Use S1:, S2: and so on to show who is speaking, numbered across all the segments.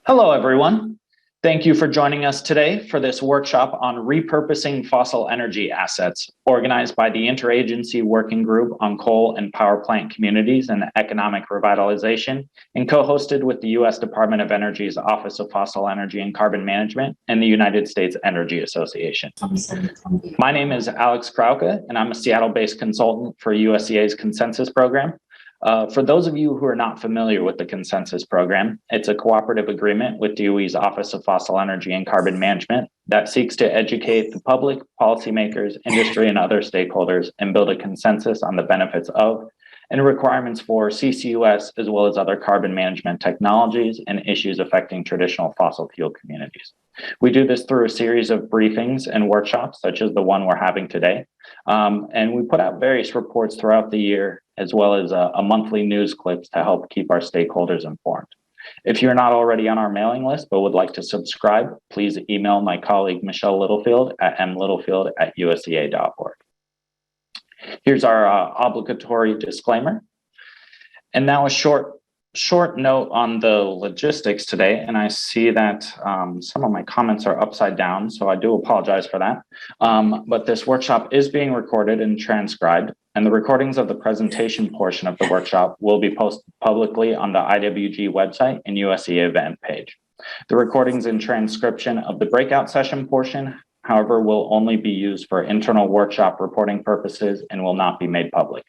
S1: Hello, everyone. Thank you for joining us today for this workshop on repurposing fossil energy assets, organized by the Interagency Working Group on Coal and Power Plant Communities and Economic Revitalization, and co-hosted with the U.S. Department of Energy's Office of Fossil Energy and Carbon Management and the United States Energy Association. My name is Alex Krauke, and I'm a Seattle-based consultant for USEA's Consensus Program. For those of you who are not familiar with the Consensus Program, it's a cooperative agreement with DOE's Office of Fossil Energy and Carbon Management that seeks to educate the public, policymakers, industry, and other stakeholders and build a consensus on the benefits of and requirements for CCUS, as well as other carbon management technologies and issues affecting traditional fossil fuel communities. We do this through a series of briefings and workshops, such as the one we're having today. And we put out various reports throughout the year, as well as a monthly news clips to help keep our stakeholders informed. If you're not already on our mailing list but would like to subscribe, please email my colleague Michelle Littlefield at mlittlefield@usea.org. Here's our obligatory disclaimer. And now a short note on the logistics today. And I see that some of my comments are upside down, so I do apologize for that. But this workshop is being recorded and transcribed, and the recordings of the presentation portion of the workshop will be posted publicly on the IWG website and USEA event page. The recordings and transcription of the breakout session portion, however, will only be used for internal workshop reporting purposes and will not be made public.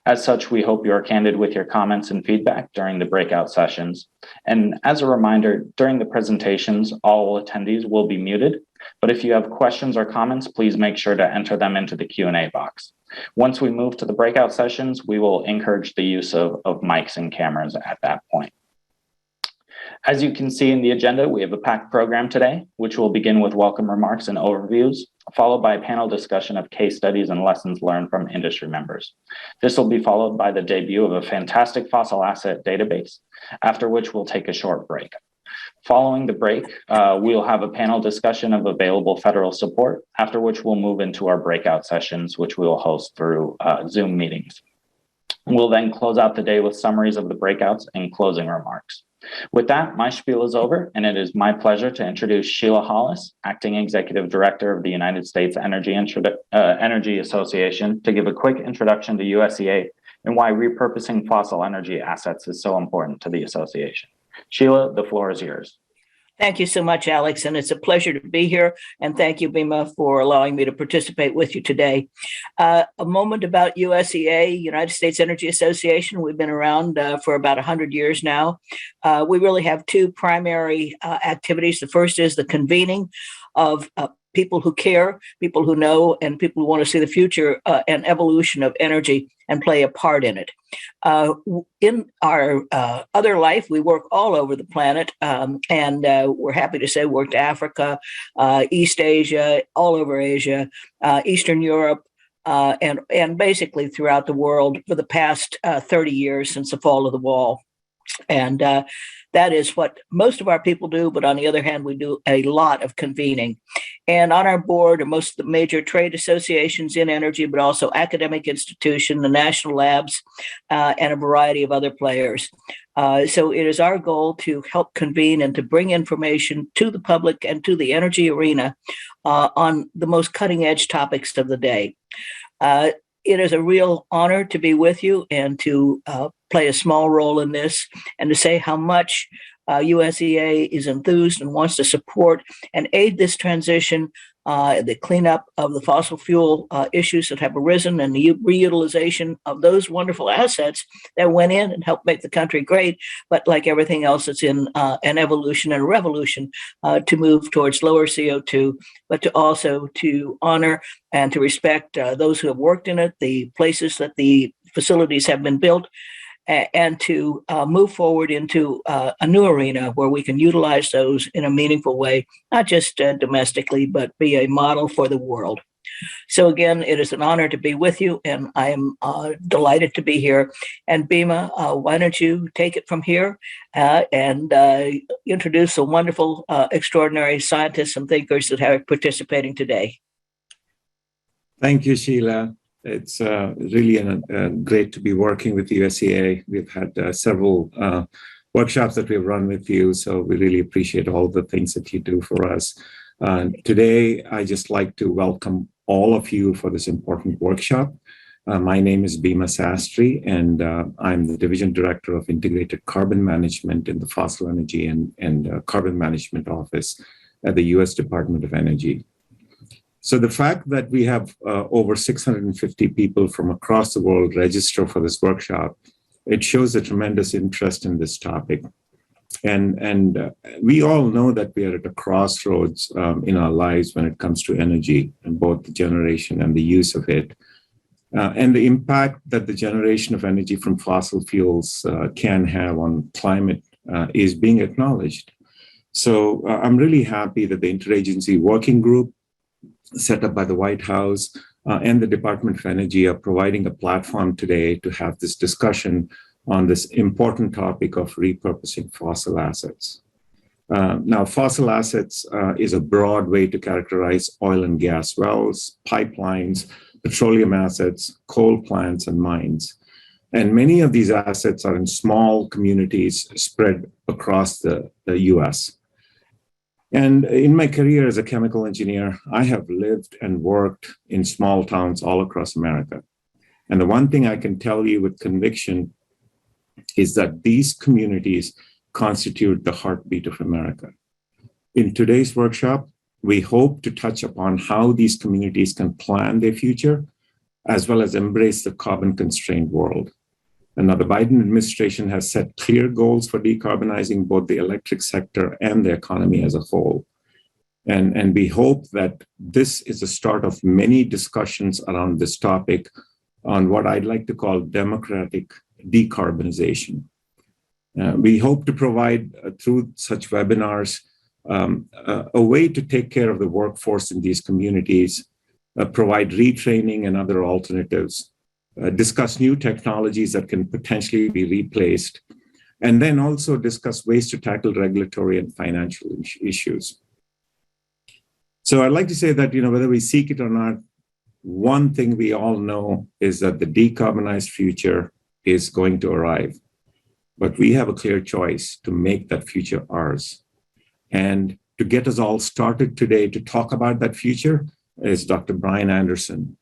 S1: As such, we hope you are candid with your comments and feedback during the breakout sessions. And as a reminder, during the presentations, all attendees will be muted. But if you have questions or comments, please make sure to enter them into the Q&A box. Once we move to the breakout sessions, we will encourage the use of mics and cameras at that point. As you can see in the agenda, we have a packed program today, which will begin with welcome remarks and overviews, followed by a panel discussion of case studies and lessons learned from industry members. This will be followed by the debut of a fantastic fossil asset database, after which we'll take a short break. Following the break, we'll have a panel discussion of available federal support, after which we'll move into our breakout sessions, which we will host through Zoom meetings. We'll then close out the day with summaries of the breakouts and closing remarks. With that, my spiel is over, and it is my pleasure to introduce Sheila Hollis, Acting Executive Director of the United States Energy Association, to give a quick introduction to USEA and why repurposing fossil energy assets is so important to the association. Sheila, the floor is yours.
S2: Thank you so much, Alex, and it's a pleasure to be here. And thank you, Bima, for allowing me to participate with you today. A moment about USEA, United States Energy Association. We've been around for about 100 years now. We really have two primary activities. The first is the convening of people who care, people who know, and people who want to see the future and evolution of energy and play a part in it. In our other life, we work all over the planet, and we're happy to say we work to Africa, East Asia, all over Asia, Eastern Europe, and basically throughout the world for the past 30 years since the fall of the wall. And that is what most of our people do. But on the other hand, we do a lot of convening. And on our board are most of the major trade associations in energy, but also academic institutions, the national labs, and a variety of other players. So it is our goal to help convene and to bring information to the public and to the energy arena on the most cutting edge topics of the day. It is a real honor to be with you and to play a small role in this and to say how much USEA is enthused and wants to support and aid this transition, the cleanup of the fossil fuel issues that have arisen and the reutilization of those wonderful assets that went in and helped make the country great. But like everything else, it's in an evolution and a revolution to move towards lower CO2, but to also to honor and to respect those who have worked in it, the places that the facilities have been built, and to move forward into a new arena where we can utilize those in a meaningful way, not just domestically, but be a model for the world. So again, it is an honor to be with you, and I am delighted to be here. And Bima, why don't you take it from here and introduce the wonderful, extraordinary scientists and thinkers that are participating today.
S3: Thank you, Sheila. It's really great to be working with USEA. We've had several workshops that we've run with you. So we really appreciate all the things that you do for us. Today, I just like to welcome all of you for this important workshop. My name is Bhima Sastry, and I'm the Division Director of Integrated Carbon Management in the Fossil Energy and Carbon Management Office at the U.S. Department of Energy. So the fact that we have over 650 people from across the world register for this workshop, it shows a tremendous interest in this topic. And we all know that we are at a crossroads in our lives when it comes to energy, and both the generation and the use of it. And the impact that the generation of energy from fossil fuels can have on climate is being acknowledged. So I'm really happy that the Interagency Working Group set up by the White House and the Department of Energy are providing a platform today to have this discussion on this important topic of repurposing fossil assets. Now, fossil assets is a broad way to characterize oil and gas wells, pipelines, petroleum assets, coal plants, and mines. And many of these assets are in small communities spread across the US. And in my career as a chemical engineer, I have lived and worked in small towns all across America. And the one thing I can tell you with conviction is that these communities constitute the heartbeat of America. In today's workshop, we hope to touch upon how these communities can plan their future, as well as embrace the carbon-constrained world. And now the Biden administration has set clear goals for decarbonizing both the electric sector and the economy as a whole. And we hope that this is the start of many discussions around this topic on what I'd like to call democratic decarbonization. We hope to provide, through such webinars, a way to take care of the workforce in these communities, provide retraining and other alternatives, discuss new technologies that can potentially be replaced, and then also discuss ways to tackle regulatory and financial issues. So I'd like to say that, whether we seek it or not, one thing we all know is that the decarbonized future is going to arrive. But we have a clear choice to make that future ours. And to get us all started today to talk about that future is Dr. Brian Anderson.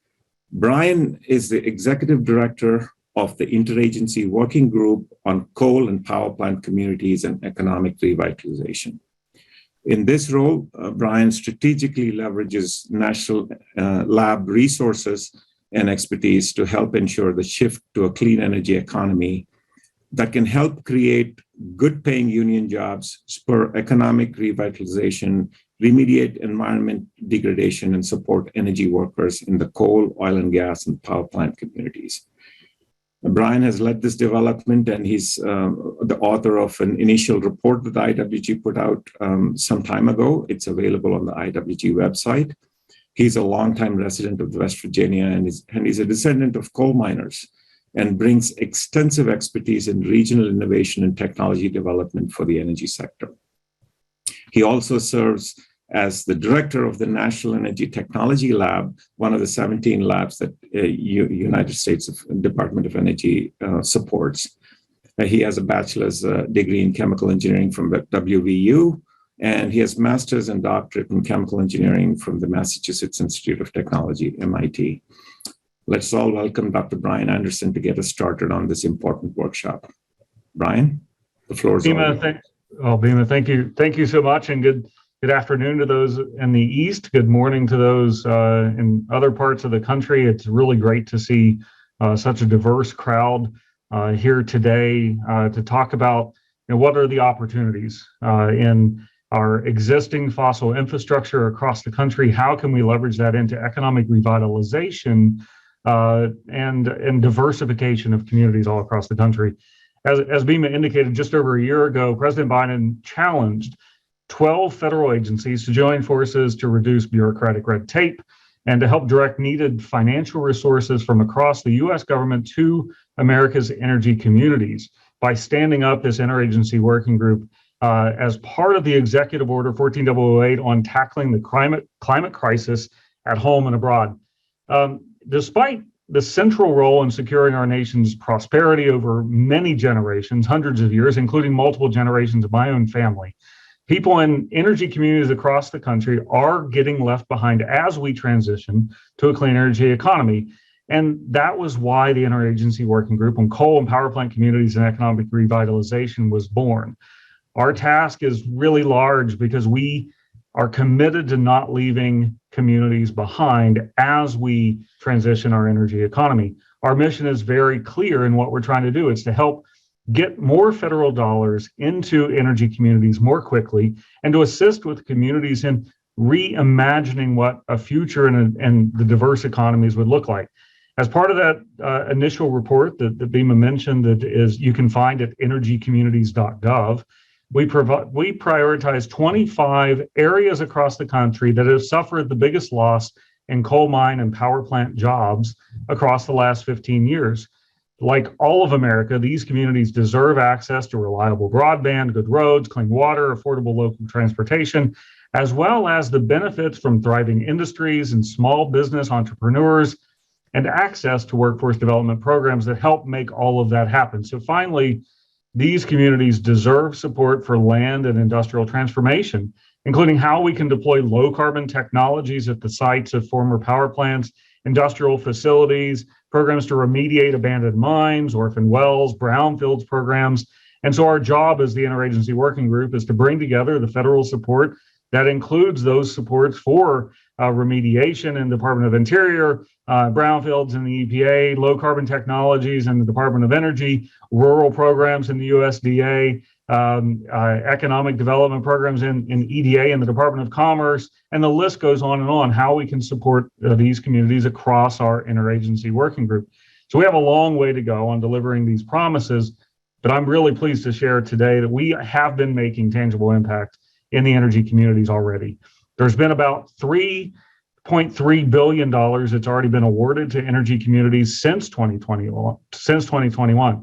S3: Brian is the Executive Director of the Interagency Working Group on Coal and Power Plant Communities and Economic Revitalization. In this role, Brian strategically leverages national lab resources and expertise to help ensure the shift to a clean energy economy that can help create good-paying union jobs, spur economic revitalization, remediate environment degradation, and support energy workers in the coal, oil and gas, and power plant communities. Brian has led this development, and he's the author of an initial report that the IWG put out some time ago. It's available on the IWG website. He's a longtime resident of West Virginia, and he's a descendant of coal miners, and brings extensive expertise in regional innovation and technology development for the energy sector. He also serves as the director of the National Energy Technology Lab, one of the 17 labs that United States Department of Energy supports. He has a bachelor's degree in chemical engineering from WVU, and he has master's and doctorate in chemical engineering from the Massachusetts Institute of Technology, MIT. Let's all welcome Dr. Brian Anderson to get us started on this important workshop. Brian, the floor is yours.
S4: Bhima, thank you. Thank you so much, and good afternoon to those in the East. Good morning to those in other parts of the country. It's really great to see such a diverse crowd here today to talk about what are the opportunities in our existing fossil infrastructure across the country. How can we leverage that into economic revitalization and diversification of communities all across the country? As Bhima indicated, just over a year ago, President Biden challenged 12 federal agencies to join forces to reduce bureaucratic red tape and to help direct needed financial resources from across the U.S. government to America's energy communities by standing up this interagency working group as part of the Executive Order 14008 on tackling the climate crisis at home and abroad. Despite the central role in securing our nation's prosperity over many generations, hundreds of years, including multiple generations of my own family. People in energy communities across the country are getting left behind as we transition to a clean energy economy. And that was why the Interagency Working Group on Coal and Power Plant Communities and Economic Revitalization was born. Our task is really large because we are committed to not leaving communities behind as we transition our energy economy. Our mission is very clear in what we're trying to do. It's to help get more federal dollars into energy communities more quickly and to assist with communities in reimagining what a future and the diverse economies would look like. As part of that initial report that Bima mentioned, that is you can find at energycommunities.gov, we prioritize 25 areas across the country that have suffered the biggest loss in coal mine and power plant jobs across the last 15 years. Like all of America, these communities deserve access to reliable broadband, good roads, clean water, affordable local transportation, as well as the benefits from thriving industries and small business entrepreneurs, and access to workforce development programs that help make all of that happen. So finally, these communities deserve support for land and industrial transformation, including how we can deploy low carbon technologies at the sites of former power plants, industrial facilities, programs to remediate abandoned mines, orphan wells, brownfields programs. And so our job as the Interagency Working Group is to bring together the federal support that includes those supports for remediation in the Department of Interior, brownfields in the EPA, low carbon technologies in the Department of Energy, rural programs in the USDA, economic development programs in EDA and the Department of Commerce, and the list goes on, how we can support these communities across our Interagency Working Group. So we have a long way to go on delivering these promises, but I'm really pleased to share today that we have been making tangible impact in the energy communities already. There's been about $3.3 billion that's already been awarded to energy communities since 2021. Let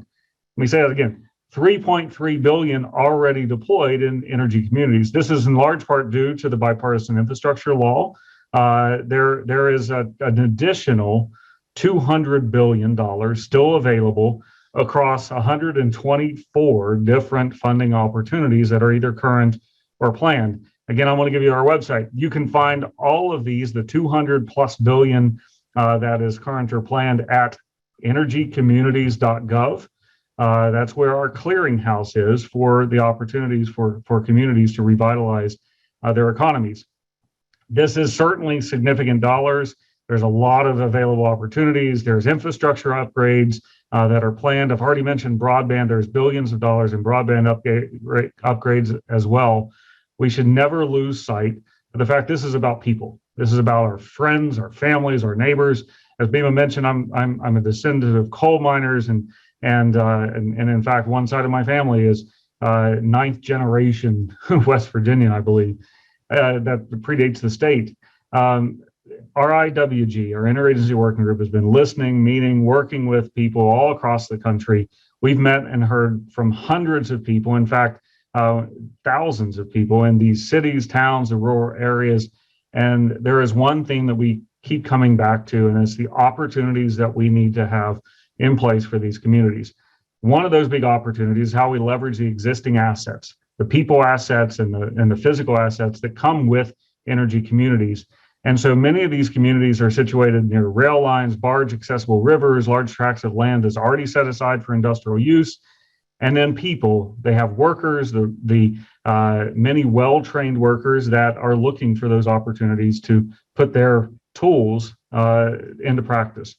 S4: me say that again. 3.3 billion already deployed in energy communities. This is in large part due to the bipartisan infrastructure law. There is an additional $200 billion still available across 124 different funding opportunities that are either current or planned. Again, I want to give you our website. You can find all of these, the 200 plus billion that is current or planned, at energycommunities.gov. That's where our clearinghouse is for the opportunities for communities to revitalize their economies. This is certainly significant dollars. There's a lot of available opportunities. There's infrastructure upgrades that are planned. I've already mentioned broadband. There's billions of dollars in broadband upgrades as well. We should never lose sight of the fact this is about people. This is about our friends, our families, our neighbors. As Bima mentioned, I'm a descendant of coal miners, and in fact, one side of my family is ninth generation West Virginian, I believe, that predates the state. Our IWG, our Interagency Working Group, has been listening, meeting, working with people all across the country. We've met and heard from hundreds of people, in fact, thousands of people in these cities, towns, and rural areas. And there is one thing that we keep coming back to, and it's the opportunities that we need to have in place for these communities. One of those big opportunities is how we leverage the existing assets, the people assets and the physical assets that come with energy communities. And so many of these communities are situated near rail lines, barge accessible rivers, large tracts of land that's already set aside for industrial use. And then people, they have workers, the many well-trained workers that are looking for those opportunities to put their tools into practice.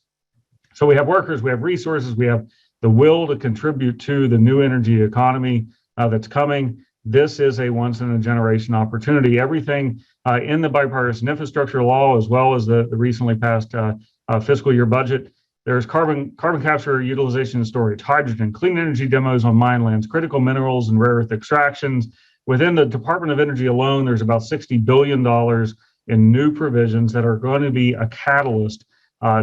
S4: So we have workers, we have resources, we have the will to contribute to the new energy economy that's coming. This is a once-in-a-generation opportunity. Everything in the bipartisan infrastructure law, as well as the recently passed fiscal year budget, there's carbon capture, utilization, and storage, hydrogen, clean energy demos on mine lands, critical minerals and rare earth extractions. Within the Department of Energy alone, there's about $60 billion in new provisions that are going to be a catalyst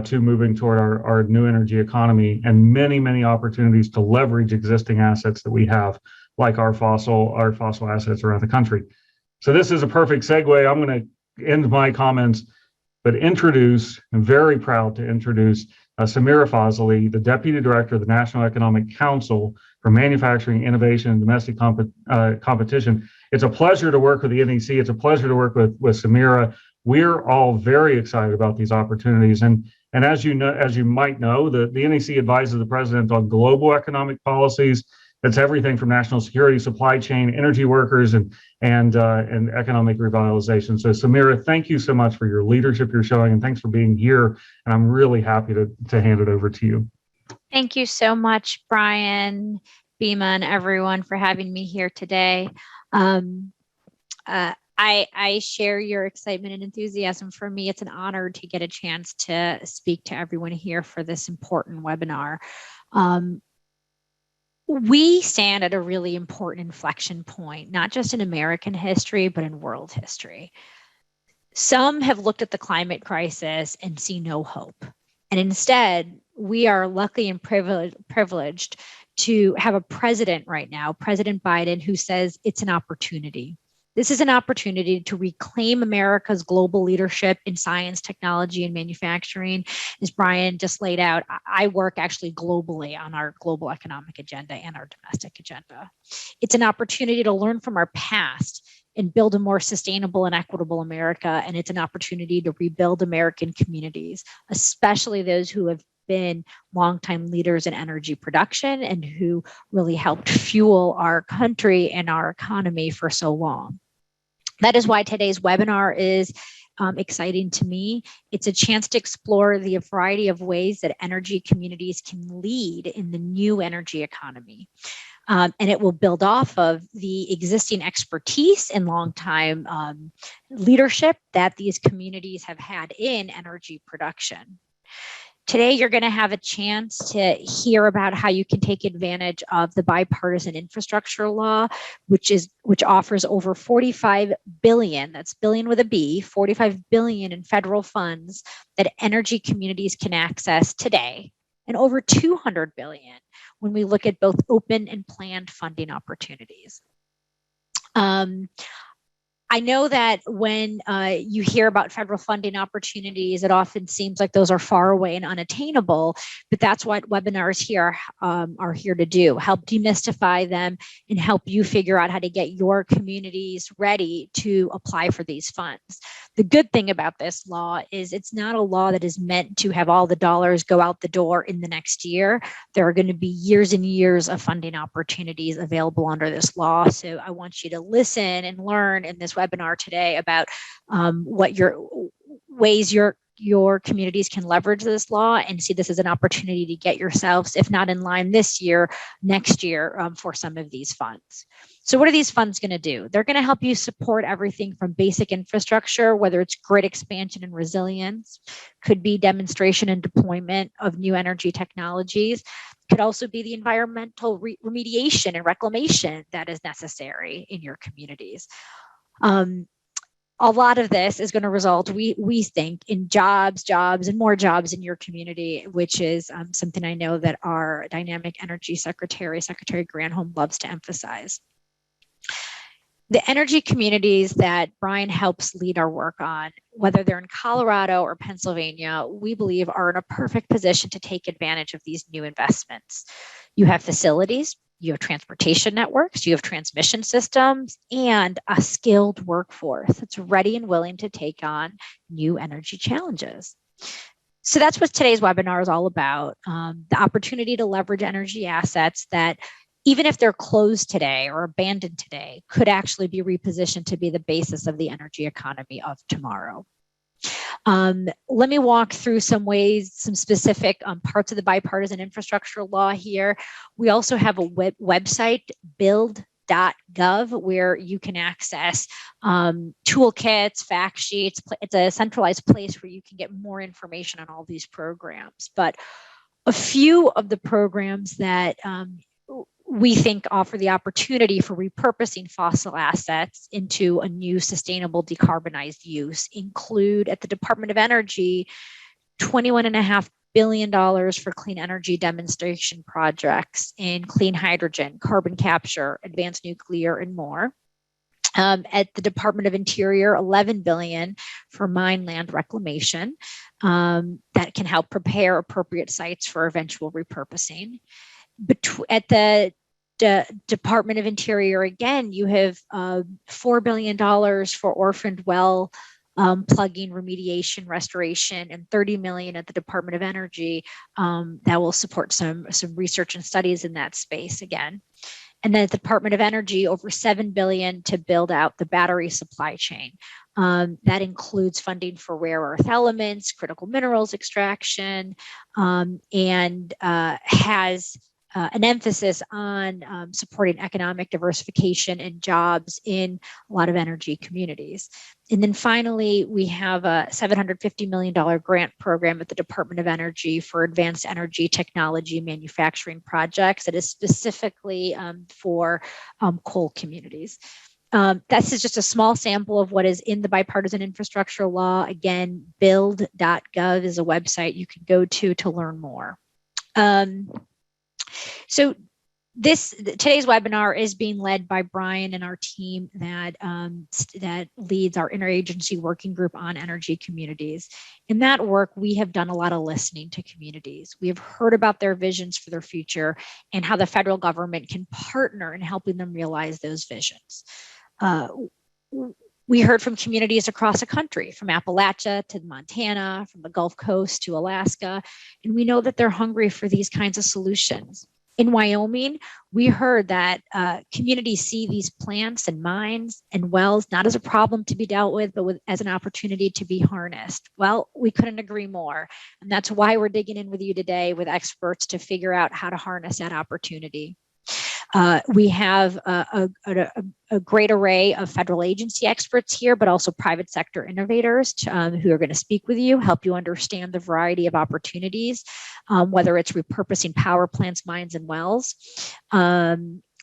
S4: to moving toward our new energy economy, and many, many opportunities to leverage existing assets that we have, like our fossil assets around the country. So this is a perfect segue. I'm going to end my comments, but I'm very proud to introduce Samira Fazli, the Deputy Director of the National Economic Council for Manufacturing, Innovation, and Domestic Competition. It's a pleasure to work with the NEC. It's a pleasure to work with Samira. We're all very excited about these opportunities. And as you know, as you might know, the NEC advises the president on global economic policies. That's everything from national security, supply chain, energy workers, and economic revitalization. So Samira, thank you so much for your leadership you're showing, and thanks for being here. And I'm really happy to hand it over to you.
S5: Thank you so much, Brian, Bima, and everyone for having me here today. I share your excitement and enthusiasm. For me, it's an honor to get a chance to speak to everyone here for this important webinar. We stand at a really important inflection point, not just in American history, but in world history. Some have looked at the climate crisis and see no hope. And instead, we are lucky and privileged to have a president right now, President Biden, who says it's an opportunity. This is an opportunity to reclaim America's global leadership in science, technology, and manufacturing. As Brian just laid out, I work actually globally on our global economic agenda and our domestic agenda. It's an opportunity to learn from our past and build a more sustainable and equitable America. And it's an opportunity to rebuild American communities, especially those who have been longtime leaders in energy production and who really helped fuel our country and our economy for so long. That is why today's webinar is exciting to me. It's a chance to explore the variety of ways that energy communities can lead in the new energy economy. And it will build off of the existing expertise and long-time leadership that these communities have had in energy production. Today, you're going to have a chance to hear about how you can take advantage of the bipartisan infrastructure law, which offers over 45 billion, that's billion with a B, 45 billion in federal funds that energy communities can access today, and over 200 billion when we look at both open and planned funding opportunities. I know that when you hear about federal funding opportunities, it often seems like those are far away and unattainable, but that's what webinars here are here to do, help demystify them and help you figure out how to get your communities ready to apply for these funds. The good thing about this law is it's not a law that is meant to have all the dollars go out the door in the next year. There are going to be years and years of funding opportunities available under this law. So I want you to listen and learn in this webinar today about what ways your communities can leverage this law and see this as an opportunity to get yourselves, if not in line this year, next year for some of these funds. So what are these funds going to do? They're going to help you support everything from basic infrastructure, whether it's grid expansion and resilience, could be demonstration and deployment of new energy technologies, could also be the environmental remediation and reclamation that is necessary in your communities. A lot of this is going to result, we think, in jobs, and more jobs in your community, which is something I know that our Dynamic Energy Secretary Granholm, loves to emphasize. The energy communities that Brian helps lead our work on, whether they're in Colorado or Pennsylvania, we believe are in a perfect position to take advantage of these new investments. You have facilities, you have transportation networks, you have transmission systems, and a skilled workforce that's ready and willing to take on new energy challenges. So that's what today's webinar is all about, the opportunity to leverage energy assets that, even if they're closed today or abandoned today, could actually be repositioned to be the basis of the energy economy of tomorrow. Let me walk through some ways, some specific parts of the bipartisan infrastructure law here. We also have a website, build.gov, where you can access toolkits, fact sheets. It's a centralized place where you can get more information on all these programs. But a few of the programs that we think offer the opportunity for repurposing fossil assets into a new sustainable decarbonized use include, at the Department of Energy, $21.5 billion for clean energy demonstration projects in clean hydrogen, carbon capture, advanced nuclear, and more. At the Department of Interior, $11 billion for mine land reclamation that can help prepare appropriate sites for eventual repurposing. At the Department of Interior, again, you have $4 billion for orphaned well plugging, remediation, restoration, and $30 million at the Department of Energy that will support some research and studies in that space again. And then at the Department of Energy, over $7 billion to build out the battery supply chain. That includes funding for rare earth elements, critical minerals extraction, and has an emphasis on supporting economic diversification and jobs in a lot of energy communities. And then finally, we have a $750 million grant program at the Department of Energy for advanced energy technology manufacturing projects that is specifically for coal communities. This is just a small sample of what is in the bipartisan infrastructure law. Again, build.gov is a website you can go to learn more. So today's webinar is being led by Brian and our team that leads our interagency working group on energy communities. In that work, we have done a lot of listening to communities. We have heard about their visions for their future and how the federal government can partner in helping them realize those visions. We heard from communities across the country, from Appalachia to Montana, from the Gulf Coast to Alaska, and we know that they're hungry for these kinds of solutions. In Wyoming, we heard that communities see these plants and mines and wells not as a problem to be dealt with, but as an opportunity to be harnessed. Well, we couldn't agree more. And that's why we're digging in with you today with experts to figure out how to harness that opportunity. We have a great array of federal agency experts here, but also private sector innovators who are going to speak with you, help you understand the variety of opportunities, whether it's repurposing power plants, mines, and wells.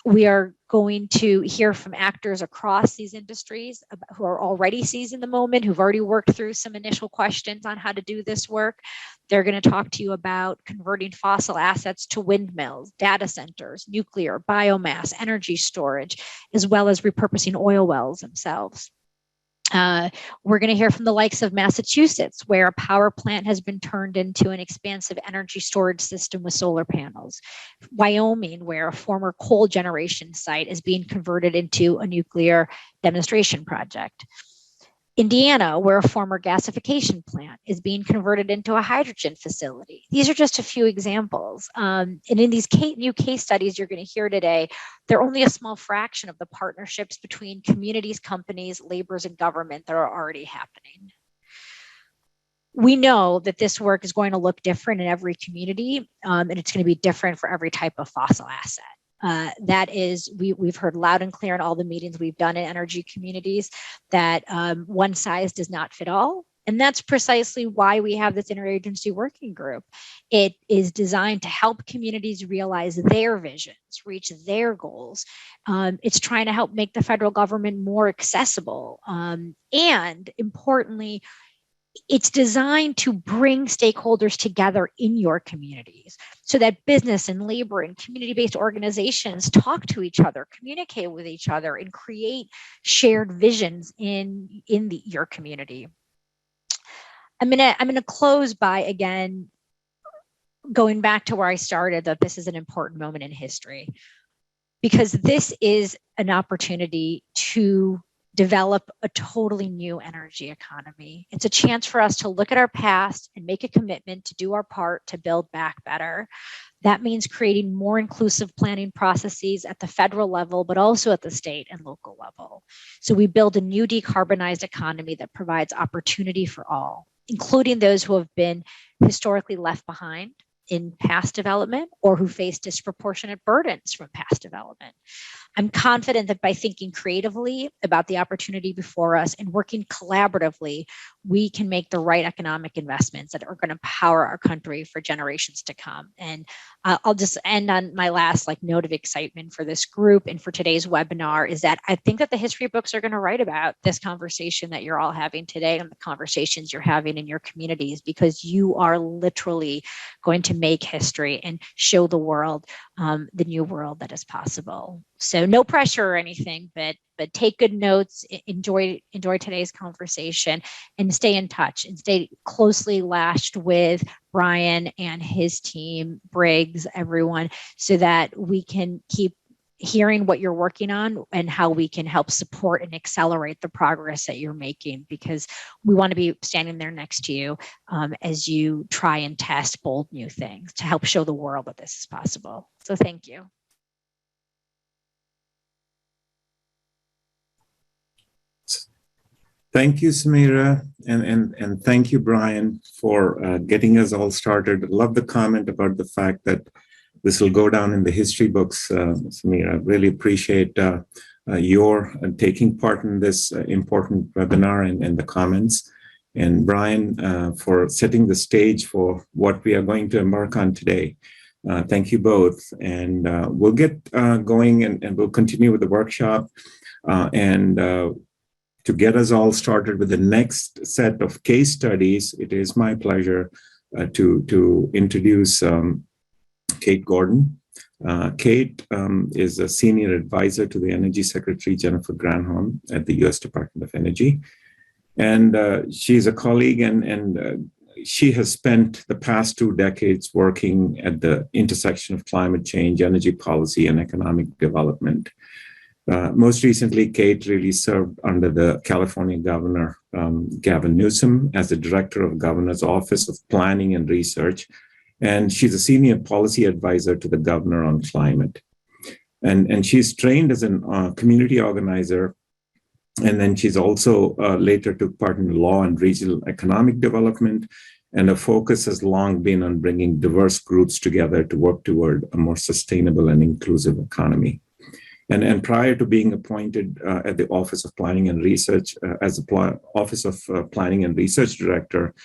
S5: We are going to hear from actors across these industries who are already seizing the moment, who've already worked through some initial questions on how to do this work. They're going to talk to you about converting fossil assets to windmills, data centers, nuclear, biomass, energy storage, as well as repurposing oil wells themselves. We're going to hear from the likes of Massachusetts, where a power plant has been turned into an expansive energy storage system with solar panels. Wyoming, where a former coal generation site is being converted into a nuclear demonstration project. Indiana, where a former gasification plant is being converted into a hydrogen facility. These are just a few examples. And in these new case studies you're going to hear today, they're only a small fraction of the partnerships between communities, companies, laborers, and government that are already happening. We know that this work is going to look different in every community, and it's going to be different for every type of fossil asset. That is, we've heard loud and clear in all the meetings we've done in energy communities that one size does not fit all. And that's precisely why we have this interagency working group. It is designed to help communities realize their visions, reach their goals. It's trying to help make the federal government more accessible. And importantly, it's designed to bring stakeholders together in your communities so that business and labor and community-based organizations talk to each other, communicate with each other, and create shared visions in your community. I'm gonna close by, again, going back to where I started, that this is an important moment in history, because this is an opportunity to develop a totally new energy economy. It's a chance for us to look at our past and make a commitment to do our part to build back better. That means creating more inclusive planning processes at the federal level, but also at the state and local level. So we build a new decarbonized economy that provides opportunity for all, including those who have been historically left behind in past development or who face disproportionate burdens from past development. I'm confident that by thinking creatively about the opportunity before us and working collaboratively, we can make the right economic investments that are going to power our country for generations to come. And I'll just end on my last note of excitement for this group and for today's webinar is that I think that the history books are going to write about this conversation that you're all having today and the conversations you're having in your communities, because you are literally going to make history and show the world the new world that is possible. So no pressure or anything, but take good notes, enjoy today's conversation, and stay in touch and stay closely lashed with Brian and his team, Briggs, everyone, so that we can keep hearing what you're working on and how we can help support and accelerate the progress that you're making, because we want to be standing there next to you as you try and test bold new things to help show the world that this is possible. So thank you.
S3: Thank you, Samira, and thank you, Brian, for getting us all started. I love the comment about the fact that this will go down in the history books, Samira. I really appreciate your taking part in this important webinar and the comments. And Brian, for setting the stage for what we are going to embark on today. Thank you both. And we'll get going and we'll continue with the workshop. To get us all started with the next set of case studies, it is my pleasure to introduce Kate Gordon. Kate is a senior advisor to the Energy Secretary Jennifer Granholm at the U.S. Department of Energy. And she's a colleague and she has spent the past 2 decades working at the intersection of climate change, energy policy, and economic development. Most recently, Kate really served under the California Governor, Gavin Newsom, as the Director of Governor's Office of Planning and Research. And she's a senior policy advisor to the governor on climate. And she's trained as a community organizer. And then she's also later took part in law and regional economic development. And her focus has long been on bringing diverse groups together to work toward a more sustainable and inclusive economy. And prior to being appointed at the Office of Planning and Research as the Office of Planning and Research Director,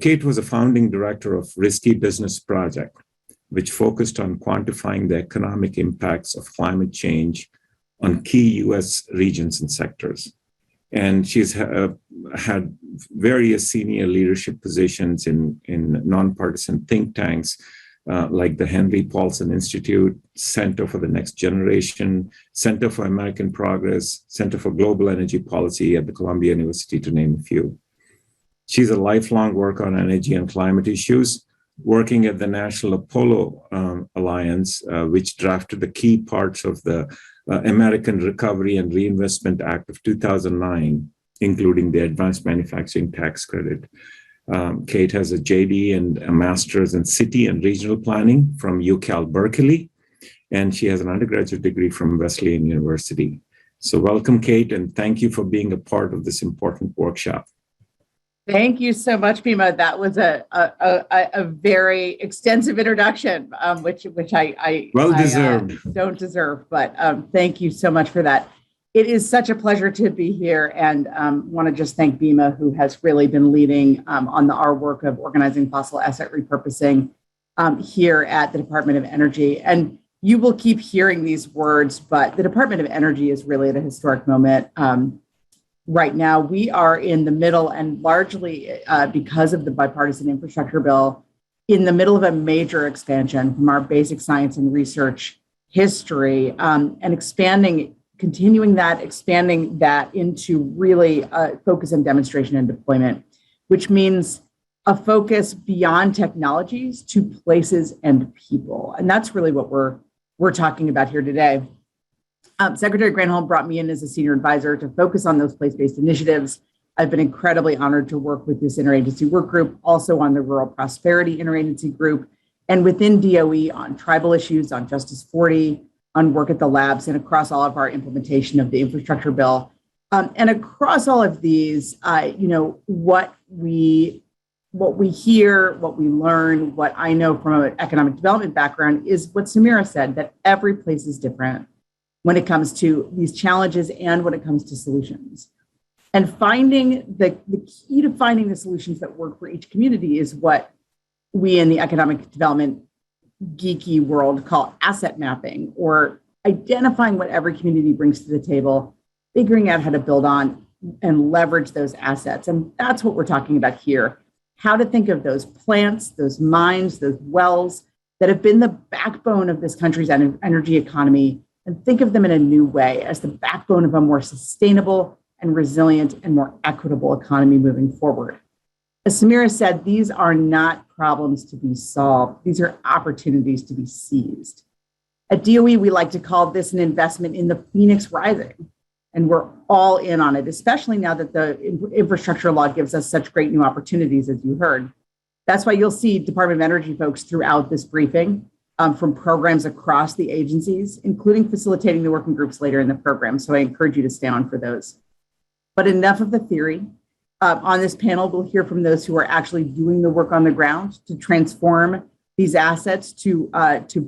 S3: Kate was a founding director of Risky Business Project, which focused on quantifying the economic impacts of climate change on key U.S. regions and sectors. And she's had various senior leadership positions in nonpartisan think tanks like the Henry Paulson Institute, Center for the Next Generation, Center for American Progress, Center for Global Energy Policy at the Columbia University, to name a few. She's a lifelong worker on energy and climate issues, working at the National Apollo Alliance, which drafted the key parts of the American Recovery and Reinvestment Act of 2009, including the Advanced Manufacturing Tax Credit. Kate has a JD and a master's in city and regional planning from UCal Berkeley, and she has an undergraduate degree from Wesleyan University. So welcome, Kate, and thank you for being a part of this important workshop.
S6: Thank you so much, Bima. That was a very extensive introduction, which I
S3: well deserved.
S6: Don't deserve, but thank you so much for that. It is such a pleasure to be here, and want to just thank Bima, who has really been leading on our work of organizing fossil asset repurposing here at the Department of Energy. And you will keep hearing these words, but the Department of Energy is really at a historic moment. Right now, we are in the middle, and largely because of the bipartisan infrastructure bill, in the middle of a major expansion from our basic science and research history, and expanding that into really focus on demonstration and deployment, which means a focus beyond technologies to places and people. And that's really what we're talking about here today. Secretary Granholm brought me in as a senior advisor to focus on those place-based initiatives. I've been incredibly honored to work with this interagency work group, also on the Rural Prosperity Interagency Group, and within DOE on tribal issues, on Justice 40, on work at the labs, and across all of our implementation of the infrastructure bill. And across all of these, what we hear, what we learn, what I know from an economic development background is what Samira said, that every place is different when it comes to these challenges and when it comes to solutions. And finding the key to finding the solutions that work for each community is what we in the economic development geeky world call asset mapping, or identifying what every community brings to the table, figuring out how to build on and leverage those assets. And that's what we're talking about here. How to think of those plants, those mines, those wells, that have been the backbone of this country's energy economy, and think of them in a new way as the backbone of a more sustainable and resilient and more equitable economy moving forward. As Samira said, these are not problems to be solved. These are opportunities to be seized. At DOE, we like to call this an investment in the Phoenix Rising, and we're all in on it, especially now that the infrastructure law gives us such great new opportunities, as you heard. That's why you'll see Department of Energy folks throughout this briefing from programs across the agencies, including facilitating the working groups later in the program. So I encourage you to stay on for those. But enough of the theory. On this panel, we'll hear from those who are actually doing the work on the ground to transform these assets, to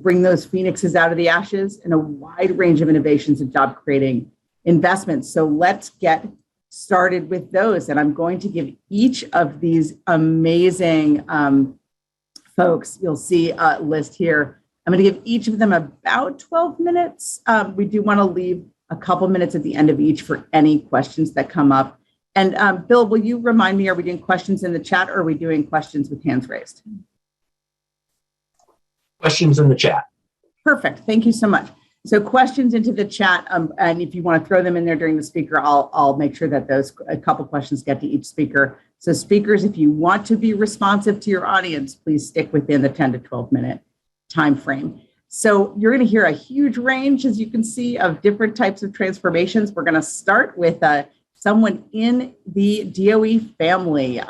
S6: bring those phoenixes out of the ashes, and a wide range of innovations and job creating investments. So let's get started with those. And I'm going to give each of these amazing folks, you'll see a list here. I'm going to give each of them about 12 minutes. We do want to leave a couple minutes at the end of each for any questions that come up. And Bill, will you remind me, are we doing questions in the chat or are we doing questions with hands raised?
S7: Questions in the chat.
S6: Perfect. Thank you so much. So questions into the chat, and if you want to throw them in there during the speaker, I'll make sure that a couple questions get to each speaker. So speakers, if you want to be responsive to your audience, please stick within the 10 to 12 minute time frame. So you're going to hear a huge range, as you can see, of different types of transformations. We're going to start with someone in the DOE family,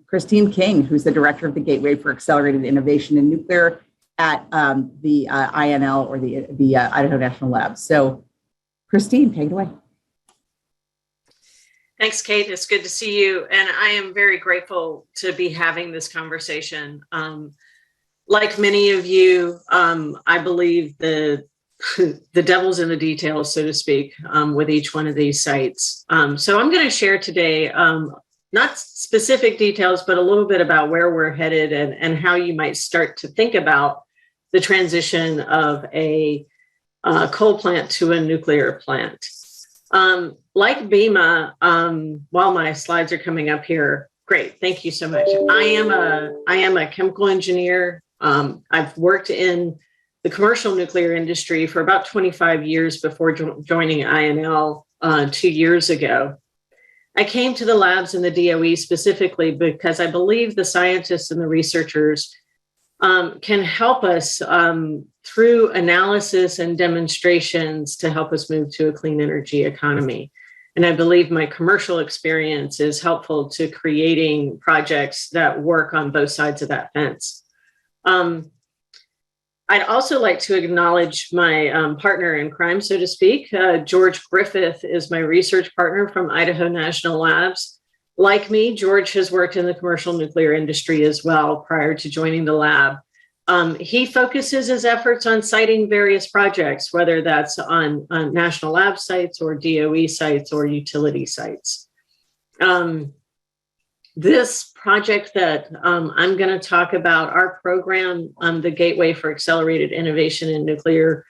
S6: Christine King, who's the director of the Gateway for Accelerated Innovation in Nuclear at the INL, or the Idaho National Labs. So Christine, take it away.
S8: Thanks, Kate. It's good to see you. And I am very grateful to be having this conversation. Like many of you, I believe the devil's in the details, so to speak, with each one of these sites. So I'm going to share today, not specific details, but a little bit about where we're headed and how you might start to think about the transition of a coal plant to a nuclear plant. Like Bima, while my slides are coming up here, great, thank you so much. I am a chemical engineer. I've worked in the commercial nuclear industry for about 25 years before joining INL 2 years ago. I came to the labs in the DOE specifically because I believe the scientists and the researchers can help us through analysis and demonstrations to help us move to a clean energy economy. And I believe my commercial experience is helpful to creating projects that work on both sides of that fence. I'd also like to acknowledge my partner in crime, so to speak. George Griffith is my research partner from Idaho National Labs. Like me, George has worked in the commercial nuclear industry as well prior to joining the lab. He focuses his efforts on siting various projects, whether that's on national lab sites or DOE sites or utility sites. This project that I'm going to talk about, our program, the Gateway for Accelerated Innovation in Nuclear,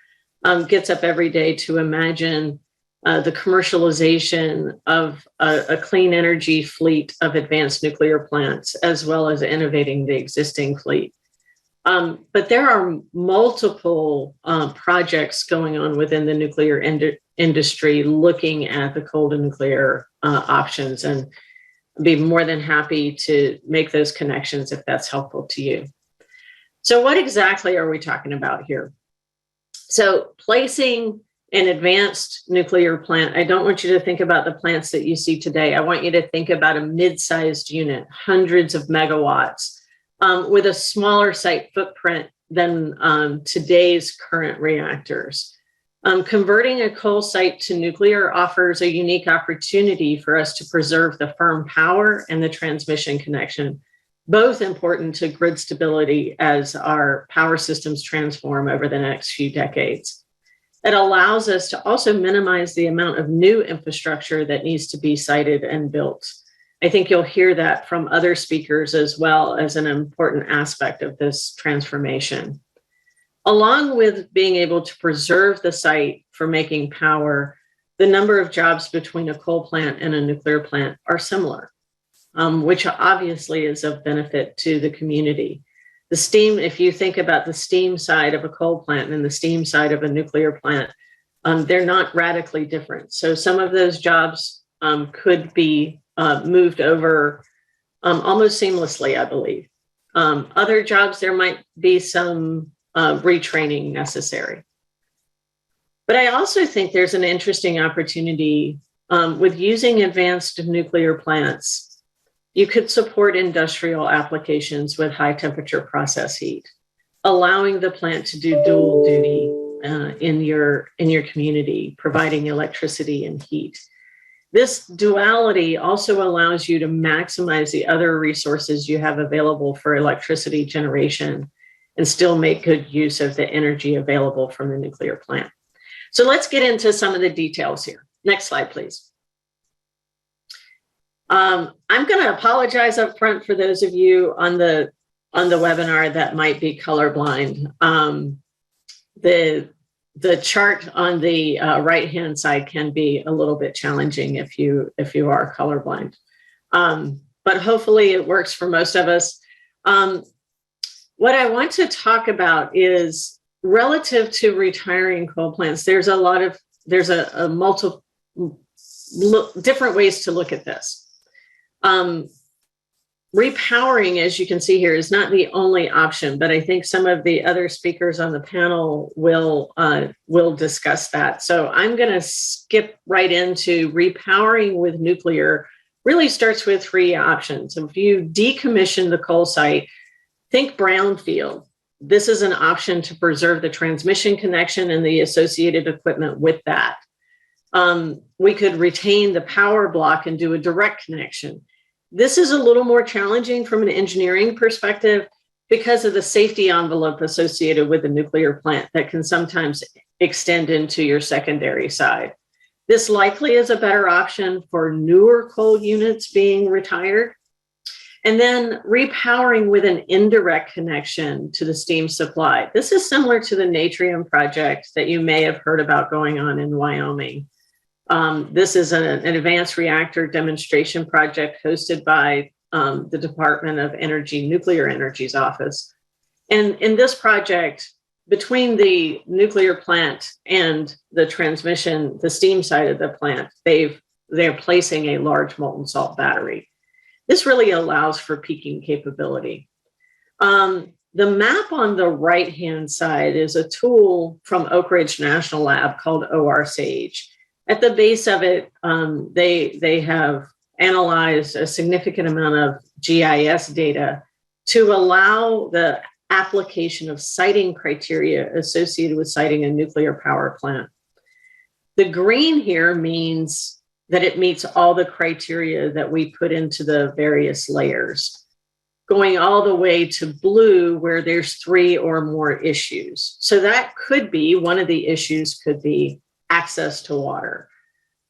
S8: gets up every day to imagine the commercialization of a clean energy fleet of advanced nuclear plants, as well as innovating the existing fleet. But there are multiple projects going on within the nuclear industry looking at the coal to nuclear options, and be more than happy to make those connections if that's helpful to you. So what exactly are we talking about here? So placing an advanced nuclear plant, I don't want you to think about the plants that you see today. I want you to think about a mid-sized unit, hundreds of megawatts, with a smaller site footprint than today's current reactors. Converting a coal site to nuclear offers a unique opportunity for us to preserve the firm power and the transmission connection, both important to grid stability as our power systems transform over the next few decades. It allows us to also minimize the amount of new infrastructure that needs to be sited and built. I think you'll hear that from other speakers as well as an important aspect of this transformation. Along with being able to preserve the site for making power, the number of jobs between a coal plant and a nuclear plant are similar, which obviously is of benefit to the community. The steam, if you think about the steam side of a coal plant and the steam side of a nuclear plant, they're not radically different. So some of those jobs could be moved over almost seamlessly, I believe. Other jobs, there might be some retraining necessary. But I also think there's an interesting opportunity with using advanced nuclear plants. You could support industrial applications with high temperature process heat, allowing the plant to do dual duty in your community, providing electricity and heat. This duality also allows you to maximize the other resources you have available for electricity generation and still make good use of the energy available from the nuclear plant. So let's get into some of the details here. Next slide, please. I'm going to apologize up front for those of you on the webinar that might be colorblind. The chart on the right-hand side can be a little bit challenging if you are colorblind, but hopefully it works for most of us. What I want to talk about is relative to retiring coal plants. There's a multiple different ways to look at this. Repowering, as you can see here, is not the only option, but I think some of the other speakers on the panel will discuss that. So I'm going to skip right into repowering with nuclear. Really starts with three options. If you decommission the coal site, think brownfield. This is an option to preserve the transmission connection and the associated equipment with that. We could retain the power block and do a direct connection. This is a little more challenging from an engineering perspective because of the safety envelope associated with a nuclear plant that can sometimes extend into your secondary side. This likely is a better option for newer coal units being retired. And then repowering with an indirect connection to the steam supply. This is similar to the Natrium project that you may have heard about going on in Wyoming. This is an advanced reactor demonstration project hosted by the Department of Energy, Nuclear Energy's office. And in this project, between the nuclear plant and the transmission, the steam side of the plant, they're placing a large molten salt battery. This really allows for peaking capability. The map on the right-hand side is a tool from Oak Ridge National Lab called OR-SAGE. At the base of it, they have analyzed a significant amount of GIS data to allow the application of siting criteria associated with siting a nuclear power plant. The green here means that it meets all the criteria that we put into the various layers, going all the way to blue where there's 3 or more issues. So that could be, one of the issues could be access to water.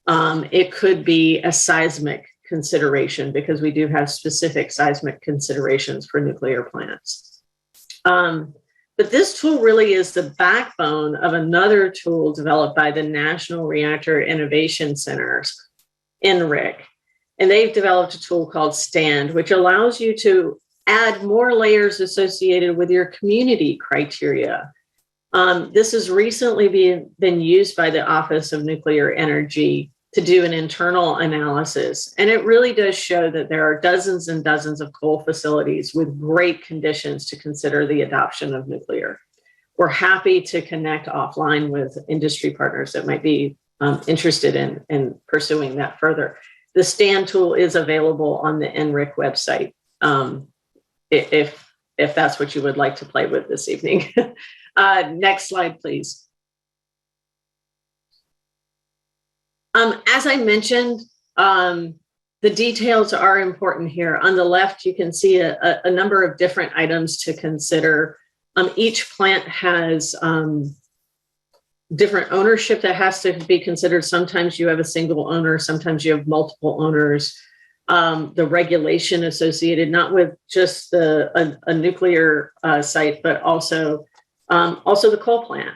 S8: It could be a seismic consideration because we do have specific seismic considerations for nuclear plants. But this tool really is the backbone of another tool developed by the National Reactor Innovation Centers, NRIC. And they've developed a tool called STAND, which allows you to add more layers associated with your community criteria. This has recently been used by the Office of Nuclear Energy to do an internal analysis. And it really does show that there are dozens and dozens of coal facilities with great conditions to consider the adoption of nuclear. We're happy to connect offline with industry partners that might be interested in pursuing that further. The STAND tool is available on the NRIC website if that's what you would like to play with this evening. Next slide, please. As I mentioned, the details are important here. On the left, you can see a number of different items to consider. Each plant has different ownership that has to be considered. Sometimes you have a single owner, sometimes you have multiple owners. The regulation associated, not with just a nuclear site, but also the coal plant.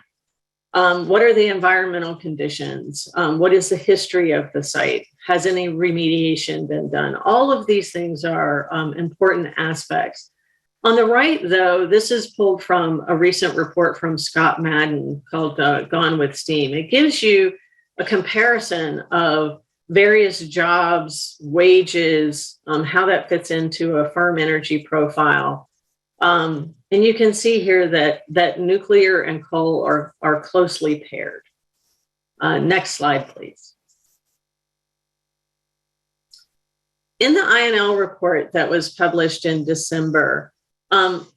S8: What are the environmental conditions? What is the history of the site? Has any remediation been done? All of these things are important aspects. On the right, though, this is pulled from a recent report from Scott Madden called Gone with Steam. It gives you a comparison of various jobs, wages, how that fits into a firm energy profile. And you can see here that nuclear and coal are closely paired. Next slide, please. In the INL report that was published in December,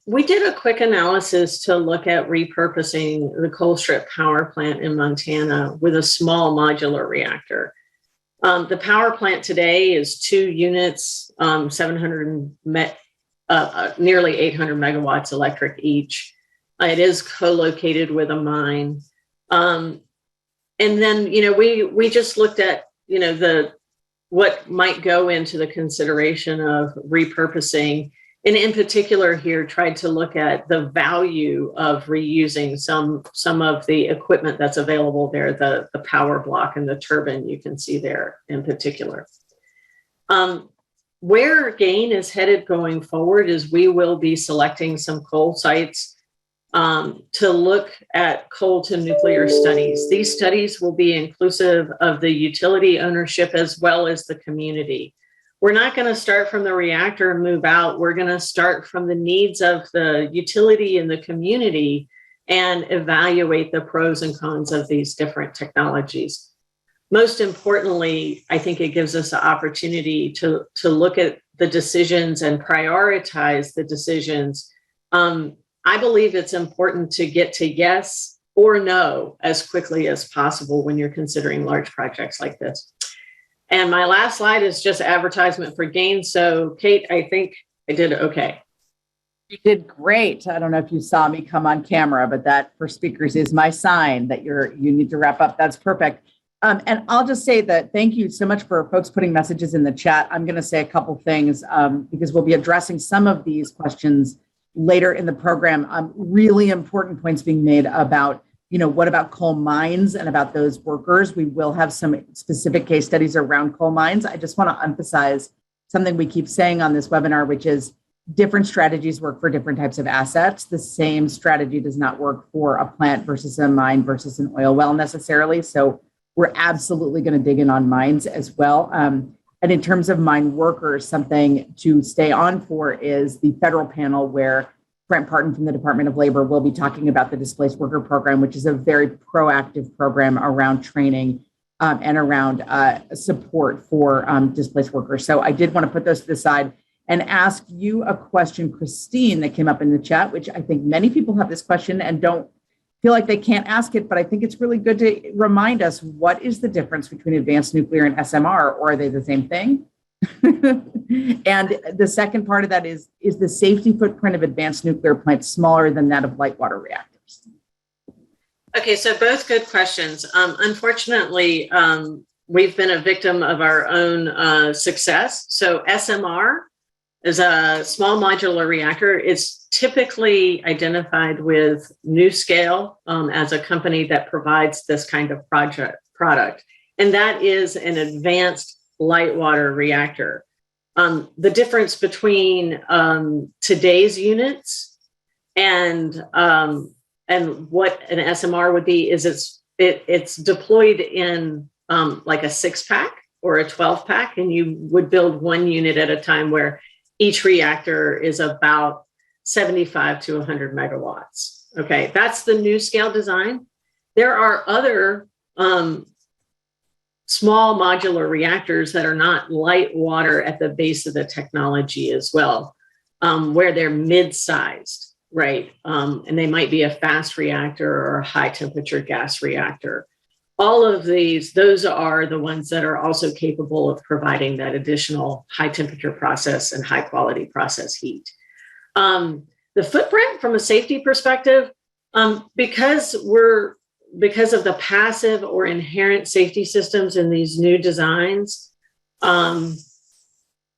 S8: we did a quick analysis to look at repurposing the Colstrip power plant in Montana with a small modular reactor. The power plant today is 2 units, nearly 800 megawatts electric each. It is co-located with a mine. And then, we just looked at, what might go into the consideration of repurposing. And in particular here, tried to look at the value of reusing some of the equipment that's available there, the power block and the turbine you can see there in particular. Where GAIN is headed going forward is we will be selecting some coal sites to look at coal to nuclear studies. These studies will be inclusive of the utility ownership as well as the community. We're not going to start from the reactor and move out. We're going to start from the needs of the utility and the community and evaluate the pros and cons of these different technologies. Most importantly, I think it gives us the opportunity to look at the decisions and prioritize the decisions. I believe it's important to get to yes or no as quickly as possible when you're considering large projects like this. And my last slide is just advertisement for GAIN. So Kate, I think I did okay.
S6: You did great. I don't know if you saw me come on camera, but that for speakers is my sign that you need to wrap up. That's perfect. And I'll just say that thank you so much for folks putting messages in the chat. I'm going to say a couple things because we'll be addressing some of these questions later in the program. Really important points being made about, what about coal mines and about those workers? We will have some specific case studies around coal mines. I just want to emphasize something we keep saying on this webinar, which is different strategies work for different types of assets. The same strategy does not work for a plant versus a mine versus an oil well necessarily. So we're absolutely going to dig in on mines as well. And in terms of mine workers, something to stay on for is the federal panel where Brent Parton from the Department of Labor will be talking about the Displaced Worker Program, which is a very proactive program around training and around support for displaced workers. So I did want to put those to the side and ask you a question, Christine, that came up in the chat, which I think many people have this question and don't feel like they can't ask it, but I think it's really good to remind us, what is the difference between advanced nuclear and SMR, or are they the same thing? And the second part of that is the safety footprint of advanced nuclear plants smaller than that of light water reactors?
S8: Okay, so both good questions. Unfortunately, we've been a victim of our own success. So SMR is a small modular reactor. It's typically identified with NuScale as a company that provides this kind of product. And that is an advanced light water reactor. The difference between today's units and what an SMR would be is it's deployed in like a 6-pack or a 12-pack, and you would build one unit at a time where each reactor is about 75 to 100 megawatts. Okay, that's the NuScale design. There are other small modular reactors that are not light water at the base of the technology as well, where they're mid-sized, right? And they might be a fast reactor or a high temperature gas reactor. All of these, those are the ones that are also capable of providing that additional high temperature process and high quality process heat. The footprint from a safety perspective, because of the passive or inherent safety systems in these new designs,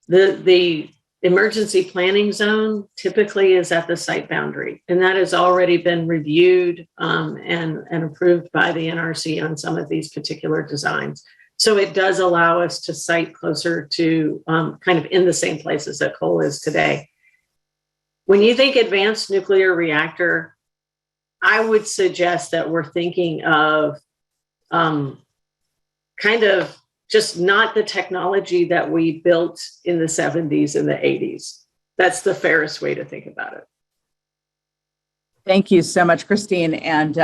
S8: the emergency planning zone typically is at the site boundary, and that has already been reviewed and approved by the NRC on some of these particular designs. So it does allow us to site closer to kind of in the same places that coal is today. when you think advanced nuclear reactor, I would suggest that we're thinking of kind of just not the technology that we built in the 70s and the 80s. That's the fairest way to think about it.
S6: Thank you so much, Christine. And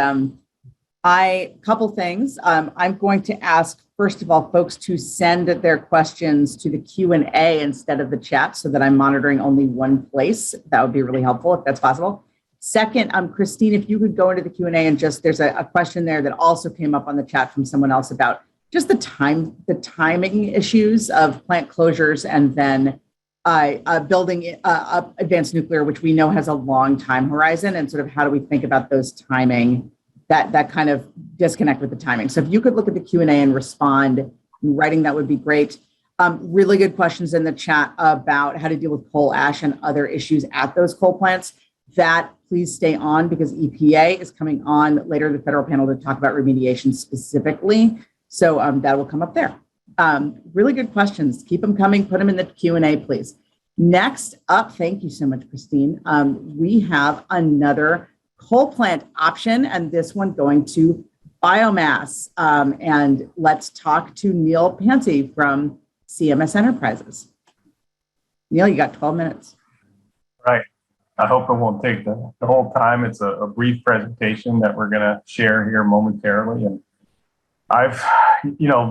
S6: couple things. I'm going to ask, first of all, folks to send their questions to the Q&A instead of the chat so that I'm monitoring only one place. That would be really helpful if that's possible. Second, Christine, if you could go into the Q&A and just, there's a question there that also came up on the chat from someone else about just the timing issues of plant closures and then building up advanced nuclear, which we know has a long time horizon, and sort of how do we think about those timing, that kind of disconnect with the timing. So if you could look at the Q&A and respond in writing, that would be great. Really good questions in the chat about how to deal with coal ash and other issues at those coal plants. That please stay on because EPA is coming on later in the federal panel to talk about remediation specifically. So that will come up there. Really good questions. Keep them coming. Put them in the Q&A, please. Next up, thank you so much, Christine. We have another coal plant option, and this one going to biomass. And let's talk to Neil Panty from CMS Enterprises. Neil, you got 12 minutes.
S7: Right. I hope it won't take the whole time. It's a brief presentation that we're going to share here momentarily. And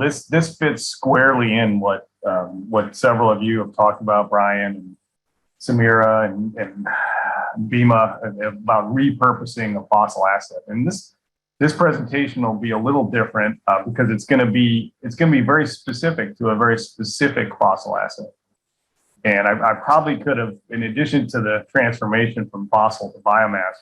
S7: this fits squarely in what several of you have talked about, Brian and Samira and Bima, about repurposing a fossil asset. And this presentation will be a little different because it's going to be very specific to a very specific fossil asset. And I probably could have, in addition to the transformation from fossil to biomass,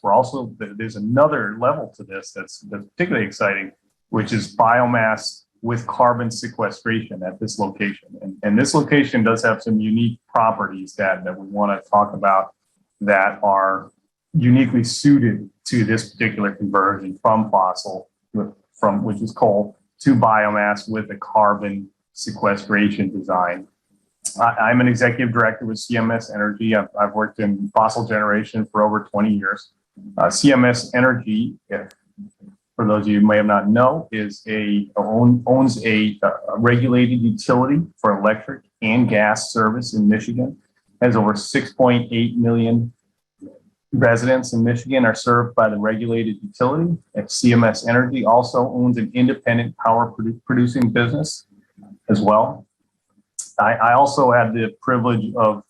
S7: there's another level to this that's particularly exciting, which is biomass with carbon sequestration at this location. And this location does have some unique properties that we want to talk about that are uniquely suited to this particular conversion from fossil, which is coal, to biomass with a carbon sequestration design. I'm an executive director with CMS Energy. I've worked in fossil generation for over 20 years. CMS Energy, for those of you who may have not know, owns a regulated utility for electric and gas service in Michigan. Has over 6.8 million residents in Michigan are served by the regulated utility. And CMS Energy also owns an independent power producing business as well. I also had the privilege of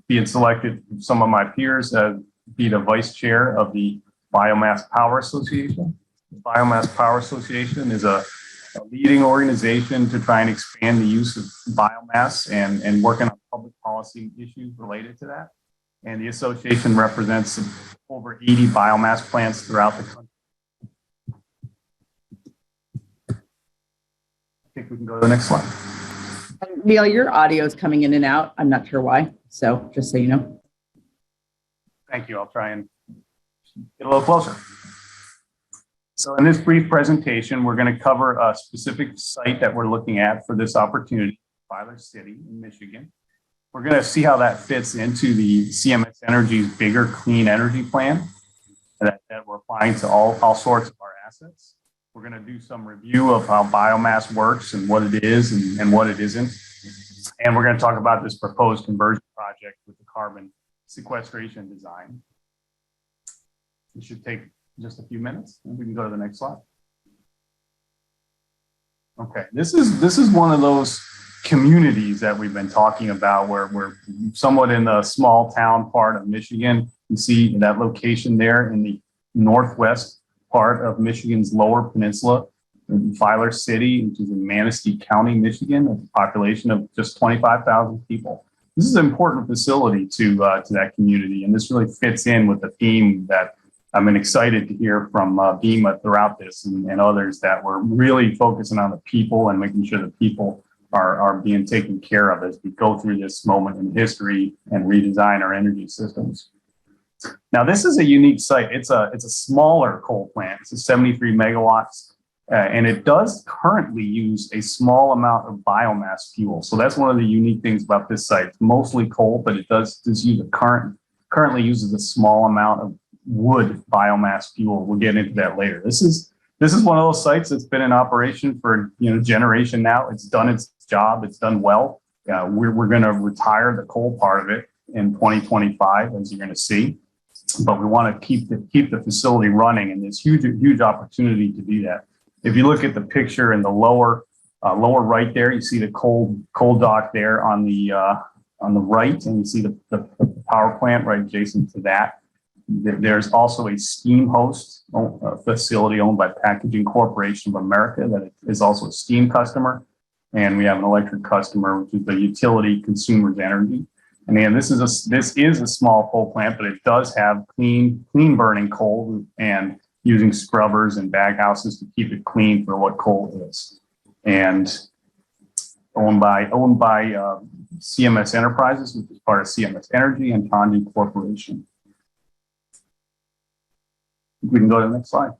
S7: being selected from some of my peers to be the vice chair of the Biomass Power Association. The Biomass Power Association is a leading organization to try and expand the use of biomass and working on public policy issues related to that. And the association represents over 80 biomass plants throughout the country. I think we can go to the next slide.
S6: Neil, your audio is coming in and out. I'm not sure why. So just so you know.
S7: Thank you. I'll try and get a little closer. So in this brief presentation, we're going to cover a specific site that we're looking at for this opportunity, Filer City in Michigan. We're going to see how that fits into the CMS Energy's bigger clean energy plan that we're applying to all sorts of our assets. We're going to do some review of how biomass works and what it is and what it isn't. And we're going to talk about this proposed conversion project with the carbon sequestration design. It should take just a few minutes, and we can go to the next slide. Okay, this is one of those communities that we've been talking about where we're somewhat in the small town part of Michigan. You see that location there in the northwest part of Michigan's Lower Peninsula, in Filer City, which is in Manistee County, Michigan, with a population of just 25,000 people. This is an important facility to that community, and this really fits in with the theme that I'm excited to hear from Bima throughout this and others, that we're really focusing on the people and making sure the people are being taken care of as we go through this moment in history and redesign our energy systems. Now, this is a unique site. It's a smaller coal plant. It's a 73 megawatts, and it does currently use a small amount of biomass fuel. So that's one of the unique things about this site. It's mostly coal, but it does use a currently uses a small amount of wood biomass fuel. We'll get into that later. This is one of those sites that's been in operation for generation now. It's done its job. It's done well. We're going to retire the coal part of it in 2025, as you're going to see. But we want to keep the facility running, and there's huge opportunity to do that. If you look at the picture in the lower right there, you see the coal dock there on the right, and you see the power plant right adjacent to that. There's also a steam host facility owned by Packaging Corporation of America that is also a steam customer, and we have an electric customer, which is the utility Consumers Energy. And again, this is a small coal plant, but it does have clean burning coal and using scrubbers and baghouses to keep it clean for what coal is. And owned by CMS Enterprises, which is part of CMS Energy, and Tandy Corporation. We can go to the next slide.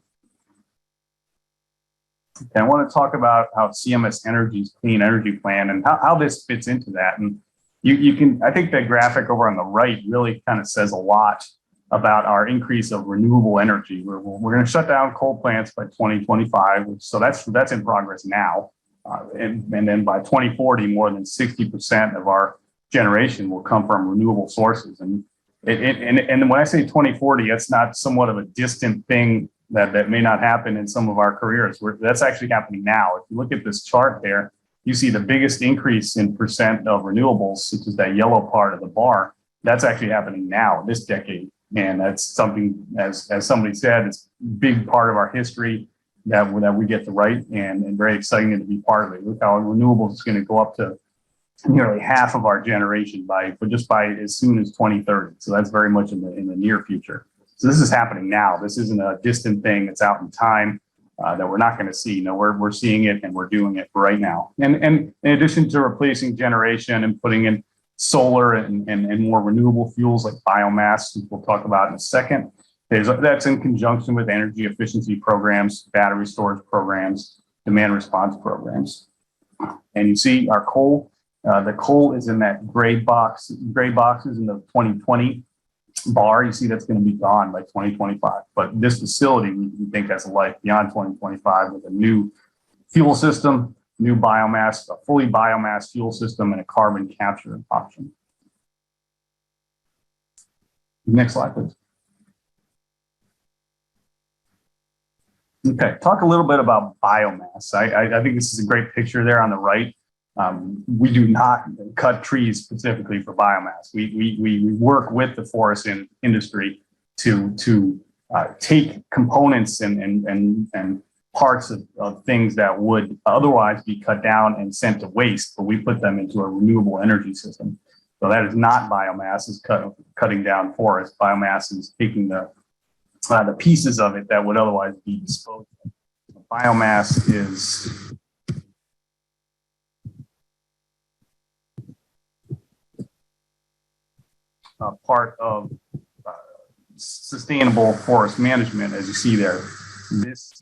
S7: Okay, I want to talk about how CMS Energy's clean energy plan and how this fits into that. And you can, I think that graphic over on the right really kind of says a lot about our increase of renewable energy. We're going to shut down coal plants by 2025, so that's in progress now. And then by 2040, more than 60% of our generation will come from renewable sources. And when I say 2040, that's not somewhat of a distant thing that may not happen in some of our careers. That's actually happening now. If you look at this chart there, you see the biggest increase in percent of renewables, which is that yellow part of the bar. That's actually happening now, this decade. And that's something, as somebody said, it's a big part of our history that we get to write, and very exciting to be part of it. Look how renewables is going to go up to nearly half of our generation by as soon as 2030. So that's very much in the near future. So this is happening now. This isn't a distant thing that's out in time that we're not going to see. No, we're seeing it, and we're doing it right now. And in addition to replacing generation and putting in solar and more renewable fuels like biomass, which we'll talk about in a second, that's in conjunction with energy efficiency programs, battery storage programs, demand response programs. And you see our coal. The coal is in that gray boxes in the 2020 bar. You see that's going to be gone by 2025. But this facility, we think, has a life beyond 2025 with a new fuel system, new biomass, a fully biomass fuel system, and a carbon capture option. Next slide, please. Okay, talk a little bit about biomass. I think this is a great picture there on the right. We do not cut trees specifically for biomass. We work with the forest industry to take components and parts of things that would otherwise be cut down and sent to waste, but we put them into a renewable energy system. So that is not biomass, is cutting down forest. Biomass is taking the pieces of it that would otherwise be disposed of. Biomass is part of sustainable forest management, as you see there.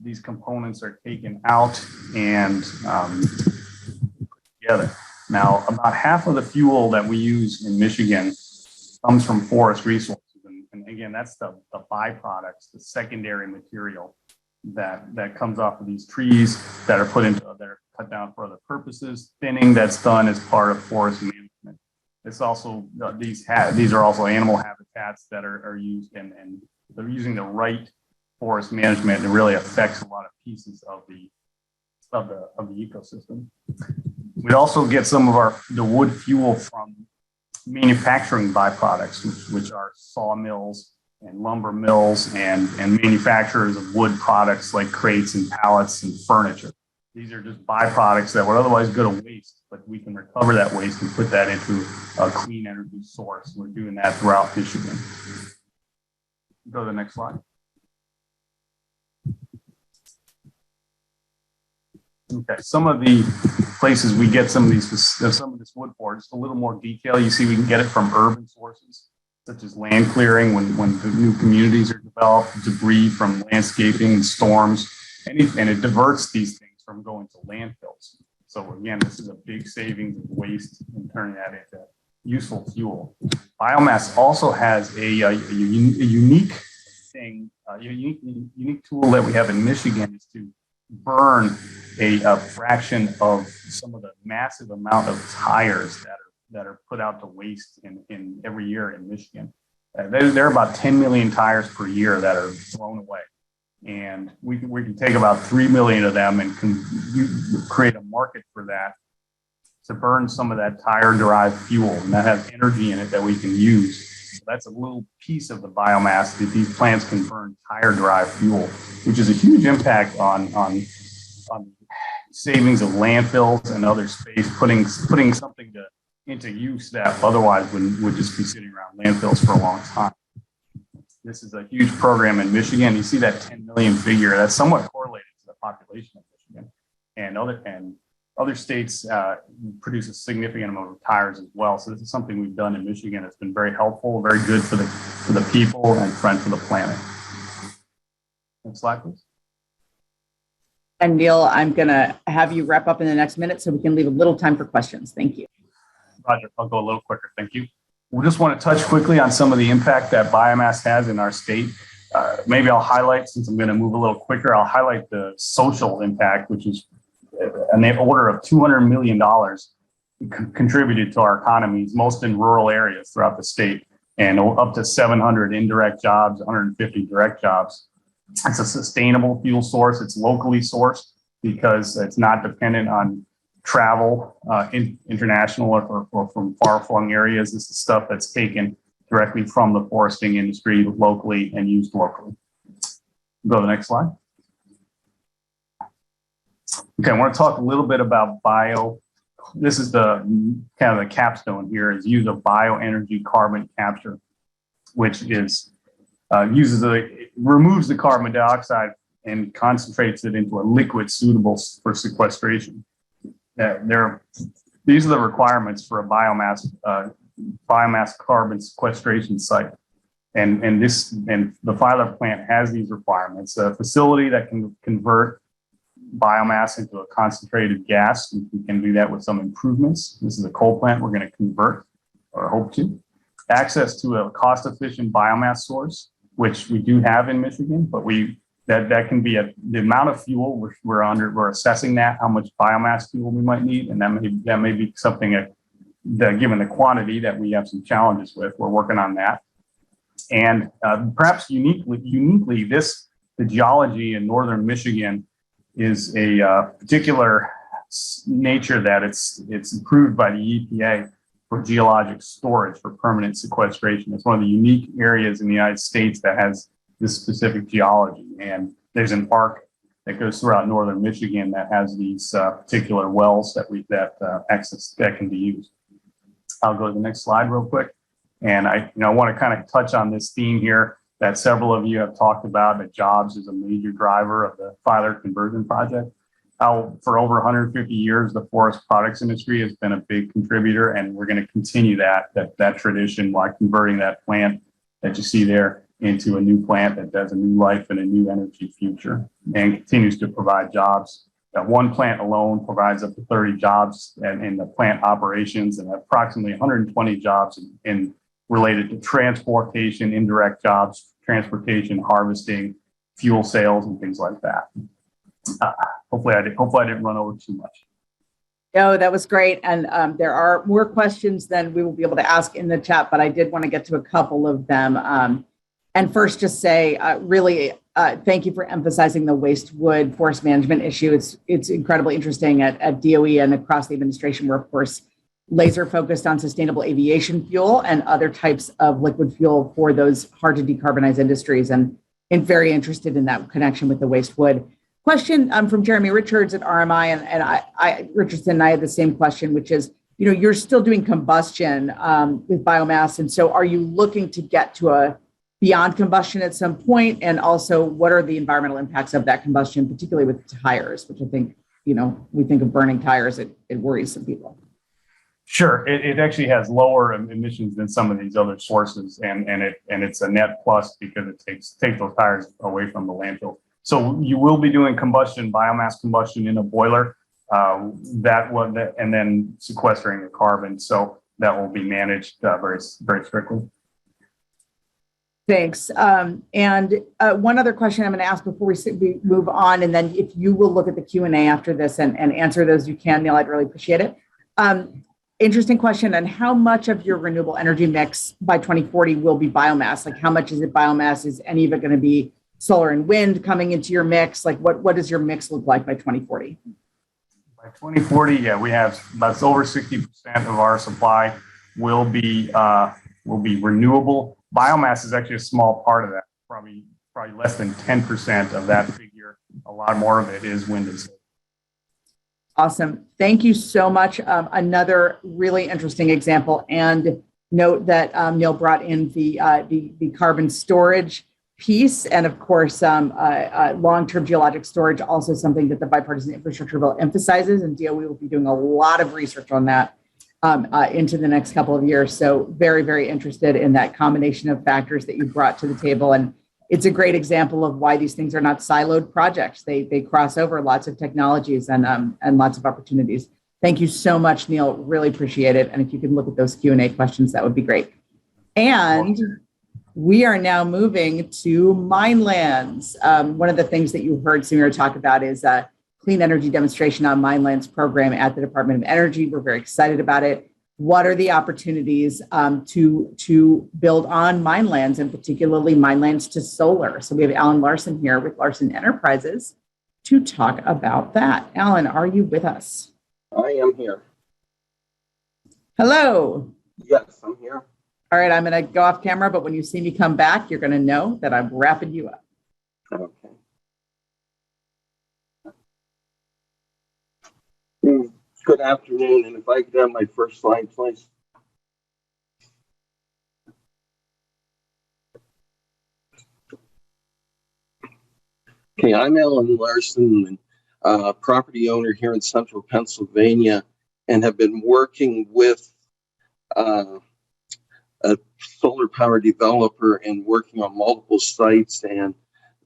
S7: These components are taken out and put together. Now, about half of the fuel that we use in Michigan comes from forest resources. And again, that's the byproducts, the secondary material that comes off of these trees that are that are cut down for other purposes. Thinning that's done as part of forest management. It's also these are also animal habitats that are used, and they're using the right forest management, and it really affects a lot of pieces of the ecosystem. We also get some of the wood fuel from manufacturing byproducts, which are sawmills and lumber mills and manufacturers of wood products like crates and pallets and furniture. These are just byproducts that would otherwise go to waste, but we can recover that waste and put that into a clean energy source. We're doing that throughout Michigan. Go to the next slide. Okay, some of the places we get some of this wood for, just a little more detail. You see, we can get it from urban sources, such as land clearing when the new communities are developed, debris from landscaping and storms, and it diverts these things from going to landfills. So again, this is a big savings of waste and turning that into useful fuel. Biomass also has a unique thing, a unique tool that we have in Michigan is to burn a fraction of some of the massive amount of tires that are put out to waste in every year in Michigan. There are about 10 million tires per year that are thrown away. And we can take about 3 million of them and create a market for that to burn some of that tire-derived fuel. And that has energy in it that we can use. So that's a little piece of the biomass that these plants can burn tire-derived fuel, which is a huge impact on savings of landfills and other space, putting something into use that otherwise would just be sitting around landfills for a long time. This is a huge program in Michigan. You see that 10 million figure, that's somewhat correlated to the population of Michigan. And other states produce a significant amount of tires as well. So this is something we've done in Michigan. It's been very helpful, very good for the people and friend for the planet. Next slide, please.
S6: And Neil, I'm going to have you wrap up in the next minute so we can leave a little time for questions. Thank you.
S7: Roger, I'll go a little quicker. Thank you. We just want to touch quickly on some of the impact that biomass has in our state. Maybe I'll highlight, since I'm going to move a little quicker, I'll highlight the social impact, which is in the order of $200 million contributed to our economies, most in rural areas throughout the state, and up to 700 indirect jobs, 150 direct jobs. It's a sustainable fuel source. It's locally sourced because it's not dependent on travel, international or from far-flung areas. This is stuff that's taken directly from the foresting industry locally and used locally. Go to the next slide. Okay, I want to talk a little bit about this is the kind of the capstone here, is use of bioenergy carbon capture, which is removes the carbon dioxide and concentrates it into a liquid suitable for sequestration. These are the requirements for a biomass carbon sequestration site. And the Filer plant has these requirements. A facility that can convert biomass into a concentrated gas. We can do that with some improvements. This is a coal plant we're going to convert, or hope to. Access to a cost-efficient biomass source, which we do have in Michigan, but that can be the amount of fuel we're assessing that, how much biomass fuel we might need, and that may be something that given the quantity that we have some challenges with, we're working on that. And perhaps uniquely, the geology in northern Michigan is a particular nature that it's approved by the EPA for geologic storage for permanent sequestration. It's one of the unique areas in the United States that has this specific geology. And there's an arc that goes throughout northern Michigan that has these particular wells that can be used. I'll go to the next slide real quick. And I want to kind of touch on this theme here that several of you have talked about, that jobs is a major driver of the Filer conversion project. How for over 150 years, the forest products industry has been a big contributor, and we're going to continue that tradition by converting that plant that you see there into a new plant that has a new life and a new energy future, and continues to provide jobs. That one plant alone provides up to 30 jobs in the plant operations, and approximately 120 jobs related to transportation, indirect jobs, transportation, harvesting, fuel sales, and things like that. Hopefully I didn't run over too much.
S6: No, that was great. And there are more questions than we will be able to ask in the chat, but I did want to get to a couple of them. And first, just say, thank you for emphasizing the waste wood forest management issue. It's incredibly interesting at DOE and across the administration. We're, of course, laser focused on sustainable aviation fuel and other types of liquid fuel for those hard to decarbonize industries, and very interested in that connection with the waste wood. Question from Jeremy Richards at RMI, and Richardson and I had the same question, which is, you're still doing combustion with biomass, and so are you looking to get to a beyond combustion at some point? And also, what are the environmental impacts of that combustion, particularly with tires, which I think, we think of burning tires, it worries some people.
S7: Sure, it actually has lower emissions than some of these other sources, and it's a net plus because it takes those tires away from the landfill. So you will be doing biomass combustion in a boiler, and then sequestering the carbon. So that will be managed very strictly.
S6: Thanks. And one other question I'm going to ask before we move on, and then if you will look at the Q&A after this and answer those you can, Neil, I'd really appreciate it. Interesting question on how much of your renewable energy mix by 2040 will be biomass? Like how much is it biomass? Is any of it going to be solar and wind coming into your mix? Like what does your mix look like by 2040?
S7: By 2040, yeah, we have about over 60% of our supply will be renewable. Biomass is actually a small part of that, probably less than 10% of that figure. A lot more of it is wind and solar.
S6: Awesome. Thank you so much. Another really interesting example, and note that Neil brought in the carbon storage piece, and of course, long-term geologic storage, also something that the Bipartisan Infrastructure Bill emphasizes, and DOE will be doing a lot of research on that into the next couple of years. So very, very interested in that combination of factors that you brought to the table. And it's a great example of why these things are not siloed projects. They cross over lots of technologies and lots of opportunities. Thank you so much, Neil. Really appreciate it. And if you could look at those Q&A questions, that would be great. And we are now moving to mine lands. One of the things that you heard Samira talk about is Clean Energy Demonstration on Mine Lands program at the Department of Energy. We're very excited about it. What are the opportunities to build on mine lands, and particularly mine lands to solar? So we have Alan Larson here with Larson Enterprises to talk about that. Alan, are you with us?
S9: I am here.
S6: Hello.
S9: Yes, I'm here.
S6: All right, I'm going to go off camera, but when you see me come back, you're going to know that I'm wrapping you up.
S9: Okay. Good afternoon, and if I could have my first slide, please. Okay, I'm Alan Larson, property owner here in central Pennsylvania, and have been working with a solar power developer and working on multiple sites, and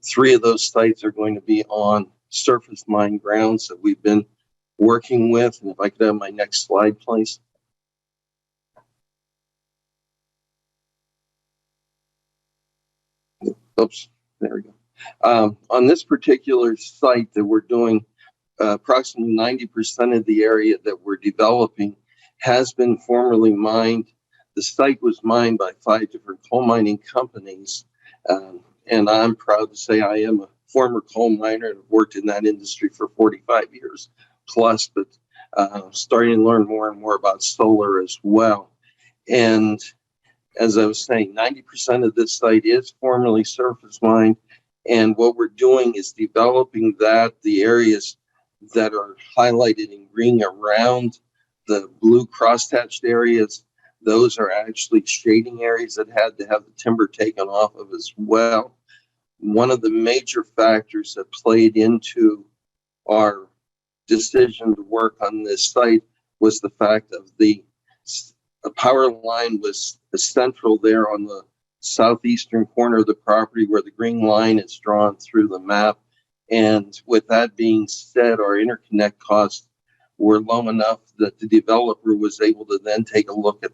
S9: 3 of those sites are going to be on surface mine grounds that we've been working with. And if I could have my next slide, please. Oops, there we go. On this particular site that we're doing, approximately 90% of the area that we're developing has been formerly mined. The site was mined by 5 different coal mining companies. And I'm proud to say I am a former coal miner and have worked in that industry for 45 years plus, but starting to learn more and more about solar as well. And as I was saying, 90% of this site is formerly surface mined. And what we're doing is developing the areas that are highlighted in green around the blue crosshatched areas. Those are actually shading areas that had to have the timber taken off of as well. One of the major factors that played into our decision to work on this site was the fact of the power line was central there on the southeastern corner of the property where the green line is drawn through the map. And with that being said, our interconnect costs were low enough that the developer was able to then take a look at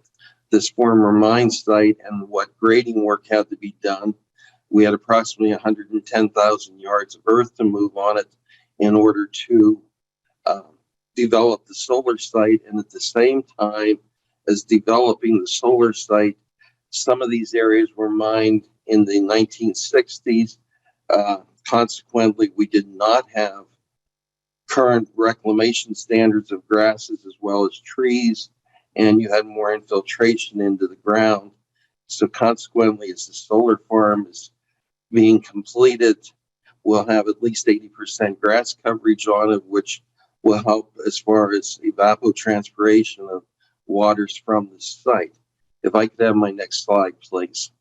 S9: this former mine site and what grading work had to be done. We had approximately 110,000 yards of earth to move on it in order to develop the solar site. And at the same time as developing the solar site, some of these areas were mined in the 1960s. Consequently, we did not have current reclamation standards of grasses as well as trees, and you had more infiltration into the ground. So consequently, as the solar farm is being completed, we'll have at least 80% grass coverage on it, which will help as far as evapotranspiration of waters from the site. If I could have my next slide, please.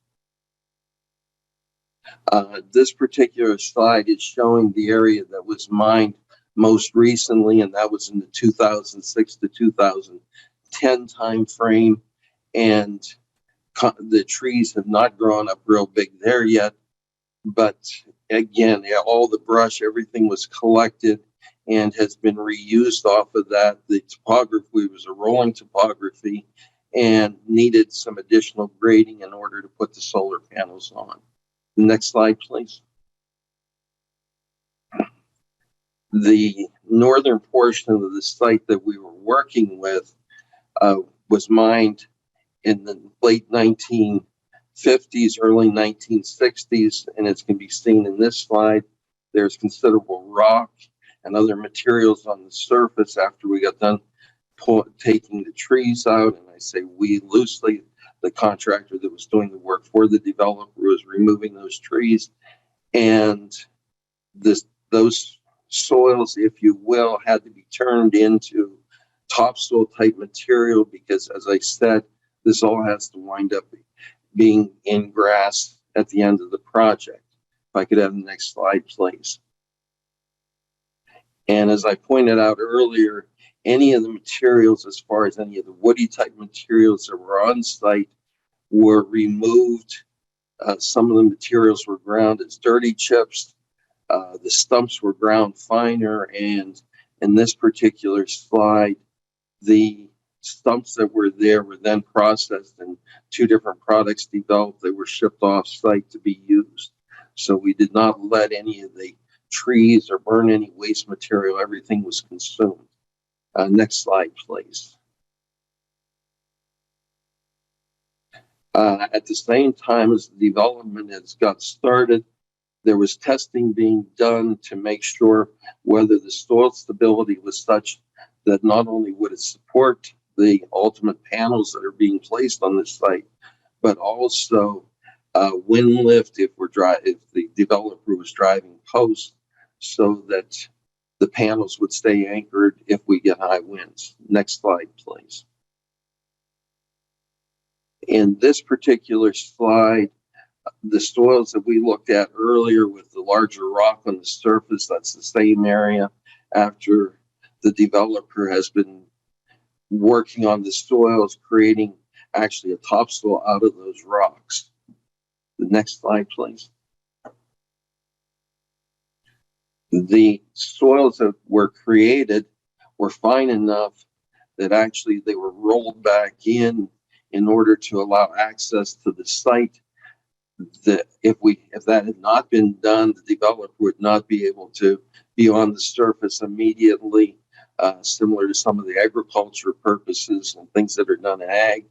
S9: This particular slide is showing the area that was mined most recently, and that was in the 2006 to 2010 time frame. And the trees have not grown up real big there yet. But again, all the brush, everything was collected and has been reused off of that. The topography was a rolling topography, and needed some additional grading in order to put the solar panels on. Next slide, please. The northern portion of the site that we were working with was mined in the late 1950s, early 1960s, and as can be seen in this slide, there's considerable rock and other materials on the surface after we got done taking the trees out. And I say we loosely, the contractor that was doing the work for the developer was removing those trees, and those soils, if you will, had to be turned into topsoil type material because, as I said, this all has to wind up being in grass at the end of the project. If I could have the next slide, please. And as I pointed out earlier, any of the materials, as far as any of the woody type materials that were on site, were removed. Some of the materials were ground as dirty chips. The stumps were ground finer, and in this particular slide, the stumps that were there were then processed and 2 different products developed that were shipped off site to be used. So we did not let any of the trees or burn any waste material. Everything was consumed. Next slide, please. At the same time as the development has got started, there was testing being done to make sure whether the soil stability was such that not only would it support the ultimate panels that are being placed on the site, but also wind lift if the developer was driving post, so that the panels would stay anchored if we get high winds. Next slide, please. In this particular slide, the soils that we looked at earlier with the larger rock on the surface, that's the same area after the developer has been working on the soils, creating actually a topsoil out of those rocks. The next slide, please. The soils that were created were fine enough that actually they were rolled back in order to allow access to the site. That if that had not been done, the developer would not be able to be on the surface immediately, similar to some of the agriculture purposes and things that are done in ag.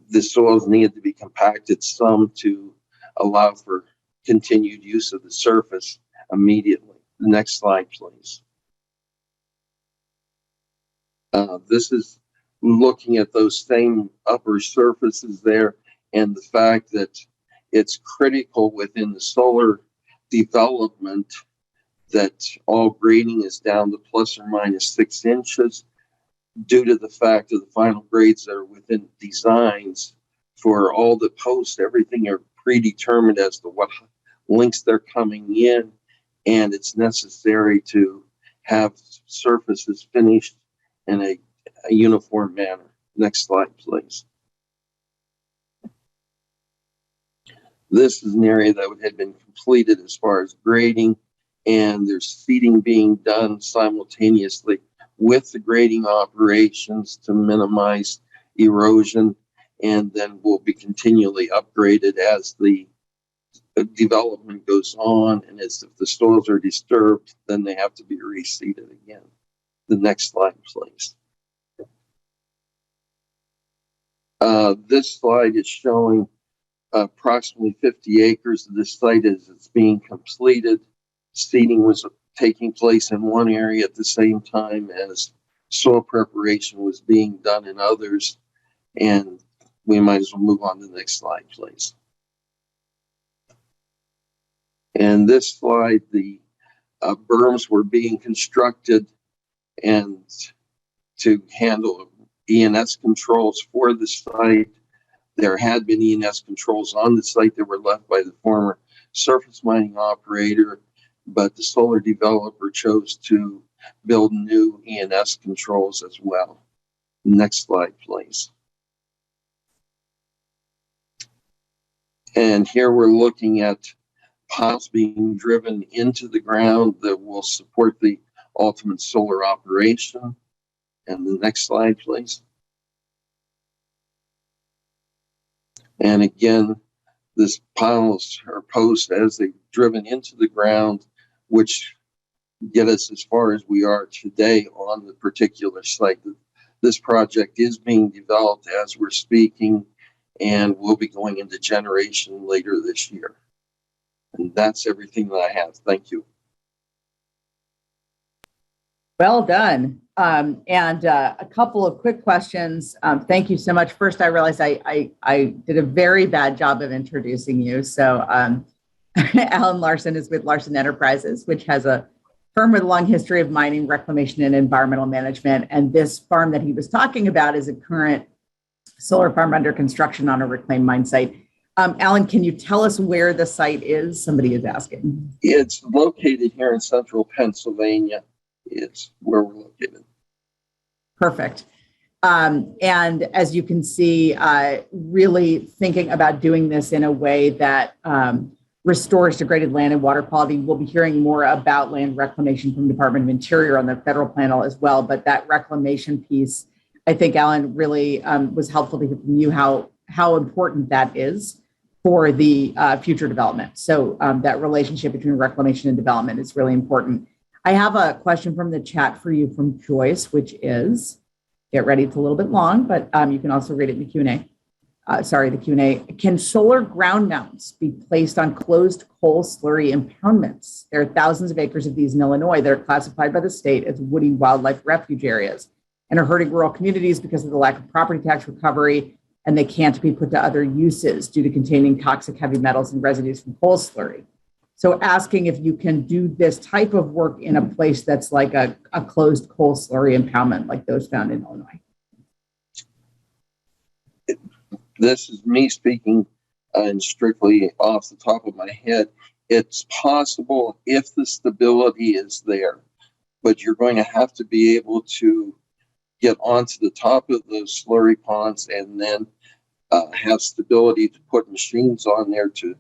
S9: The soils needed to be compacted some to allow for continued use of the surface immediately. The next slide, please. This is looking at those same upper surfaces there, and the fact that it's critical within the solar development that all grading is down to plus or minus 6 inches due to the fact of the final grades that are within designs for all the posts. Everything are predetermined as to what links they're coming in, and it's necessary to have surfaces finished in a uniform manner. Next slide, please. This is an area that had been completed as far as grading, and there's seeding being done simultaneously with the grading operations to minimize erosion, and then will be continually upgraded as the development goes on, and as if the soils are disturbed, then they have to be reseeded again. The next slide, please. This slide is showing approximately 50 acres of this site as it's being completed. Seeding was taking place in one area at the same time as soil preparation was being done in others. And we might as well move on to the next slide, please. And this slide, the berms were being constructed and to handle ENS controls for the site. There had been ENS controls on the site that were left by the former surface mining operator, but the solar developer chose to build new ENS controls as well. Next slide, please. And here we're looking at piles being driven into the ground that will support the ultimate solar operation. And the next slide, please. And again, this piles are posts as they've driven into the ground, which get us as far as we are today on the particular site. This project is being developed as we're speaking and will be going into generation later this year. And that's everything that I have. Thank you.
S6: Well done. And a couple of quick questions. Thank you so much. First, I realized I did a very bad job of introducing you. So Alan Larson is with Larson Enterprises, which has a firm with a long history of mining, reclamation, and environmental management. And this farm that he was talking about is a current solar farm under construction on a reclaimed mine site. Alan, can you tell us where the site is? Somebody is asking.
S9: It's located here in central Pennsylvania. It's where we're located.
S6: Perfect. And as you can see, really thinking about doing this in a way that restores degraded land and water quality. We'll be hearing more about land reclamation from the Department of Interior on the federal panel as well. But that reclamation piece, I think, Alan, really was helpful to hear from you how important that is for the future development. So that relationship between reclamation and development is really important. I have a question from the chat for you from Joyce, which is, get ready, it's a little bit long, but you can also read it in the Q&A. The Q&A. Can solar ground mounts be placed on closed coal slurry impoundments? There are thousands of acres of these in Illinois that are classified by the state as woody wildlife refuge areas and are hurting rural communities because of the lack of property tax recovery, and they can't be put to other uses due to containing toxic heavy metals and residues from coal slurry. So asking if you can do this type of work in a place that's like a closed coal slurry impoundment like those found in Illinois.
S9: This is me speaking and strictly off the top of my head. It's possible if the stability is there, but you're going to have to be able to get onto the top of those slurry ponds and then have stability to put machines on there to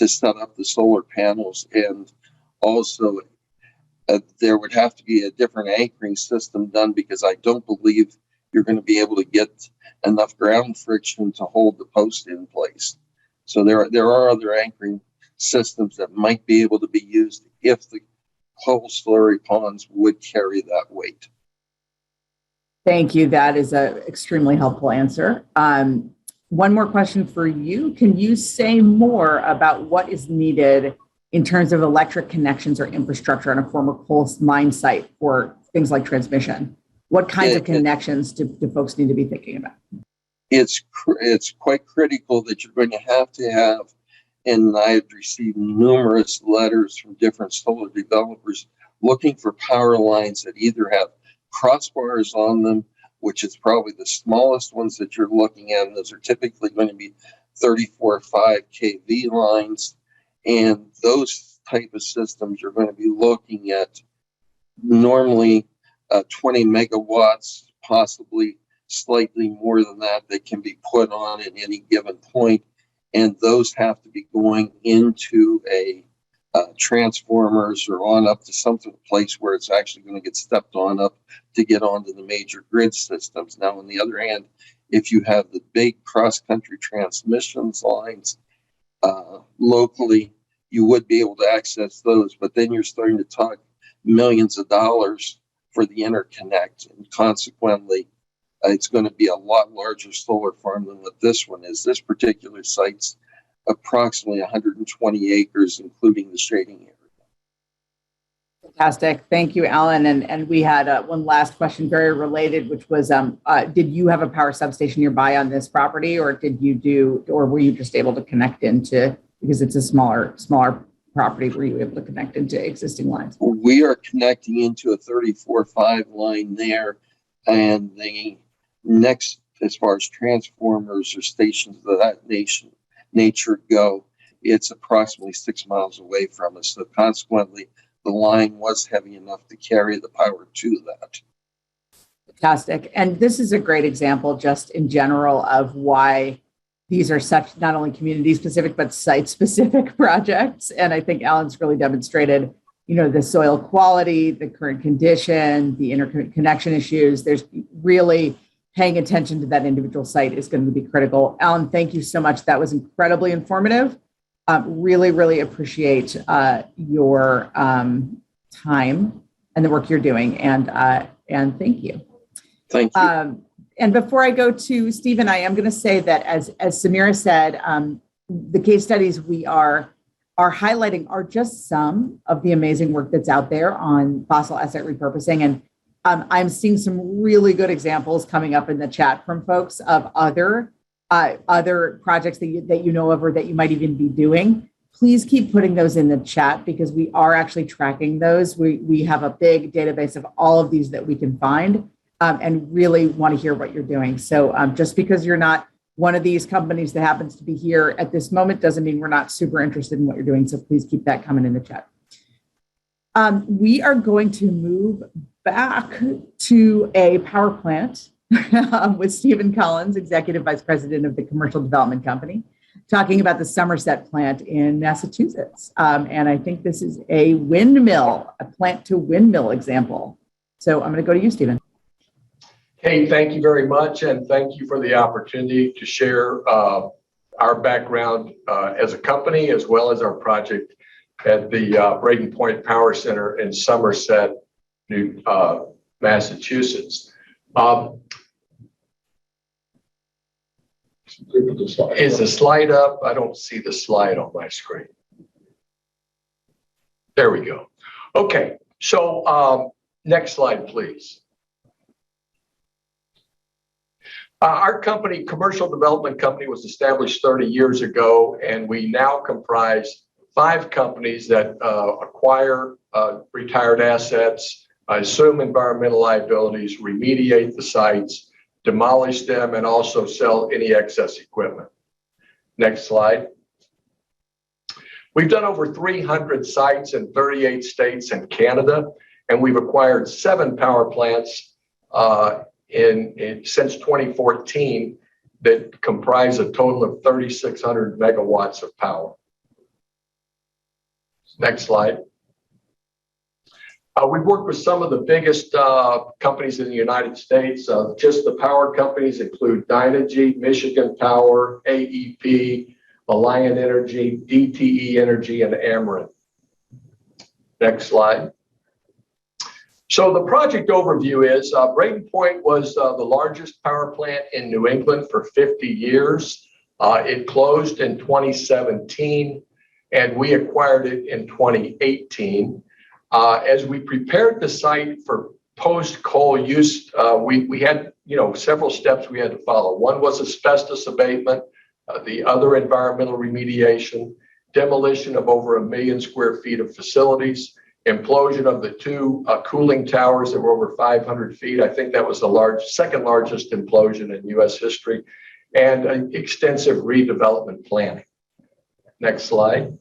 S9: set up the solar panels. And also there would have to be a different anchoring system done, because I don't believe you're going to be able to get enough ground friction to hold the post in place. So there are other anchoring systems that might be able to be used if the coal slurry ponds would carry that weight.
S6: Thank you. That is an extremely helpful answer. One more question for you. Can you say more about what is needed in terms of electric connections or infrastructure on a former coal mine site for things like transmission? What kinds of connections do folks need to be thinking about?
S9: It's quite critical that you're going to have, and I've received numerous letters from different solar developers looking for power lines that either have crossbars on them, which is probably the smallest ones that you're looking at, and those are typically going to be 34.5 kV lines. And those type of systems you're going to be looking at normally 20 megawatts, possibly slightly more than that can be put on at any given point. And those have to be going into a transformers or on up to some place where it's actually going to get stepped on up to get onto the major grid systems. Now, on the other hand, if you have the big cross-country transmissions lines locally, you would be able to access those, but then you're starting to talk millions of dollars for the interconnect, and consequently, it's going to be a lot larger solar farm than what this one is. This particular site's approximately 120 acres, including the shading area.
S6: Fantastic. Thank you, Alan. And we had one last question, very related, which was, did you have a power substation nearby on this property, or were you just able to connect into, because it's a smaller property, were you able to connect into existing lines?
S9: We are connecting into a 34.5 line there, and the next, as far as transformers or stations of that nature go, it's approximately 6 miles away from us. So consequently, the line was heavy enough to carry the power to that.
S6: Fantastic. And this is a great example just in general of why these are such not only community specific, but site specific projects. And I think Alan's really demonstrated, the soil quality, the current condition, the interconnection issues. There's really paying attention to that individual site is going to be critical. Alan, thank you so much. That was incredibly informative. Really, really appreciate your time and the work you're doing. And thank you.
S9: Thank you.
S6: And before I go to Stephen, I am going to say that as Samira said, the case studies we are highlighting are just some of the amazing work that's out there on fossil asset repurposing. And I'm seeing some really good examples coming up in the chat from folks of other projects that you know of or that you might even be doing. Please keep putting those in the chat because we are actually tracking those. We have a big database of all of these that we can find and really want to hear what you're doing. So just because you're not one of these companies that happens to be here at this moment doesn't mean we're not super interested in what you're doing. So please keep that coming in the chat. We are going to move back to a power plant with Stephen Collins, Executive Vice President of the Commercial Development Company, talking about the Somerset plant in Massachusetts. And I think this is a windmill, a plant to windmill example. So I'm going to go to you, Stephen.
S10: Hey, thank you very much. And thank you for the opportunity to share our background as a company, as well as our project at the Braden Point Power Center in Somerset, Massachusetts. Is the slide up? I don't see the slide on my screen. There we go. Okay, so next slide, please. Our company, Commercial Development Company, was established 30 years ago, and we now comprise 5 companies that acquire retired assets, assume environmental liabilities, remediate the sites, demolish them, and also sell any excess equipment. Next slide. We've done over 300 sites in 38 states and Canada, and we've acquired 7 power plants since 2014 that comprise a total of 3,600 megawatts of power. Next slide. We've worked with some of the biggest companies in the United States. Just the power companies include Dynegy, Michigan Power, AEP, Alliant Energy, DTE Energy, and Ameren. Next slide. So the project overview is Braden Point was the largest power plant in New England for 50 years. It closed in 2017, and we acquired it in 2018. As we prepared the site for post-coal use, we had several steps we had to follow. One was asbestos abatement, the other environmental remediation, demolition of over 1 million square feet of facilities, implosion of the 2 cooling towers that were over 500 feet. I think that was the second largest implosion in U.S. history, and extensive redevelopment planning. Next slide.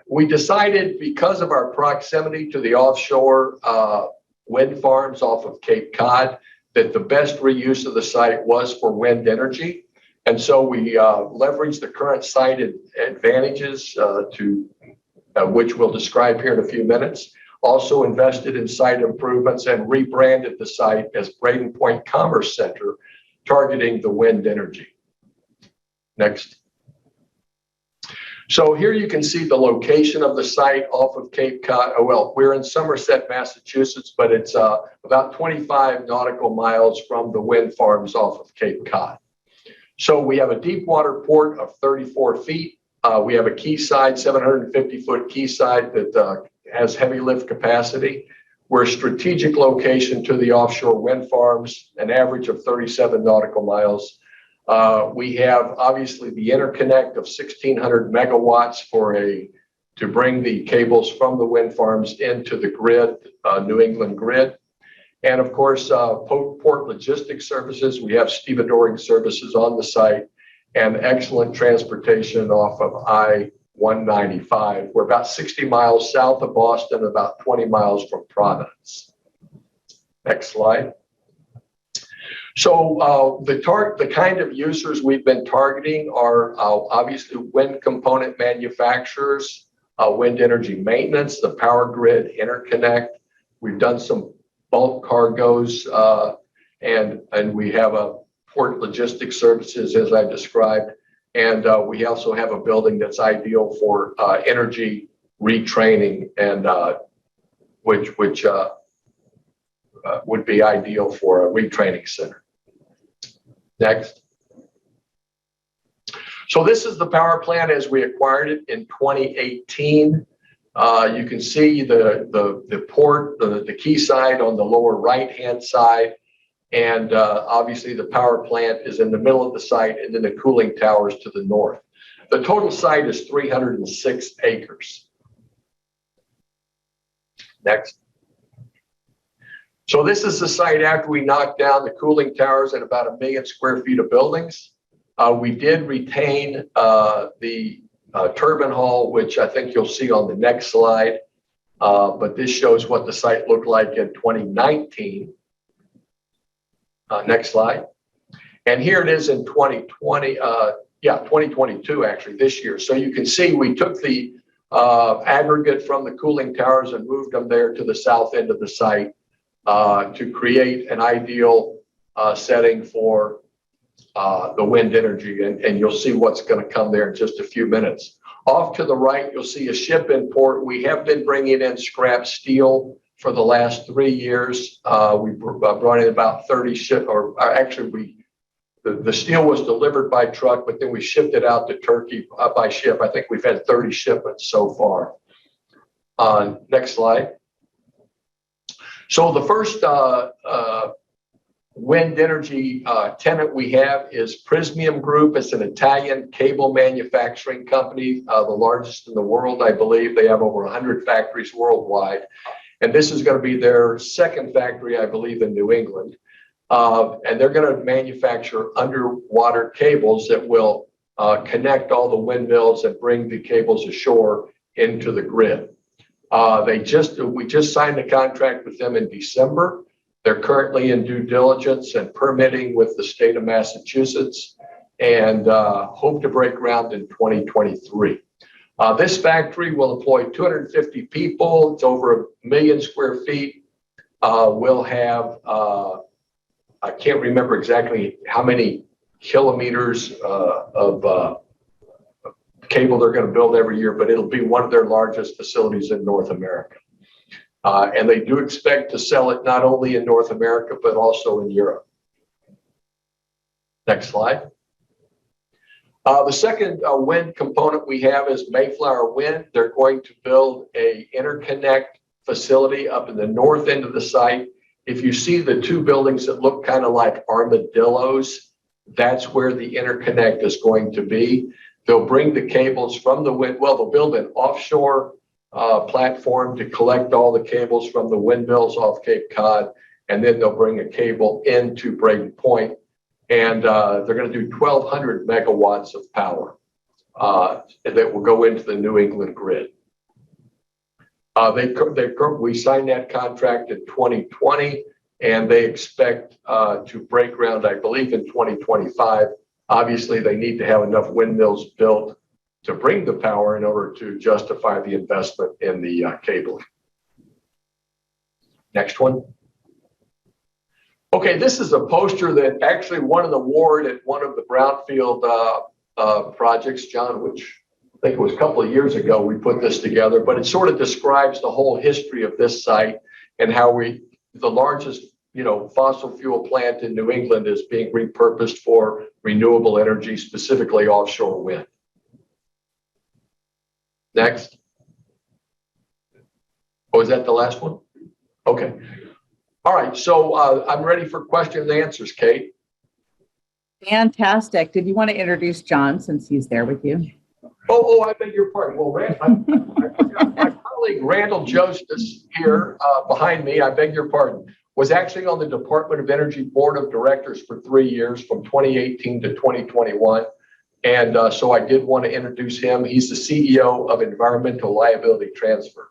S10: We decided, because of our proximity to the offshore wind farms off of Cape Cod, that the best reuse of the site was for wind energy. And so we leveraged the current site advantages which we'll describe here in a few minutes. Also invested in site improvements and rebranded the site as Braden Point Commerce Center, targeting the wind energy. Next. So here you can see the location of the site off of Cape Cod. Well, we're in Somerset, Massachusetts, but it's about 25 nautical miles from the wind farms off of Cape Cod. So we have a deep water port of 34 feet. We have a quayside, 750-foot quayside that has heavy lift capacity. We're a strategic location to the offshore wind farms, an average of 37 nautical miles. We have obviously the interconnect of 1,600 megawatts to bring the cables from the wind farms into the grid, New England grid. And of course, port logistics services. We have stevedoring services on the site and excellent transportation off of I-195. We're about 60 miles south of Boston, about 20 miles from Providence. Next slide. So the kind of users we've been targeting are obviously wind component manufacturers, wind energy maintenance, the power grid interconnect. We've done some bulk cargoes and we have a port logistics services, as I described. And we also have a building that's ideal for energy retraining, and which would be ideal for a retraining center. Next. So this is the power plant as we acquired it in 2018. You can see the port, the quayside on the lower right-hand side. And obviously the power plant is in the middle of the site, and then the cooling towers to the north. The total site is 306 acres. Next. So this is the site after we knocked down the cooling towers and about 1 million square feet of buildings. We did retain the turbine hall, which I think you'll see on the next slide. But this shows what the site looked like in 2019. Next slide. And here it is in 2020, 2022, actually, this year. So you can see we took the aggregate from the cooling towers and moved them there to the south end of the site to create an ideal setting for the wind energy. And you'll see what's going to come there in just a few minutes. Off to the right, you'll see a ship in port. We have been bringing in scrap steel for the last 3 years. We brought in about 30 ship, or actually the steel was delivered by truck, but then we shipped it out to Turkey by ship. I think we've had 30 shipments so far. Next slide. So the first wind energy tenant we have is Prysmian Group. It's an Italian cable manufacturing company, the largest in the world, I believe. They have over 100 factories worldwide. And this is going to be their second factory, I believe, in New England. And they're going to manufacture underwater cables that will connect all the windmills and bring the cables ashore into the grid. We just signed a contract with them in December. They're currently in due diligence and permitting with the state of Massachusetts, and hope to break ground in 2023. This factory will employ 250 people. It's over 1 million square feet. We'll have, I can't remember exactly how many kilometers of cable they're going to build every year, but it'll be one of their largest facilities in North America. And they do expect to sell it not only in North America, but also in Europe. Next slide. The second wind component we have is Mayflower Wind. They're going to build a interconnect facility up in the north end of the site. If you see the two buildings that look kind of like armadillos, that's where the interconnect is going to be. They'll bring the cables from the wind, well, they'll build an offshore platform to collect all the cables from the windmills off Cape Cod, and then they'll bring a cable into Brayton Point, and they're going to do 1,200 megawatts of power that will go into the New England grid. We signed that contract in 2020, and they expect to break ground, I believe, in 2025. Obviously, they need to have enough windmills built to bring the power in order to justify the investment in the cabling. Next one. Okay, this is a poster that actually won an award at one of the brownfield projects, John, which I think it was a couple of years ago we put this together, but it sort of describes the whole history of this site and how the largest fossil fuel plant in New England is being repurposed for renewable energy, specifically offshore wind. Next. Oh, is that the last one? Okay. All right. So I'm ready for questions and answers, Kate.
S6: Fantastic. Did you want to introduce John since he's there with you?
S10: Oh, I beg your pardon. Well, I forgot. My colleague Randall Justice here behind me, I beg your pardon, was actually on the Department of Energy Board of Directors for 3 years, from 2018 to 2021. And so I did want to introduce him. He's the CEO of Environmental Liability Transfer.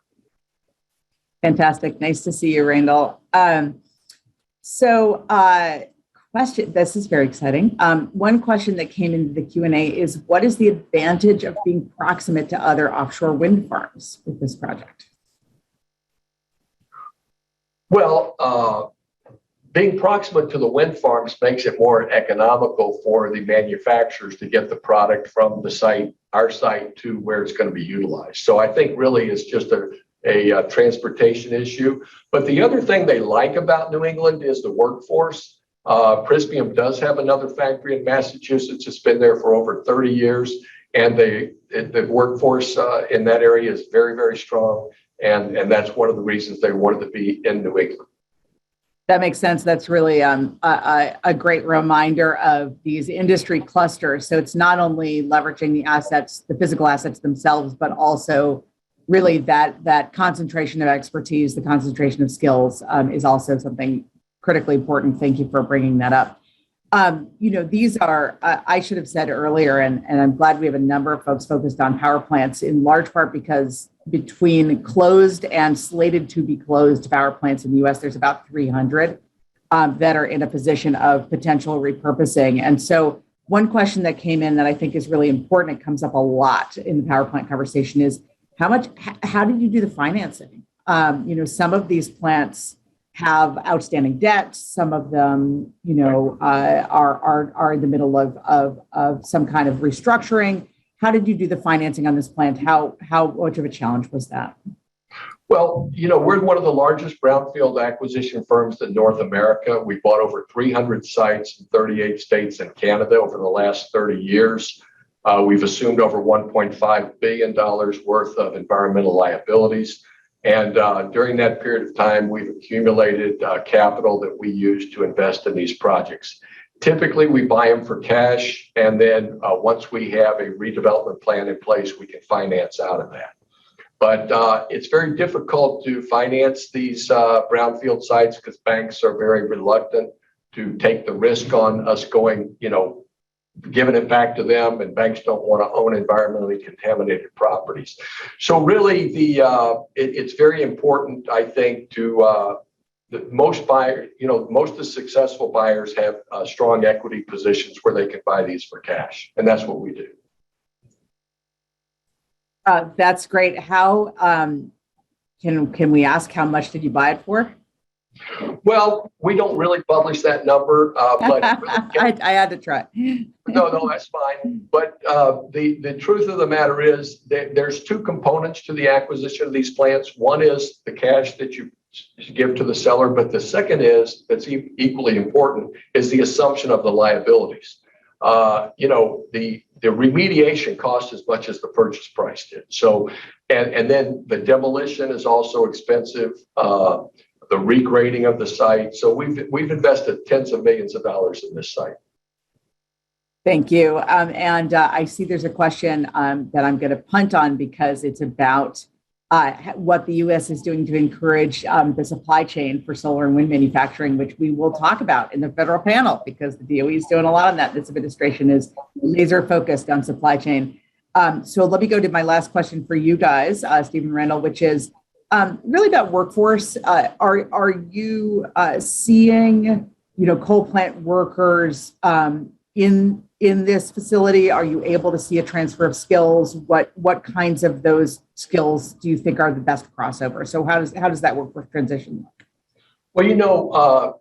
S6: Fantastic. Nice to see you, Randall. Question, this is very exciting. One question that came into the Q&A is, what is the advantage of being proximate to other offshore wind farms with this project?
S10: Well, being proximate to the wind farms makes it more economical for the manufacturers to get the product from the site, our site, to where it's going to be utilized. So I think really it's just a transportation issue. But the other thing they like about New England is the workforce. Prysmian does have another factory in Massachusetts. It's been there for over 30 years. And the workforce in that area is very, very strong. And that's one of the reasons they wanted to be in New England.
S6: That makes sense. That's really a great reminder of these industry clusters. So it's not only leveraging the assets, the physical assets themselves, but also really that concentration of expertise, the concentration of skills is also something critically important. Thank you for bringing that up. These are, I should have said earlier, and I'm glad we have a number of folks focused on power plants, in large part because between closed and slated to be closed power plants in the US, there's about 300 that are in a position of potential repurposing. And so one question that came in that I think is really important, it comes up a lot in the power plant conversation, is how did you do the financing? Some of these plants have outstanding debts. Some of them, are in the middle of some kind of restructuring. How did you do the financing on this plant? How much of a challenge was that?
S10: Well, we're one of the largest brownfield acquisition firms in North America. We bought over 300 sites in 38 states and Canada over the last 30 years. We've assumed over $1.5 billion worth of environmental liabilities. And during that period of time, we've accumulated capital that we use to invest in these projects. Typically, we buy them for cash, and then once we have a redevelopment plan in place, we can finance out of that. But it's very difficult to finance these brownfield sites because banks are very reluctant to take the risk on us going, giving it back to them, and banks don't want to own environmentally contaminated properties. So really, it's very important, I think, to most buyers, most of the successful buyers have strong equity positions where they can buy these for cash, and that's what we do.
S6: That's great. How can we ask how much did you buy it for?
S10: Well, we don't really publish that number, but
S6: I had to try.
S10: No, that's fine. But the truth of the matter is that there's two components to the acquisition of these plants. One is the cash that you give to the seller, but the second is, that's equally important, is the assumption of the liabilities. The remediation costs as much as the purchase price did. So, and then the demolition is also expensive. The regrading of the site. So we've invested tens of millions of dollars in this site.
S6: Thank you. And I see there's a question that I'm going to punt on because it's about what the U.S. is doing to encourage the supply chain for solar and wind manufacturing, which we will talk about in the federal panel because the DOE is doing a lot on that. This administration is laser focused on supply chain. So let me go to my last question for you guys, Stephen Randall, which is really about workforce. Are you seeing, coal plant workers in this facility? Are you able to see a transfer of skills? What kinds of those skills do you think are the best crossover? So how does that workforce transition look?
S10: Well,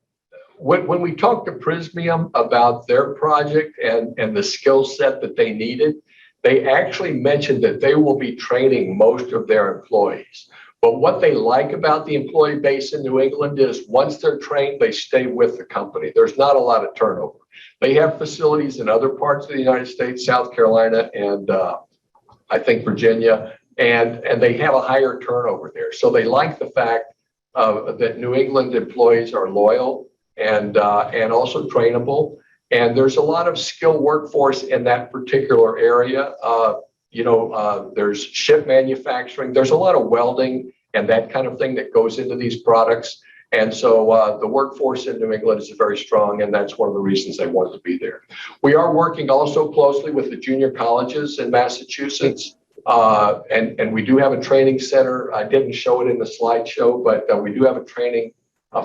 S10: when we talked to Prysmian about their project and the skill set that they needed, they actually mentioned that they will be training most of their employees. But what they like about the employee base in New England is once they're trained, they stay with the company. There's not a lot of turnover. They have facilities in other parts of the United States, South Carolina, and I think Virginia, and they have a higher turnover there. So they like the fact that New England employees are loyal and also trainable. And there's a lot of skilled workforce in that particular area. There's ship manufacturing. There's a lot of welding and that kind of thing that goes into these products. And so the workforce in New England is very strong, and that's one of the reasons they wanted to be there. We are working also closely with the junior colleges in Massachusetts, and we do have a training center. I didn't show it in the slideshow, but we do have a training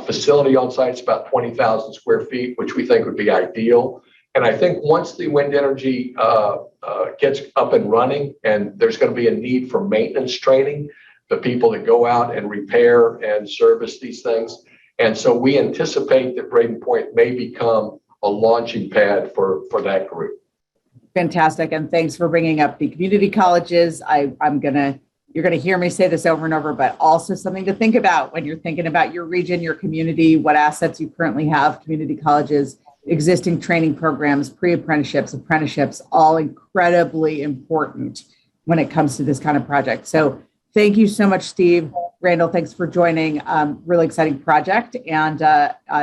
S10: facility on site. It's about 20,000 square feet, which we think would be ideal. And I think once the wind energy gets up and running, and there's going to be a need for maintenance training, the people that go out and repair and service these things, And so we anticipate that Braden Point may become a launching pad for that group.
S6: Fantastic. And thanks for bringing up the community colleges. You're going to hear me say this over and over, but also something to think about when you're thinking about your region, your community, what assets you currently have, community colleges, existing training programs, pre-apprenticeships, apprenticeships, all incredibly important when it comes to this kind of project. So thank you so much, Steve. Randall, thanks for joining. Really exciting project. And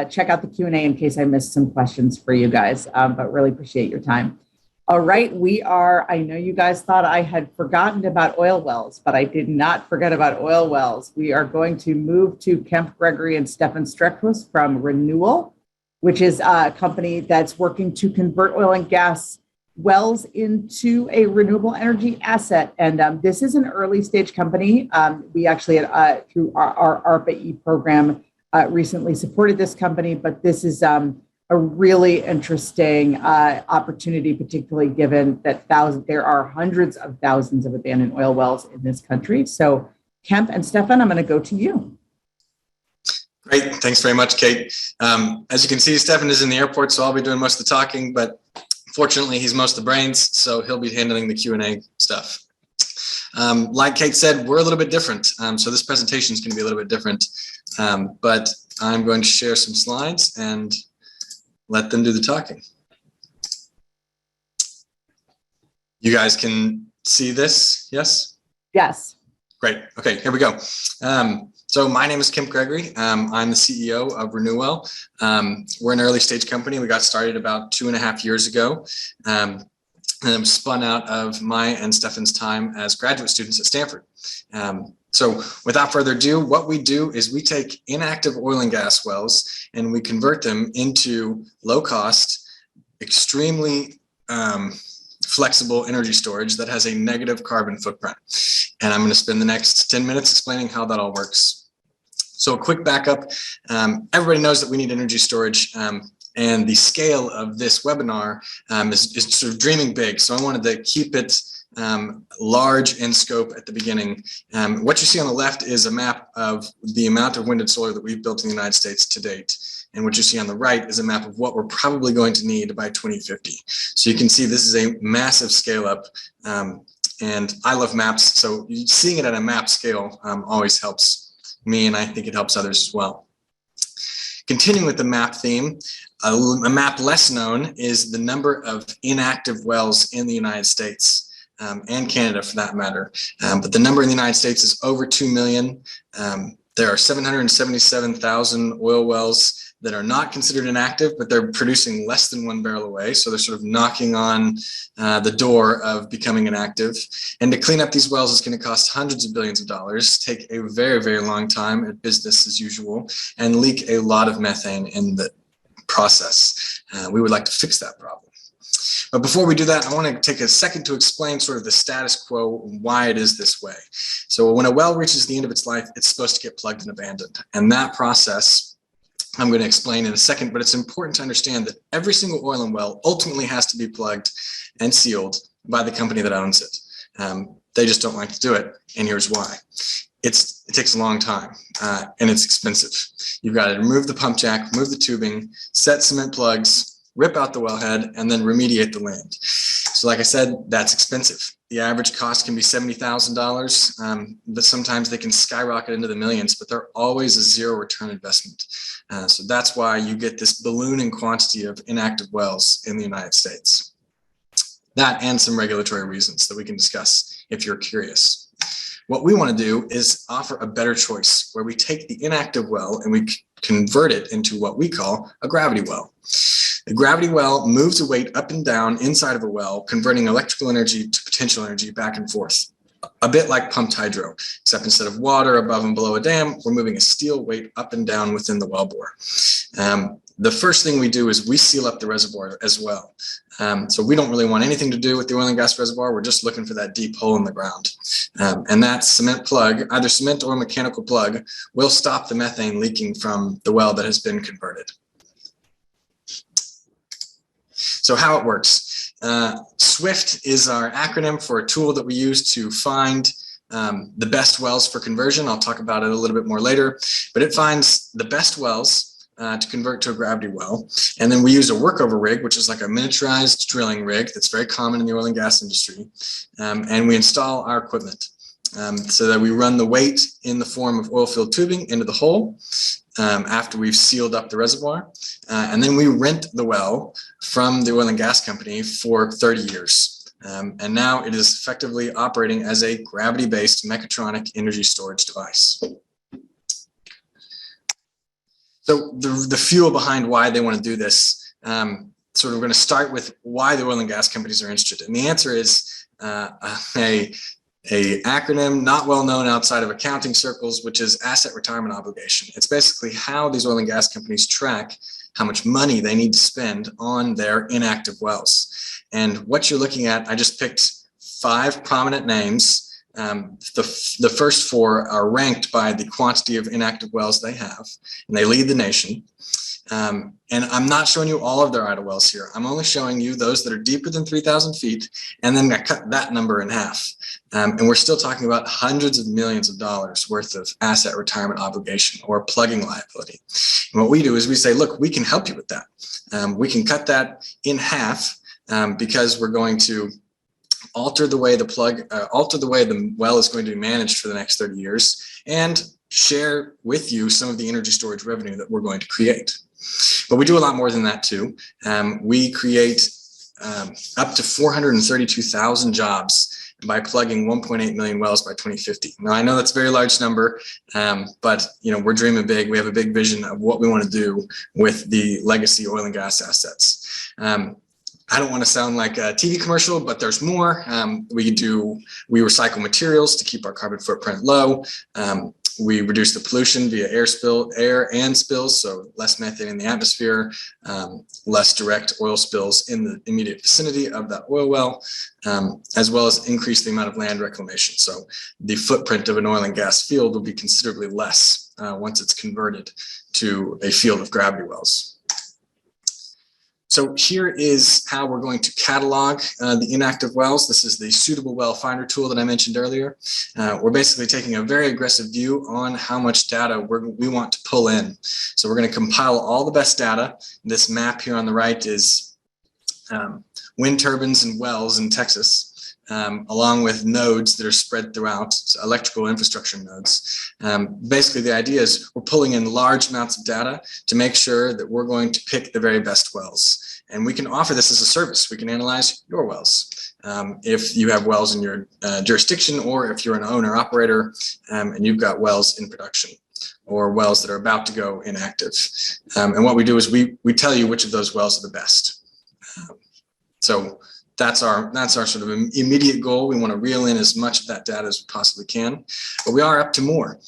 S6: check out the Q&A in case I missed some questions for you guys, but really appreciate your time. All right, I know you guys thought I had forgotten about oil wells, but I did not forget about oil wells. We are going to move to Kemp Gregory and Stefan Streckfuss from Renewal, which is a company that's working to convert oil and gas wells into a renewable energy asset. And this is an early stage company. We actually, through our ARPA-E program, recently supported this company, but this is a really interesting opportunity, particularly given that there are hundreds of thousands of abandoned oil wells in this country. So Kemp and Stefan, I'm going to go to you.
S11: Great. Thanks very much, Kate. As you can see, Stefan is in the airport, so I'll be doing most of the talking, but fortunately, he's most of the brains, so he'll be handling the Q&A stuff. Like Kate said, we're a little bit different. So this presentation is going to be a little bit different, but I'm going to share some slides and let them do the talking. You guys can see this, yes?
S6: Yes.
S11: Great. Okay, here we go. So my name is Kemp Gregory. I'm the CEO of Renewal. We're an early stage company. We got started about 2.5 years ago. And it was spun out of my and Stefan's time as graduate students at Stanford. So without further ado, what we do is we take inactive oil and gas wells and we convert them into low cost, extremely flexible energy storage that has a negative carbon footprint. And I'm going to spend the next 10 minutes explaining how that all works. So a quick backup. Everybody knows that we need energy storage. And the scale of this webinar is sort of dreaming big. So I wanted to keep it large in scope at the beginning. What you see on the left is a map of the amount of wind and solar that we've built in the United States to date. And what you see on the right is a map of what we're probably going to need by 2050. So you can see this is a massive scale up. And I love maps, so seeing it at a map scale always helps me, and I think it helps others as well. Continuing with the map theme, a map less known is the number of inactive wells in the United States. And Canada for that matter. But the number in the United States is over 2 million. There are 777,000 oil wells that are not considered inactive, but they're producing less than 1 barrel away. So they're sort of knocking on the door of becoming inactive. And to clean up these wells is going to cost hundreds of billions of dollars, take a very, very long time at business as usual, and leak a lot of methane in the process. We would like to fix that problem. But before we do that, I want to take a second to explain sort of the status quo, why it is this way. So when a well reaches the end of its life, it's supposed to get plugged and abandoned. And that process, I'm going to explain in a second, but it's important to understand that every single oil and well ultimately has to be plugged and sealed by the company that owns it. They just don't like to do it, and here's why. It takes a long time, and it's expensive. You've got to remove the pump jack, remove the tubing, set cement plugs, rip out the wellhead, and then remediate the land. So like I said, that's expensive. The average cost can be $70,000, but sometimes they can skyrocket into the millions, but they're always a zero return investment. So that's why you get this ballooning quantity of inactive wells in the United States. That and some regulatory reasons that we can discuss if you're curious. What we want to do is offer a better choice where we take the inactive well and we convert it into what we call a gravity well. A gravity well moves a weight up and down inside of a well, converting electrical energy to potential energy back and forth. A bit like pumped hydro, except instead of water above and below a dam, we're moving a steel weight up and down within the wellbore. The first thing we do is we seal up the reservoir as well. So we don't really want anything to do with the oil and gas reservoir. We're just looking for that deep hole in the ground. And that cement plug, either cement or mechanical plug, will stop the methane leaking from the well that has been converted. So how it works. SWIFT is our acronym for a tool that we use to find the best wells for conversion. I'll talk about it a little bit more later, but it finds the best wells to convert to a gravity well. And then we use a workover rig, which is like a miniaturized drilling rig that's very common in the oil and gas industry. And we install our equipment so that we run the weight in the form of oil filled tubing into the hole after we've sealed up the reservoir. And then we rent the well from the oil and gas company for 30 years. And now it is effectively operating as a gravity-based mechatronic energy storage device. So the fuel behind why they want to do this, sort of we're going to start with why the oil and gas companies are interested. And the answer is a acronym not well known outside of accounting circles, which is asset retirement obligation. It's basically how these oil and gas companies track how much money they need to spend on their inactive wells. And what you're looking at, I just picked 5 prominent names. The first 4 are ranked by the quantity of inactive wells they have, and they lead the nation. And I'm not showing you all of their idle wells here. I'm only showing you those that are deeper than 3,000 feet, and then I cut that number in half. And we're still talking about hundreds of millions of dollars worth of asset retirement obligation or plugging liability. And what we do is we say, look, we can help you with that. We can cut that in half because we're going to alter the way the well is going to be managed for the next 30 years and share with you some of the energy storage revenue that we're going to create. But we do a lot more than that too. We create up to 432,000 jobs by plugging 1.8 million wells by 2050. Now I know that's a very large number, but we're dreaming big. We have a big vision of what we want to do with the legacy oil and gas assets. I don't want to sound like a TV commercial, but there's more. We recycle materials to keep our carbon footprint low. We reduce the pollution via air and spills, so less methane in the atmosphere, less direct oil spills in the immediate vicinity of that oil well, as well as increase the amount of land reclamation. So the footprint of an oil and gas field will be considerably less once it's converted to a field of gravity wells. So here is how we're going to catalog the inactive wells. This is the suitable well finder tool that I mentioned earlier. We're basically taking a very aggressive view on how much data we want to pull in. So we're going to compile all the best data. This map here on the right is wind turbines and wells in Texas, along with nodes that are spread throughout, so electrical infrastructure nodes. Basically, the idea is we're pulling in large amounts of data to make sure that we're going to pick the very best wells. And we can offer this as a service. We can analyze your wells. If you have wells in your jurisdiction, or if you're an owner operator and you've got wells in production or wells that are about to go inactive. And what we do is we tell you which of those wells are the best. So that's our sort of immediate goal. We want to reel in as much of that data as we possibly can, but we are up to more.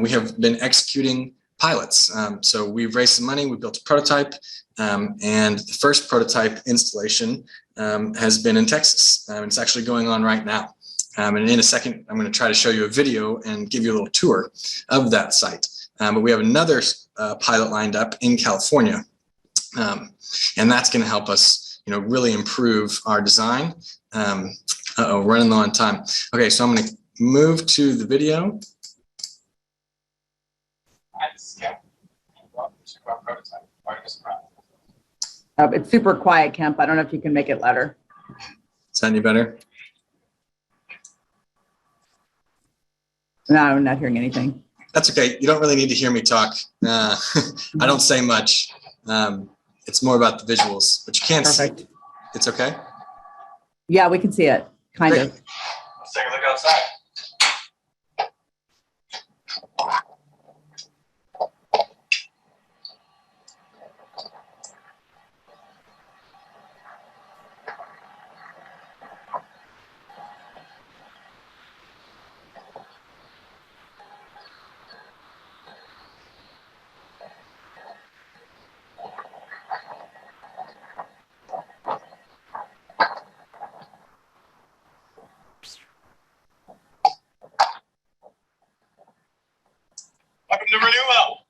S11: We have been executing pilots. So we've raised some money, we built a prototype, and the first prototype installation has been in Texas. It's actually going on right now. And in a second, I'm going to try to show you a video and give you a little tour of that site. But we have another pilot lined up in California, and that's going to help us, really improve our design. Running low on time. Okay, so I'm going to move to the video.
S6: It's super quiet, Kemp. I don't know if you can make it louder.
S11: Is that any better?
S6: No, I'm not hearing anything.
S11: That's okay. You don't really need to hear me talk. I don't say much. It's more about the visuals, but you can't see. It's okay?
S6: Yeah, we can see it, kind of.
S11: Let's take a look outside. Welcome to Renewal.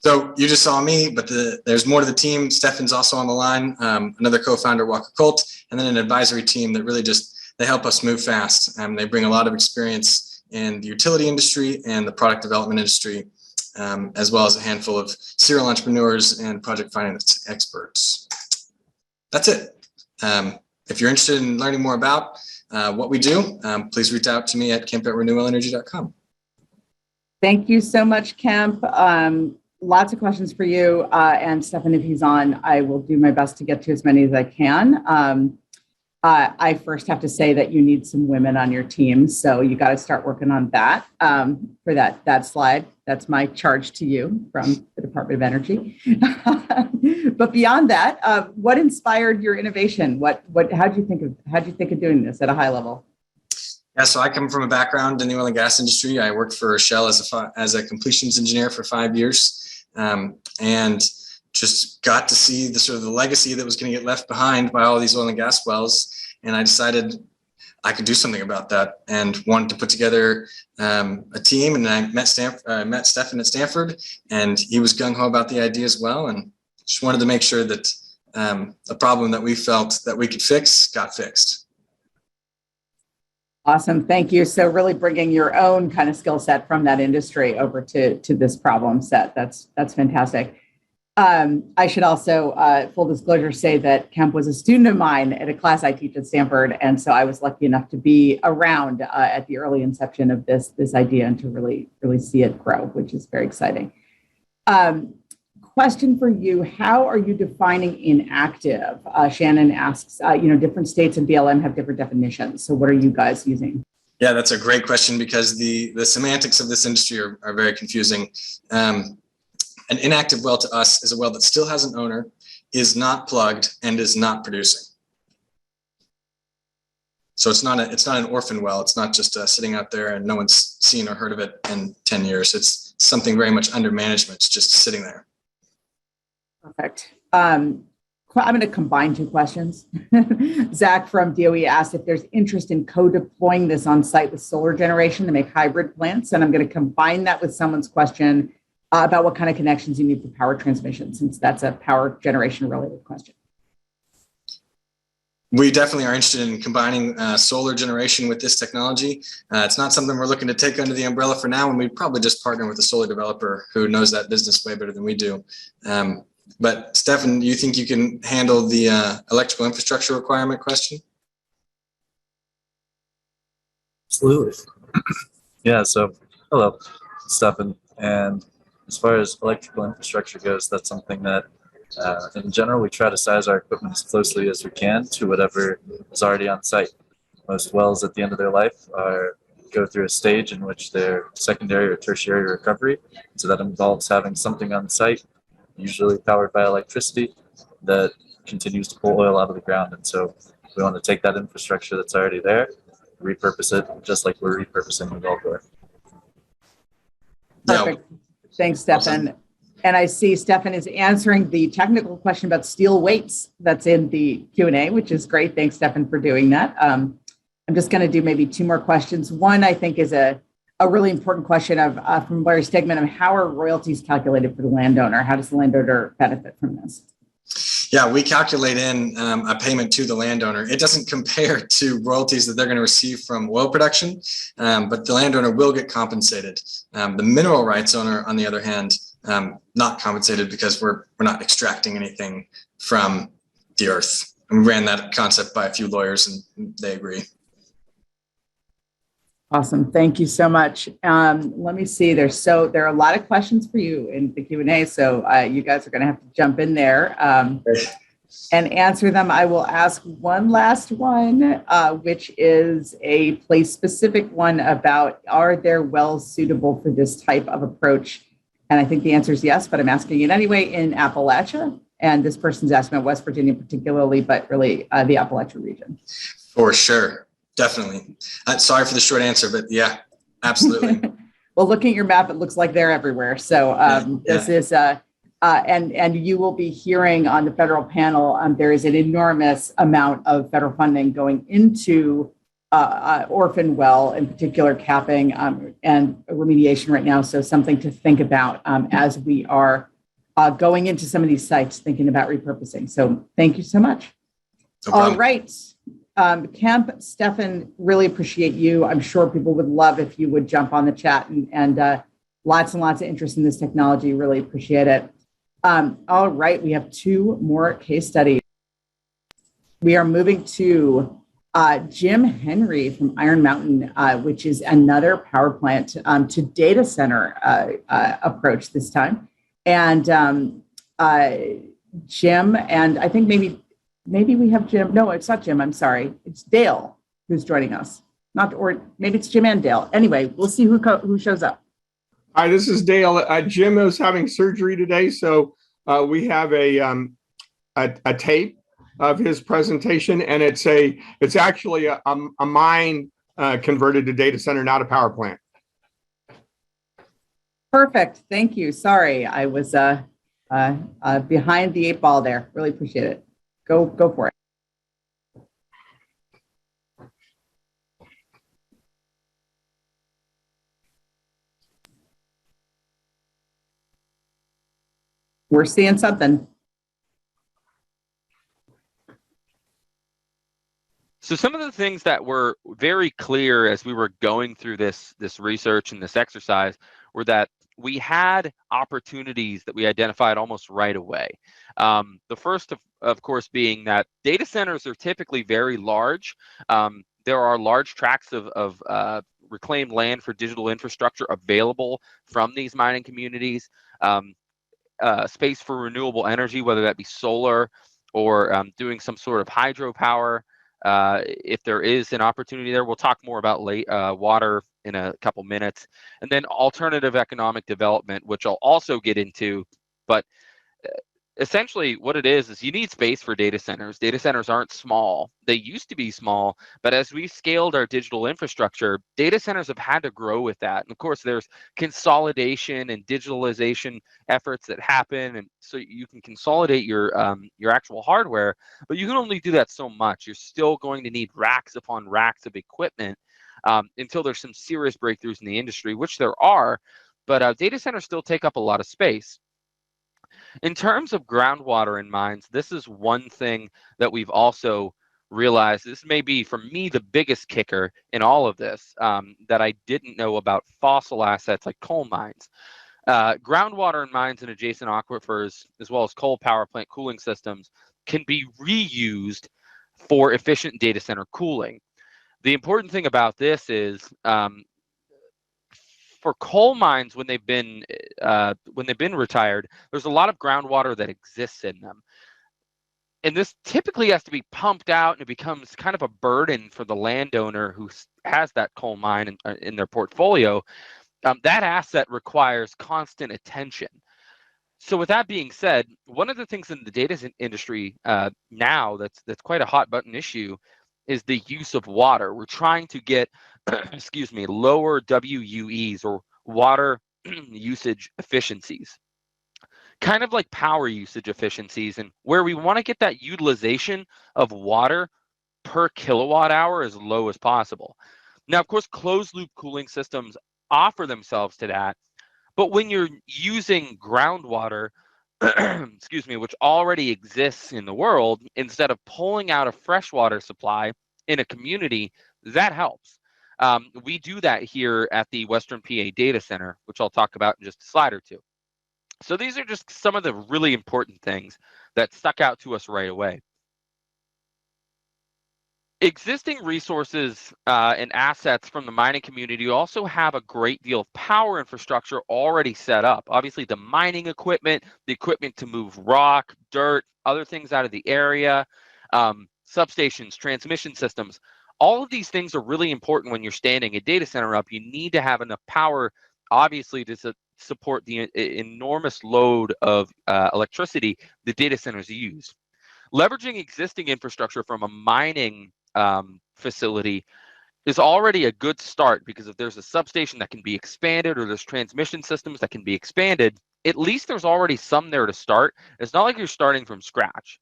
S11: So you just saw me, but there's more to the team. Stefan's also on the line, another co-founder, Walker Colt, and then an advisory team that really just they help us move fast. They bring a lot of experience in the utility industry and the product development industry, as well as a handful of serial entrepreneurs and project finance experts. That's it. If you're interested in learning more about what we do, please reach out to me at kemp@renewableenergy.com.
S6: Thank you so much, Kemp. Lots of questions for you. And Stefan, if he's on, I will do my best to get to as many as I can. I first have to say that you need some women on your team. So you got to start working on that for that slide. That's my charge to you from the Department of Energy. But beyond that, what inspired your innovation? How'd you think of doing this at a high level?
S11: Yeah, so I come from a background in the oil and gas industry. I worked for Shell as a completions engineer for 5 years, and just got to see the sort of the legacy that was going to get left behind by all these oil and gas wells. And I decided I could do something about that, and wanted to put together a team. And I met Stefan at Stanford, and he was gung ho about the idea as well. And just wanted to make sure that a problem that we felt that we could fix got fixed.
S6: Awesome. Thank you. So really bringing your own kind of skill set from that industry over to this problem set. That's fantastic. I should also, full disclosure, say that Kemp was a student of mine at a class I teach at Stanford. And so I was lucky enough to be around at the early inception of this idea and to really see it grow, which is very exciting. Question for you, how are you defining inactive? Shannon asks, different states and BLM have different definitions. So what are you guys using?
S11: Yeah, that's a great question, because the semantics of this industry are very confusing. An inactive well to us is a well that still has an owner, is not plugged, and is not producing. So it's not an orphan well. It's not just sitting out there and no one's seen or heard of it in 10 years. It's something very much under management. It's just sitting there.
S6: Perfect. I'm going to combine two questions. Zach from DOE asked if there's interest in co-deploying this on site with solar generation to make hybrid plants. And I'm going to combine that with someone's question about what kind of connections you need for power transmission, since that's a power generation related question.
S11: We definitely are interested in combining solar generation with this technology. It's not something we're looking to take under the umbrella for now, and we'd probably just partner with a solar developer who knows that business way better than we do. But Stefan, do you think you can handle the electrical infrastructure requirement question?
S12: Absolutely. Yeah, so hello, Stefan. And as far as electrical infrastructure goes, that's something that in general, we try to size our equipment as closely as we can to whatever is already on site. Most wells at the end of their life go through a stage in which they're secondary or tertiary recovery. So that involves having something on site, usually powered by electricity, that continues to pull oil out of the ground. And so we want to take that infrastructure that's already there, repurpose it, just like we're repurposing the well bore.
S6: Perfect. Thanks, Stefan. Awesome. And I see Stefan is answering the technical question about steel weights that's in the Q&A, which is great. Thanks, Stefan, for doing that. I'm just going to do maybe two more questions. One, I think, is a really important question from Larry Stegman of how are royalties calculated for the landowner? How does the landowner benefit from this?
S11: Yeah, we calculate in a payment to the landowner. It doesn't compare to royalties that they're going to receive from oil production, but the landowner will get compensated. The mineral rights owner, on the other hand, not compensated because we're not extracting anything from the earth. And we ran that concept by a few lawyers and they agree.
S6: Awesome. Thank you so much. Let me see. There are a lot of questions for you in the Q&A, so you guys are going to have to jump in there and answer them. I will ask one last one, which is a place-specific one about, are there wells suitable for this type of approach? And I think the answer is yes, but I'm asking it anyway, in Appalachia. And this person's asking about West Virginia particularly, but really the Appalachia region. For
S11: sure. Definitely. Sorry for the short answer, but yeah, absolutely.
S6: Well, looking at your map, it looks like they're everywhere. So this is, and you will be hearing on the federal panel, there is an enormous amount of federal funding going into orphan well, in particular capping and remediation right now. So something to think about as we are going into some of these sites, thinking about repurposing. So thank you so much. No problem. All right. Kemp, Stefan, really appreciate you. I'm sure people would love if you would jump on the chat and lots and lots of interest in this technology. Really appreciate it. All right, we have two more case studies. We are moving to Jim Henry from Iron Mountain, which is another power plant to data center approach this time. And Jim, and I think maybe we have Jim. No, it's not Jim. I'm sorry. It's Dale who's joining us. Or maybe it's Jim and Dale. Anyway, we'll see who shows up.
S13: Hi, this is Dale. Jim is having surgery today, so we have a tape of his presentation, and it's actually a mine converted to data center, not a power plant.
S6: Perfect. Thank you. Sorry, I was behind the 8 ball there. Really appreciate it. Go for it. We're seeing something.
S14: So some of the things that were very clear as we were going through this research and this exercise were that we had opportunities that we identified almost right away. The first, of course, being that data centers are typically very large. There are large tracts of reclaimed land for digital infrastructure available from these mining communities. Space for renewable energy, whether that be solar or doing some sort of hydropower. If there is an opportunity there, we'll talk more about water in a couple minutes. And then alternative economic development, which I'll also get into. But essentially what it is you need space for data centers. Data centers aren't small. They used to be small, but as we scaled our digital infrastructure, data centers have had to grow with that. And of course, there's consolidation and digitalization efforts that happen, and so you can consolidate your actual hardware, but you can only do that so much. You're still going to need racks upon racks of equipment until there's some serious breakthroughs in the industry, which there are, but data centers still take up a lot of space. In terms of groundwater in mines, this is one thing that we've also realized. This may be, for me, the biggest kicker in all of this that I didn't know about fossil assets like coal mines. Groundwater in mines and adjacent aquifers, as well as coal power plant cooling systems, can be reused for efficient data center cooling. The important thing about this is for coal mines, when they've been retired, there's a lot of groundwater that exists in them, and this typically has to be pumped out, and it becomes kind of a burden for the landowner who has that coal mine in their portfolio. That asset requires constant attention. So with that being said, one of the things in the data industry now that's quite a hot button issue is the use of water. We're trying to get excuse me, lower WUEs, or water usage efficiencies, kind of like power usage efficiencies, and where we want to get that utilization of water per kilowatt hour as low as possible. Now, of course, closed loop cooling systems offer themselves to that, but when you're using groundwater, excuse me, which already exists in the world, instead of pulling out a freshwater supply in a community, that helps. We do that here at the Western PA Data Center, which I'll talk about in just a slide or two. So these are just some of the really important things that stuck out to us right away. Existing resources and assets from the mining community also have a great deal of power infrastructure already set up. Obviously, the mining equipment, the equipment to move rock, dirt, other things out of the area, substations, transmission systems. All of these things are really important when you're standing a data center up. You need to have enough power, obviously, to support the enormous load of electricity the data centers use. Leveraging existing infrastructure from a mining facility is already a good start, because if there's a substation that can be expanded or there's transmission systems that can be expanded, at least there's already some there to start. It's not like you're starting from scratch.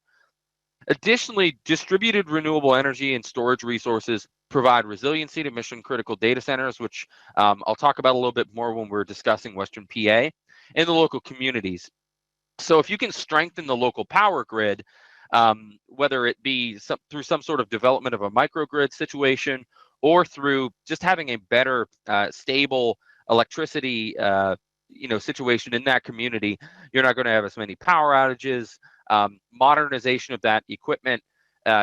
S14: Additionally, distributed renewable energy and storage resources provide resiliency to mission-critical data centers, which I'll talk about a little bit more when we're discussing Western PA, and the local communities. So if you can strengthen the local power grid, whether it be through some sort of development of a microgrid situation or through just having a better stable electricity situation in that community. You're not going to have as many power outages. Modernization of that equipment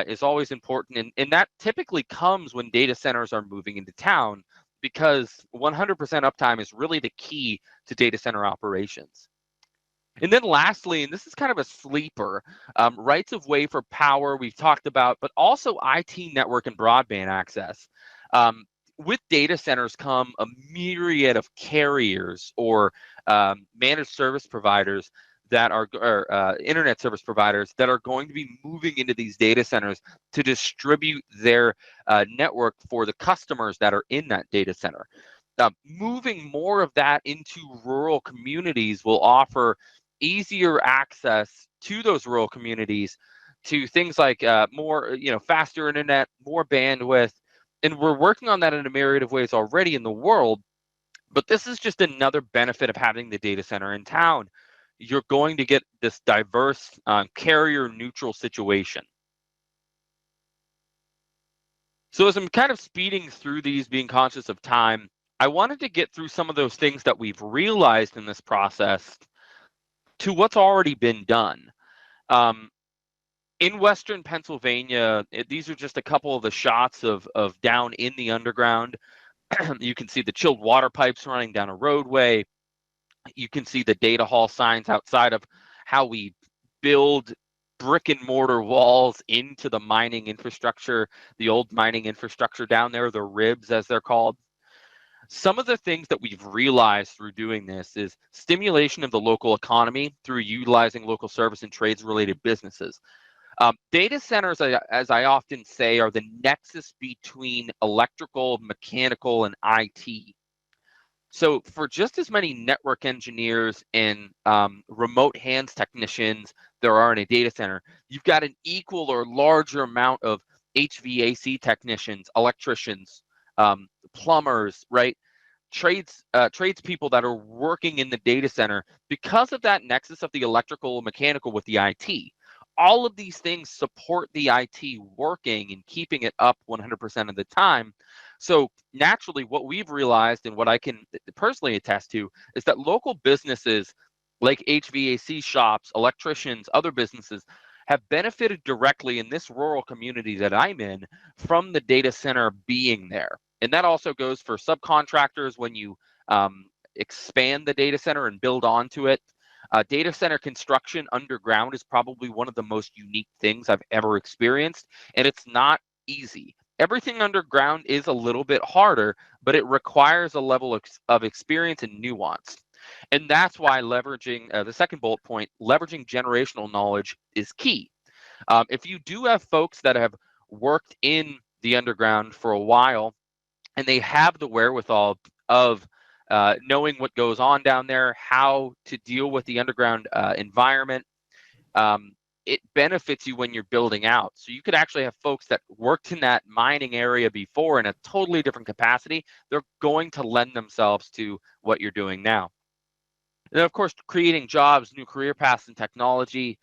S14: is always important, and that typically comes when data centers are moving into town, because 100% uptime is really the key to data center operations. And then lastly, and this is kind of a sleeper, rights of way for power we've talked about, but also IT network and broadband access. With data centers come a myriad of carriers or managed service providers that are, or internet service providers that are going to be moving into these data centers to distribute their network for the customers that are in that data center. Moving more of that into rural communities will offer easier access to those rural communities to things like more, faster internet, more bandwidth. And we're working on that in a myriad of ways already in the world. But this is just another benefit of having the data center in town. You're going to get this diverse carrier neutral situation. So as I'm kind of speeding through these, being conscious of time, I wanted to get through some of those things that we've realized in this process to what's already been done. In Western Pennsylvania, these are just a couple of the shots of down in the underground. You can see the chilled water pipes running down a roadway. You can see the data hall signs outside of how we build brick and mortar walls into the mining infrastructure, the old mining infrastructure down there, the ribs as they're called. Some of the things that we've realized through doing this is stimulation of the local economy through utilizing local service and trades related businesses. Data centers, as I often say, are the nexus between electrical, mechanical, and IT. So for just as many network engineers and remote hands technicians there are in a data center, you've got an equal or larger amount of HVAC technicians, electricians, plumbers, right? Tradespeople that are working in the data center because of that nexus of the electrical, mechanical with the IT. All of these things support the IT working and keeping it up 100% of the time. So naturally, what we've realized and what I can personally attest to is that local businesses like HVAC shops, electricians, other businesses have benefited directly in this rural community that I'm in from the data center being there. And that also goes for subcontractors when you expand the data center and build onto it. Data center construction underground is probably one of the most unique things I've ever experienced, and it's not easy. Everything underground is a little bit harder, but it requires a level of experience and nuance. And that's why leveraging, the second bullet point, leveraging generational knowledge is key. If you do have folks that have worked in the underground for a while, and they have the wherewithal of knowing what goes on down there, how to deal with the underground environment, it benefits you when you're building out. So you could actually have folks that worked in that mining area before in a totally different capacity. They're going to lend themselves to what you're doing now. And then, of course, creating jobs, new career paths in technology,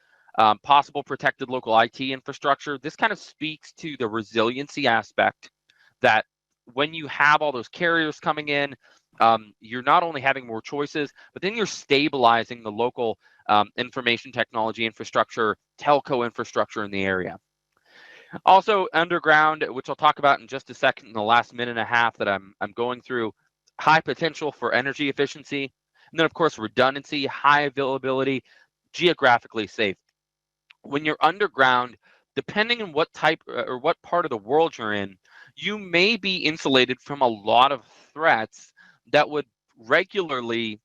S14: possible protected local IT infrastructure. This kind of speaks to the resiliency aspect that when you have all those carriers coming in, you're not only having more choices, but then you're stabilizing the local information technology infrastructure, telco infrastructure in the area. Also underground, which I'll talk about in just a second in the last minute and a half that I'm going through, high potential for energy efficiency. And then of course, redundancy, high availability, geographically safe. When you're underground, depending on what type or what part of the world you're in, you may be insulated from a lot of threats that would regularly,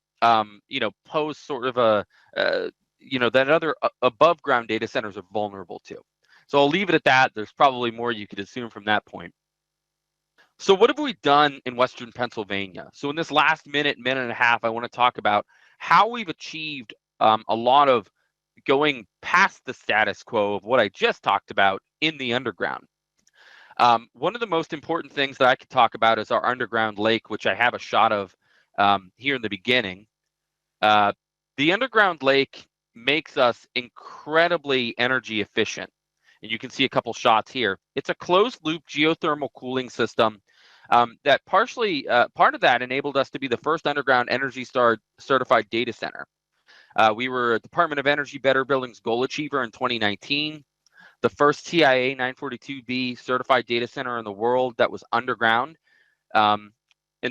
S14: pose sort of a, that other above ground data centers are vulnerable to. So I'll leave it at that. There's probably more you could assume from that point. So what have we done in Western Pennsylvania? So in this last minute and a half, I want to talk about how we've achieved a lot of going past the status quo of what I just talked about in the underground. One of the most important things that I could talk about is our underground lake, which I have a shot of here in the beginning. The underground lake makes us incredibly energy efficient. And you can see a couple shots here. It's a closed loop geothermal cooling system that partially, part of that enabled us to be the first underground Energy Star certified data center. We were a Department of Energy Better Buildings Goal Achiever in 2019, the first TIA 942B certified data center in the world that was underground. And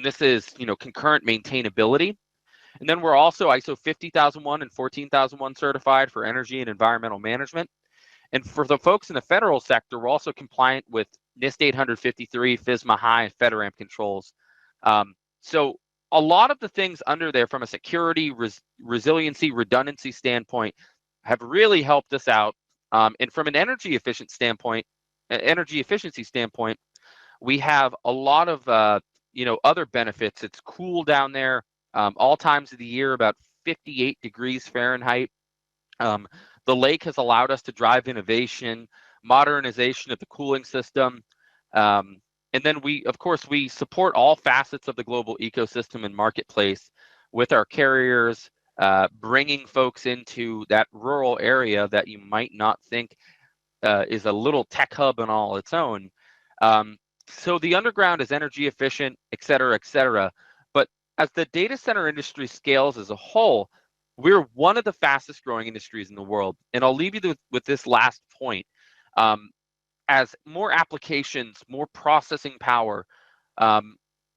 S14: this is, concurrent maintainability. And then we're also ISO 50001 and 14001 certified for energy and environmental management. And for the folks in the federal sector, we're also compliant with NIST 853, FSMA High, and FedRAMP controls. So a lot of the things under there from a security, resiliency, redundancy standpoint have really helped us out. And from an energy efficiency standpoint, we have a lot of other benefits. It's cool down there all times of the year, about 58 degrees Fahrenheit. The lake has allowed us to drive innovation, modernization of the cooling system. And then we support all facets of the global ecosystem and marketplace with our carriers, bringing folks into that rural area that you might not think is a little tech hub on all its own. So the underground is energy efficient, et cetera, et cetera. But as the data center industry scales as a whole, we're one of the fastest growing industries in the world. And I'll leave you with this last point. As more applications, more processing power,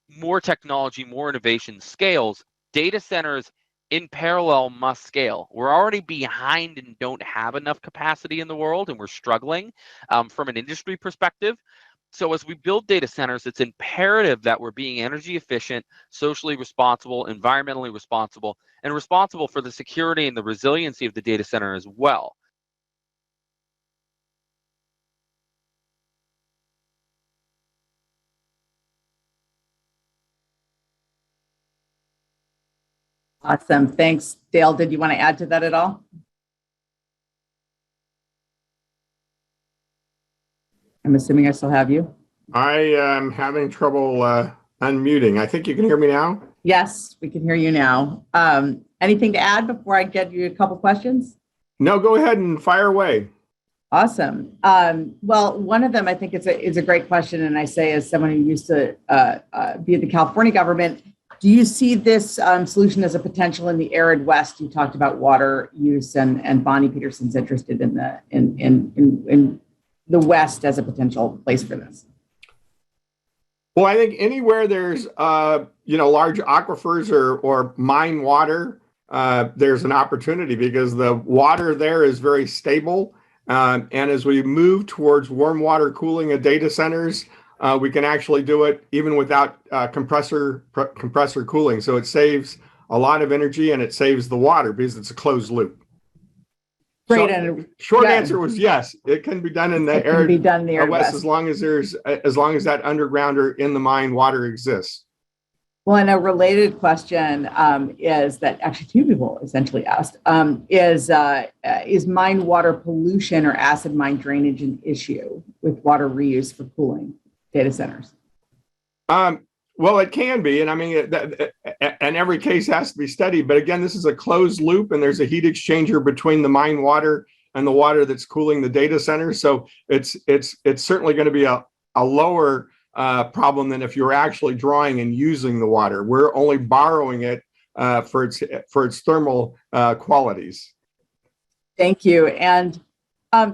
S14: more technology, more innovation scales, data centers in parallel must scale. We're already behind and don't have enough capacity in the world, and we're struggling from an industry perspective. So as we build data centers, it's imperative that we're being energy efficient, socially responsible, environmentally responsible, and responsible for the security and the resiliency of the data center as well.
S6: Awesome. Thanks. Dale, did you want to add to that at all? I'm assuming I still have you.
S13: I am having trouble unmuting. I think you can hear me now.
S6: Yes, we can hear you now. Anything to add before I get you a couple questions?
S13: No, go ahead and fire away.
S6: Awesome. Well, one of them I think is a great question, and I say as someone who used to be in the California government, do you see this solution as a potential in the arid West? You talked about water use, and Bonnie Peterson's interested in the West as a potential place for this.
S13: Well, I think anywhere there's large aquifers or mine water, there's an opportunity because the water there is very stable. And as we move towards warm water cooling of data centers, we can actually do it even without compressor cooling. So it saves a lot of energy and it saves the water because it's a closed loop.
S6: Great.
S13: So short answer was yes. It can be done in the arid West as long as that underground or in the mine water exists.
S6: Well, and a related question is that actually two people essentially asked is mine water pollution or acid mine drainage an issue with water reuse for cooling data centers?
S13: Well, it can be, and I mean, and every case has to be studied. But again, this is a closed loop, and there's a heat exchanger between the mine water and the water that's cooling the data center. So it's certainly going to be a lower problem than if you're actually drawing and using the water. We're only borrowing it for its thermal qualities.
S6: Thank you. And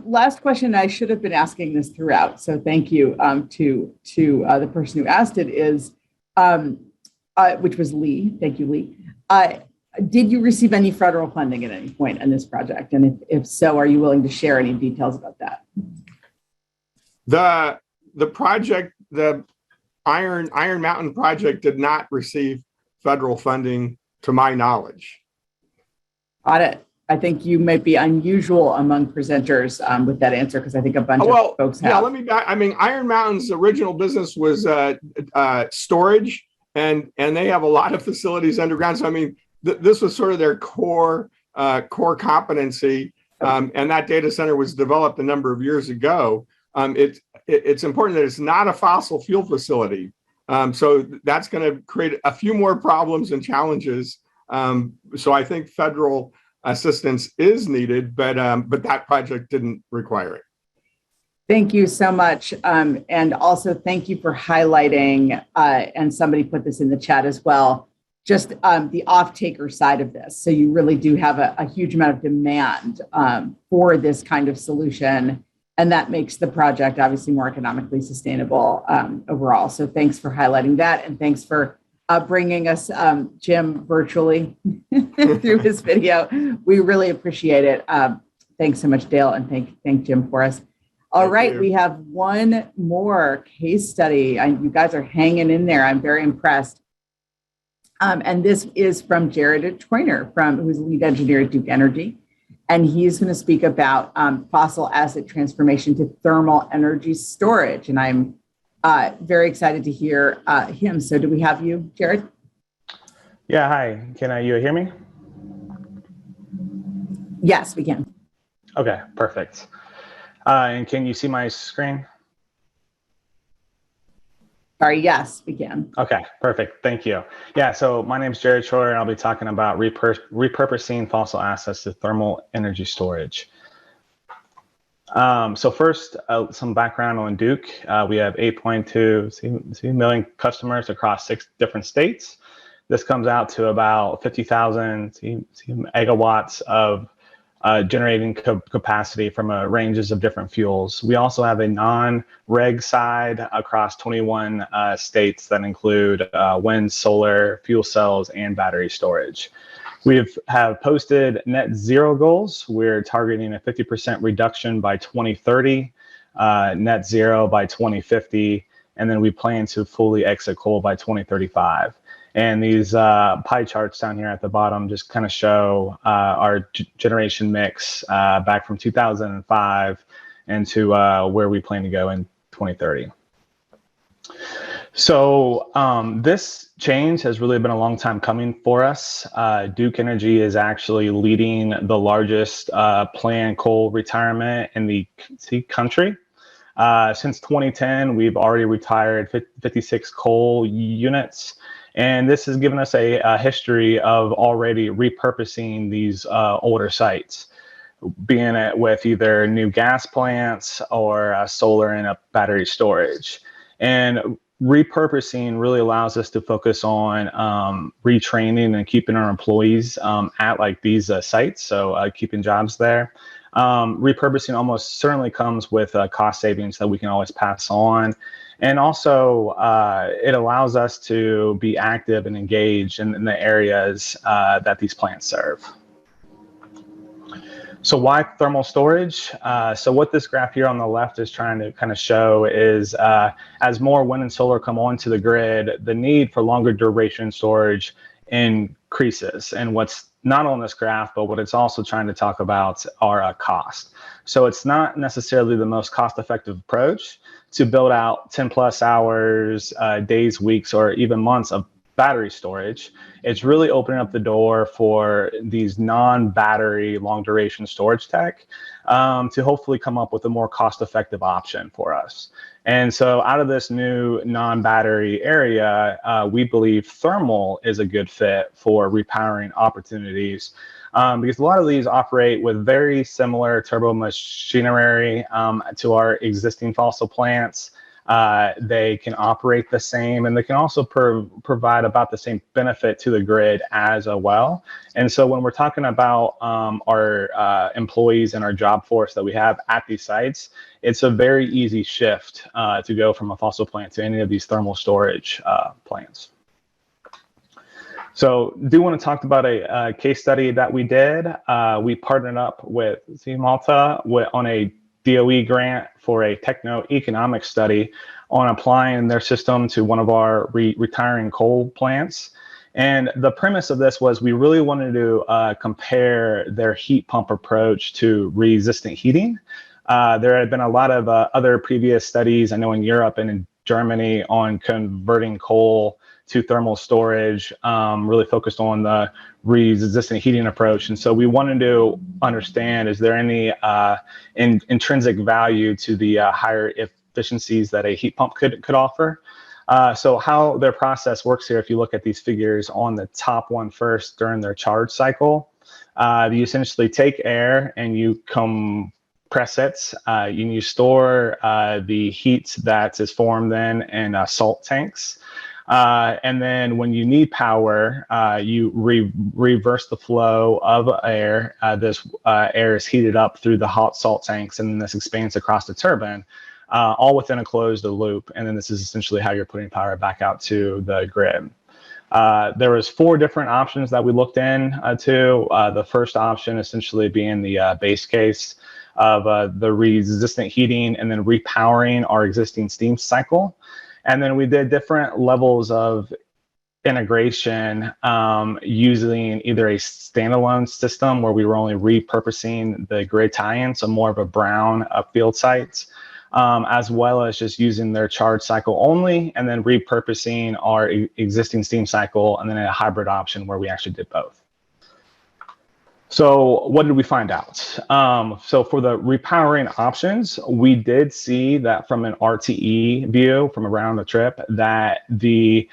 S6: last question, I should have been asking this throughout, so thank you to the person who asked it, is which was Lee. Thank you, Lee. Did you receive any federal funding at any point in this project? And if so, are you willing to share any details about that?
S13: The project, the Iron Mountain project, did not receive federal funding to my knowledge.
S6: Got it. I think you might be unusual among presenters with that answer, because I think a bunch of folks have.
S13: Yeah, let me back. I mean, Iron Mountain's original business was storage, and they have a lot of facilities underground. So I mean, this was sort of their core competency, and that data center was developed a number of years ago. It's important that it's not a fossil fuel facility, so that's going to create a few more problems and challenges. So I think federal assistance is needed, but that project didn't require it.
S6: Thank you so much. And also thank you for highlighting, and somebody put this in the chat as well, just the off-taker side of this. So you really do have a huge amount of demand for this kind of solution. And that makes the project obviously more economically sustainable overall. So thanks for highlighting that. And thanks for bringing us Jim virtually through his video. We really appreciate it. Thanks so much, Dale, and thank Jim for us. All right, we have one more case study. You guys are hanging in there. I'm very impressed. And this is from Jared Troiner, who's lead engineer at Duke Energy. And he's going to speak about fossil asset transformation to thermal energy storage. And I'm very excited to hear him. So do we have you, Jared?
S15: Yeah, hi. Can you hear me?
S6: Yes, we can.
S15: Okay, perfect. And can you see my screen?
S6: Sorry, yes, we can.
S15: Okay, perfect. Thank you. Yeah, so my name is Jared Troyer, and I'll be talking about repurposing fossil assets to thermal energy storage. So first, some background on Duke. We have 8.2 million customers across 6 different states. This comes out to about 50,000 megawatts of generating capacity from ranges of different fuels. We also have a non-reg side across 21 states that include wind, solar, fuel cells, and battery storage. We have posted net zero goals. We're targeting a 50% reduction by 2030, net zero by 2050, and then we plan to fully exit coal by 2035. And these pie charts down here at the bottom just kind of show our generation mix back from 2005 and to where we plan to go in 2030. So this change has really been a long time coming for us. Duke Energy is actually leading the largest planned coal retirement in the country. Since 2010, we've already retired 56 coal units. And this has given us a history of already repurposing these older sites, being it with either new gas plants or solar and battery storage. And repurposing really allows us to focus on retraining and keeping our employees at like these sites, so keeping jobs there. Repurposing almost certainly comes with cost savings that we can always pass on. And also, it allows us to be active and engaged in the areas that these plants serve. So why thermal storage? So what this graph here on the left is trying to kind of show is as more wind and solar come onto the grid, the need for longer duration storage increases. And what's not on this graph, but what it's also trying to talk about are cost. So it's not necessarily the most cost-effective approach to build out 10 plus hours, days, weeks, or even months of battery storage. It's really opening up the door for these non-battery long duration storage tech to hopefully come up with a more cost-effective option for us. And so out of this new non-battery area, we believe thermal is a good fit for repowering opportunities because a lot of these operate with very similar turbo machinery to our existing fossil plants. They can operate the same, and they can also provide about the same benefit to the grid as well. And so when we're talking about our employees and our job force that we have at these sites, it's a very easy shift to go from a fossil plant to any of these thermal storage plants. So do want to talk about a case study that we did. We partnered up with Malta on a DOE grant for a techno-economic study on applying their system to one of our retiring coal plants. And the premise of this was we really wanted to compare their heat pump approach to resistant heating. There had been a lot of other previous studies, I know in Europe and in Germany, on converting coal to thermal storage, really focused on the resistant heating approach. And so we wanted to understand, is there any intrinsic value to the higher efficiencies that a heat pump could offer? So how their process works here, if you look at these figures on the top one first during their charge cycle, You essentially take air and you compress it. You store the heat that is formed then in salt tanks. And then when you need power, you reverse the flow of air. This air is heated up through the hot salt tanks, and then this expands across the turbine, all within a closed loop. And then this is essentially how you're putting power back out to the grid. There was 4 different options that we looked into. The first option essentially being the base case of the resistant heating and then repowering our existing steam cycle. And then we did different levels of integration using either a standalone system where we were only repurposing the grid tie-in, so more of a brown field site, as well as just using their charge cycle only, and then repurposing our existing steam cycle, and then a hybrid option where we actually did both. So what did we find out? So for the repowering options, we did see that from an RTE view from around the trip that the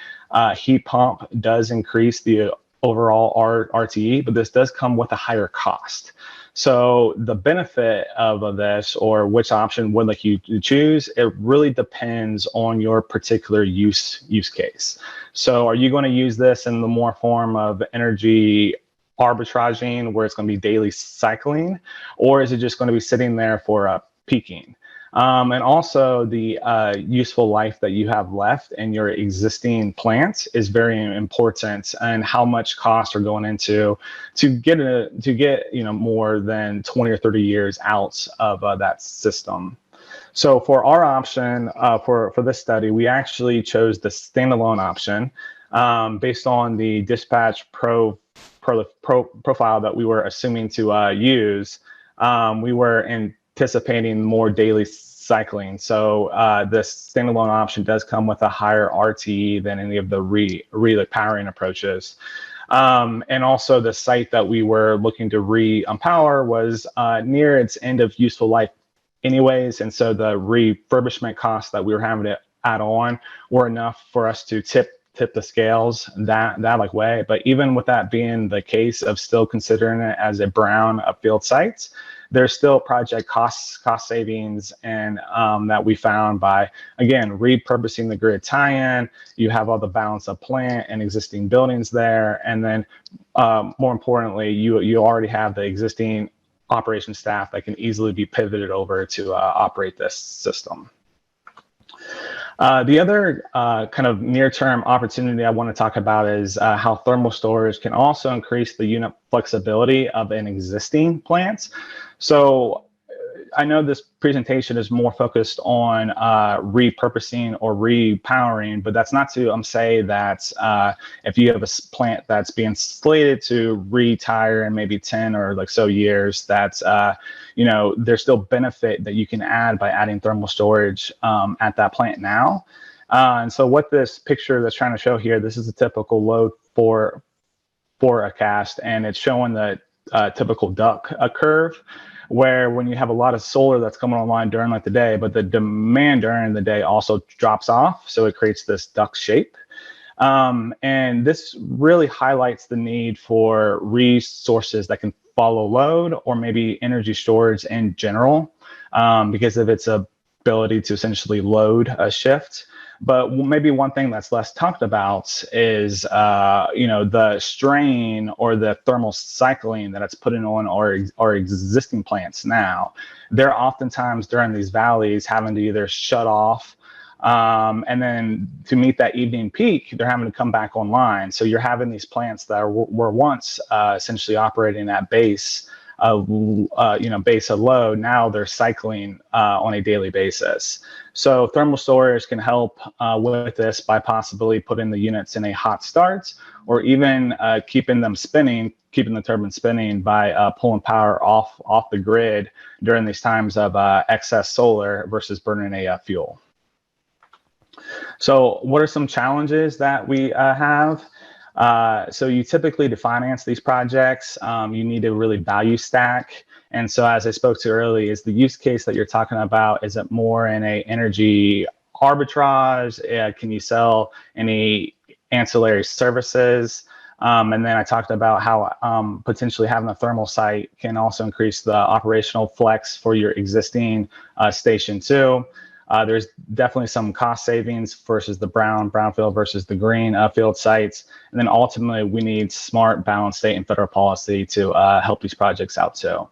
S15: heat pump does increase the overall RTE, but this does come with a higher cost. So the benefit of this, or which option would like you to choose, it really depends on your particular use case. So are you going to use this in the more form of energy arbitraging, where it's going to be daily cycling, or is it just going to be sitting there for peaking? And also the useful life that you have left in your existing plant is very important, and how much costs are going into to get more than 20 or 30 years out of that system. So for our option for this study, we actually chose the standalone option based on the dispatch profile that we were assuming to use. We were anticipating more daily cycling. So this standalone option does come with a higher RTE than any of the repowering approaches. And also the site that we were looking to re-empower was near its end of useful life anyways. And so the refurbishment costs that we were having to add on were enough for us to tip the scales that way. But even with that being the case of still considering it as a brown field site, there's still project cost savings, and that we found by, again, repurposing the grid tie-in. You have all the balance of plant and existing buildings there, and then more importantly, you already have the existing operation staff that can easily be pivoted over to operate this system. The other kind of near-term opportunity I want to talk about is how thermal storage can also increase the unit flexibility of an existing plant. So I know this presentation is more focused on repurposing or repowering, but that's not to say that if you have a plant that's being slated to retire in maybe 10 or like so years, that there's still benefit that you can add by adding thermal storage at that plant now. And so what this picture that's trying to show here, this is a typical load for a cast, and it's showing the typical duck curve, where when you have a lot of solar that's coming online during like the day, but the demand during the day also drops off, so it creates this duck shape. And this really highlights the need for resources that can follow load, or maybe energy storage in general, because of its ability to essentially load a shift. But maybe one thing that's less talked about is, the strain or the thermal cycling that it's putting on our existing plants now. They're oftentimes during these valleys having to either shut off, and then to meet that evening peak, they're having to come back online. So you're having these plants that were once essentially operating at base of load. Now they're cycling on a daily basis. So thermal storage can help with this by possibly putting the units in a hot start, or even keeping the turbine spinning by pulling power off the grid during these times of excess solar versus burning a fuel. So what are some challenges that we have? So you typically, to finance these projects, you need to really value stack. And so as I spoke to earlier, is the use case that you're talking about, is it more in a energy arbitrage? Can you sell any ancillary services? And then I talked about how potentially having a thermal site can also increase the operational flex for your existing station too. There's definitely some cost savings versus the brownfield versus the green field sites. And then ultimately, we need smart, balanced state and federal policy to help these projects out too.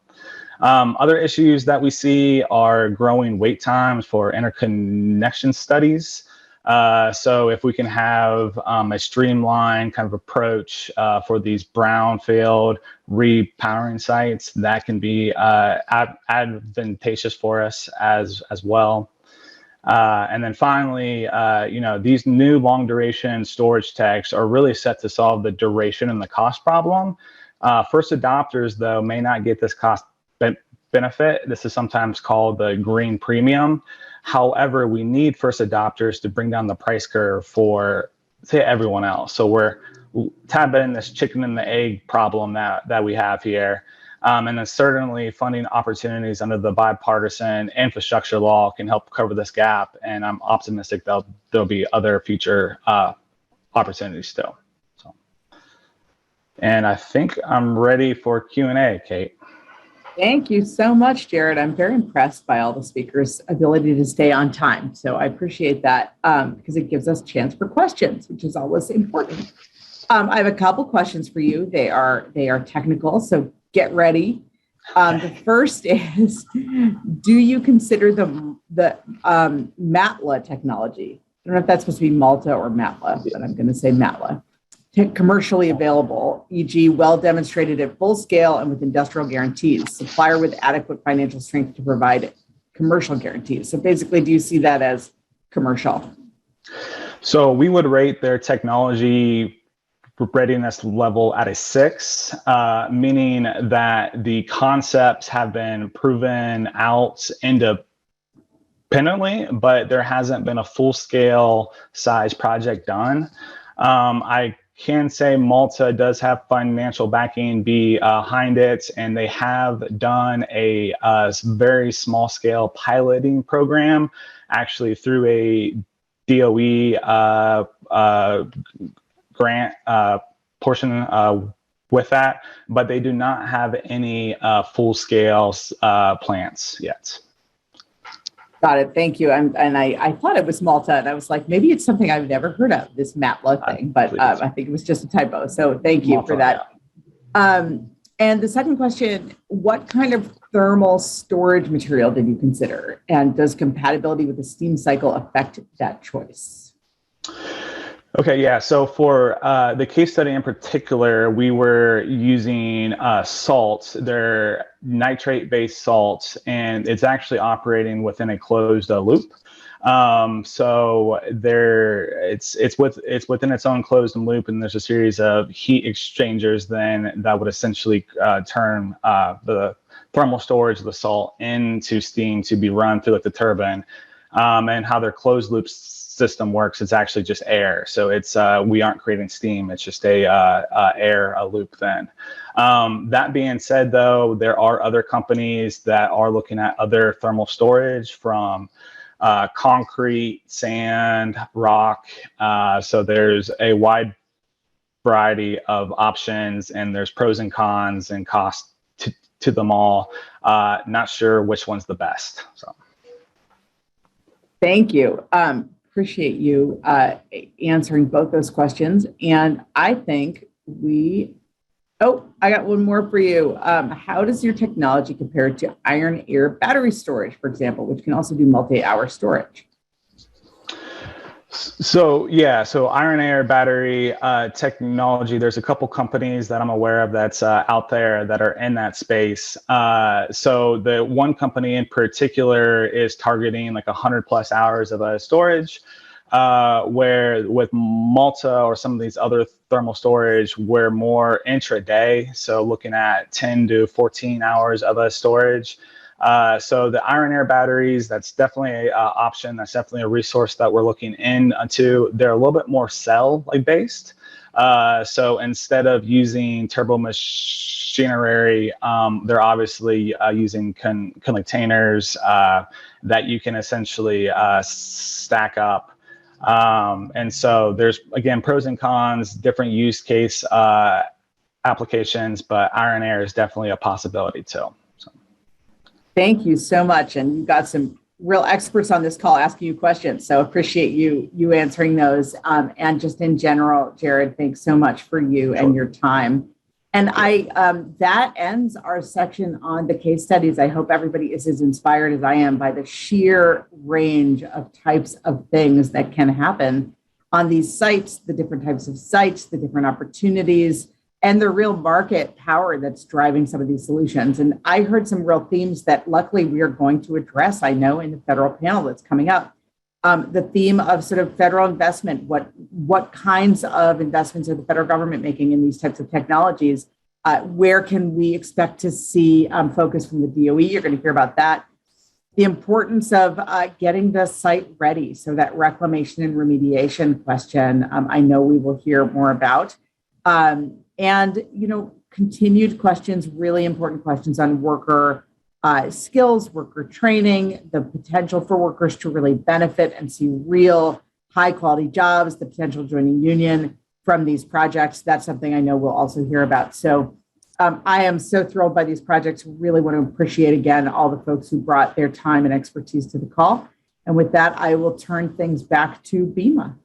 S15: Other issues that we see are growing wait times for interconnection studies. So if we can have a streamlined kind of approach for these brownfield repowering sites, that can be advantageous for us as well. And then finally, these new long duration storage techs are really set to solve the duration and the cost problem. First adopters, though, may not get this cost benefit. This is sometimes called the green premium. However, we need first adopters to bring down the price curve for, say, everyone else. So we're tapping in this chicken and the egg problem that we have here. And then certainly funding opportunities under the bipartisan infrastructure law can help cover this gap. And I'm optimistic that there'll be other future opportunities still. So, and I think I'm ready for Q&A, Kate.
S6: Thank you so much, Jared. I'm very impressed by all the speakers' ability to stay on time. So I appreciate that because it gives us a chance for questions, which is always important. I have a couple questions for you. They are technical, so get ready. The first is, do you consider the MATLA technology? I don't know if that's supposed to be Malta or MATLA, but I'm going to say MATLA. Commercially available, e.g. well demonstrated at full scale and with industrial guarantees, supplier with adequate financial strength to provide commercial guarantees. So basically, do you see that as commercial?
S15: So we would rate their technology readiness level at a 6, meaning that the concepts have been proven out independently, but there hasn't been a full scale size project done. I can say Malta does have financial backing behind it, and they have done a very small scale piloting program, actually through a DOE grant portion with that, but they do not have any full scale plants yet.
S6: Got it. Thank you. And I thought it was Malta, and I was like, maybe it's something I've never heard of, this MATLA thing, but I think it was just a typo. So thank you for that. And the second question, what kind of thermal storage material did you consider? And does compatibility with the steam cycle affect that choice?
S15: Okay, yeah. So for the case study in particular, we were using salts. They're nitrate-based salts, and it's actually operating within a closed loop. So it's within its own closed loop, and there's a series of heat exchangers then that would essentially turn the thermal storage of the salt into steam to be run through like the turbine. And how their closed loop system works, it's actually just air. So it's we aren't creating steam. It's just a air loop then. That being said, though, there are other companies that are looking at other thermal storage from concrete, sand, rock. So there's a wide variety of options, and there's pros and cons and costs to them all. Not sure which one's the best. So.
S6: Thank you. Appreciate you answering both those questions. And I think I got one more for you. How does your technology compare to iron air battery storage, for example, which can also do multi-hour storage?
S15: So iron air battery technology, there's a couple companies that I'm aware of that's out there that are in that space. So the one company in particular is targeting like 100+ hours of storage, where with Malta or some of these other thermal storage, we're more intraday. So looking at 10 to 14 hours of storage. So the iron air batteries, that's definitely an option. That's definitely a resource that we're looking into. They're a little bit more cell-like based. So instead of using turbo machinery, they're obviously using containers that you can essentially stack up And so there's, again, pros and cons, different use case applications, but iron air is definitely a possibility too. So.
S6: Thank you so much. And you've got some real experts on this call asking you questions. So appreciate you answering those. And just in general, Jared, thanks so much for you and your time. And that ends our section on the case studies. I hope everybody is as inspired as I am by the sheer range of types of things that can happen on these sites, the different types of sites, the different opportunities, and the real market power that's driving some of these solutions. And I heard some real themes that luckily we are going to address, I know, in the federal panel that's coming up. The theme of sort of federal investment, what kinds of investments are the federal government making in these types of technologies? Where can we expect to see focus from the DOE? You're going to hear about that. The importance of getting the site ready. So that reclamation and remediation question, I know we will hear more about. And, continued questions, really important questions on worker skills, worker training, the potential for workers to really benefit and see real high quality jobs, the potential joining union from these projects. That's something I know we'll also hear about. So I am so thrilled by these projects. Really want to appreciate again all the folks who brought their time and expertise to the call. And with that, I will turn things back to Bima.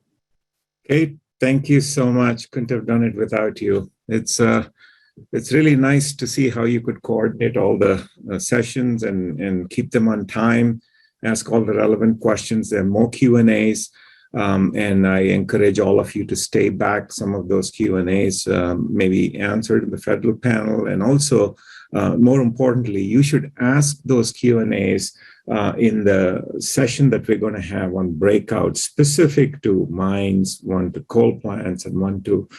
S3: Kate, thank you so much. Couldn't have done it without you. It's really nice to see how you could coordinate all the sessions and keep them on time, ask all the relevant questions. There are more Q&As, and I encourage all of you to stay back. Some of those Q&As maybe answered in the federal panel. And also, more importantly, you should ask those Q&As in the session that we're going to have on breakout specific to mines, one to coal plants and one to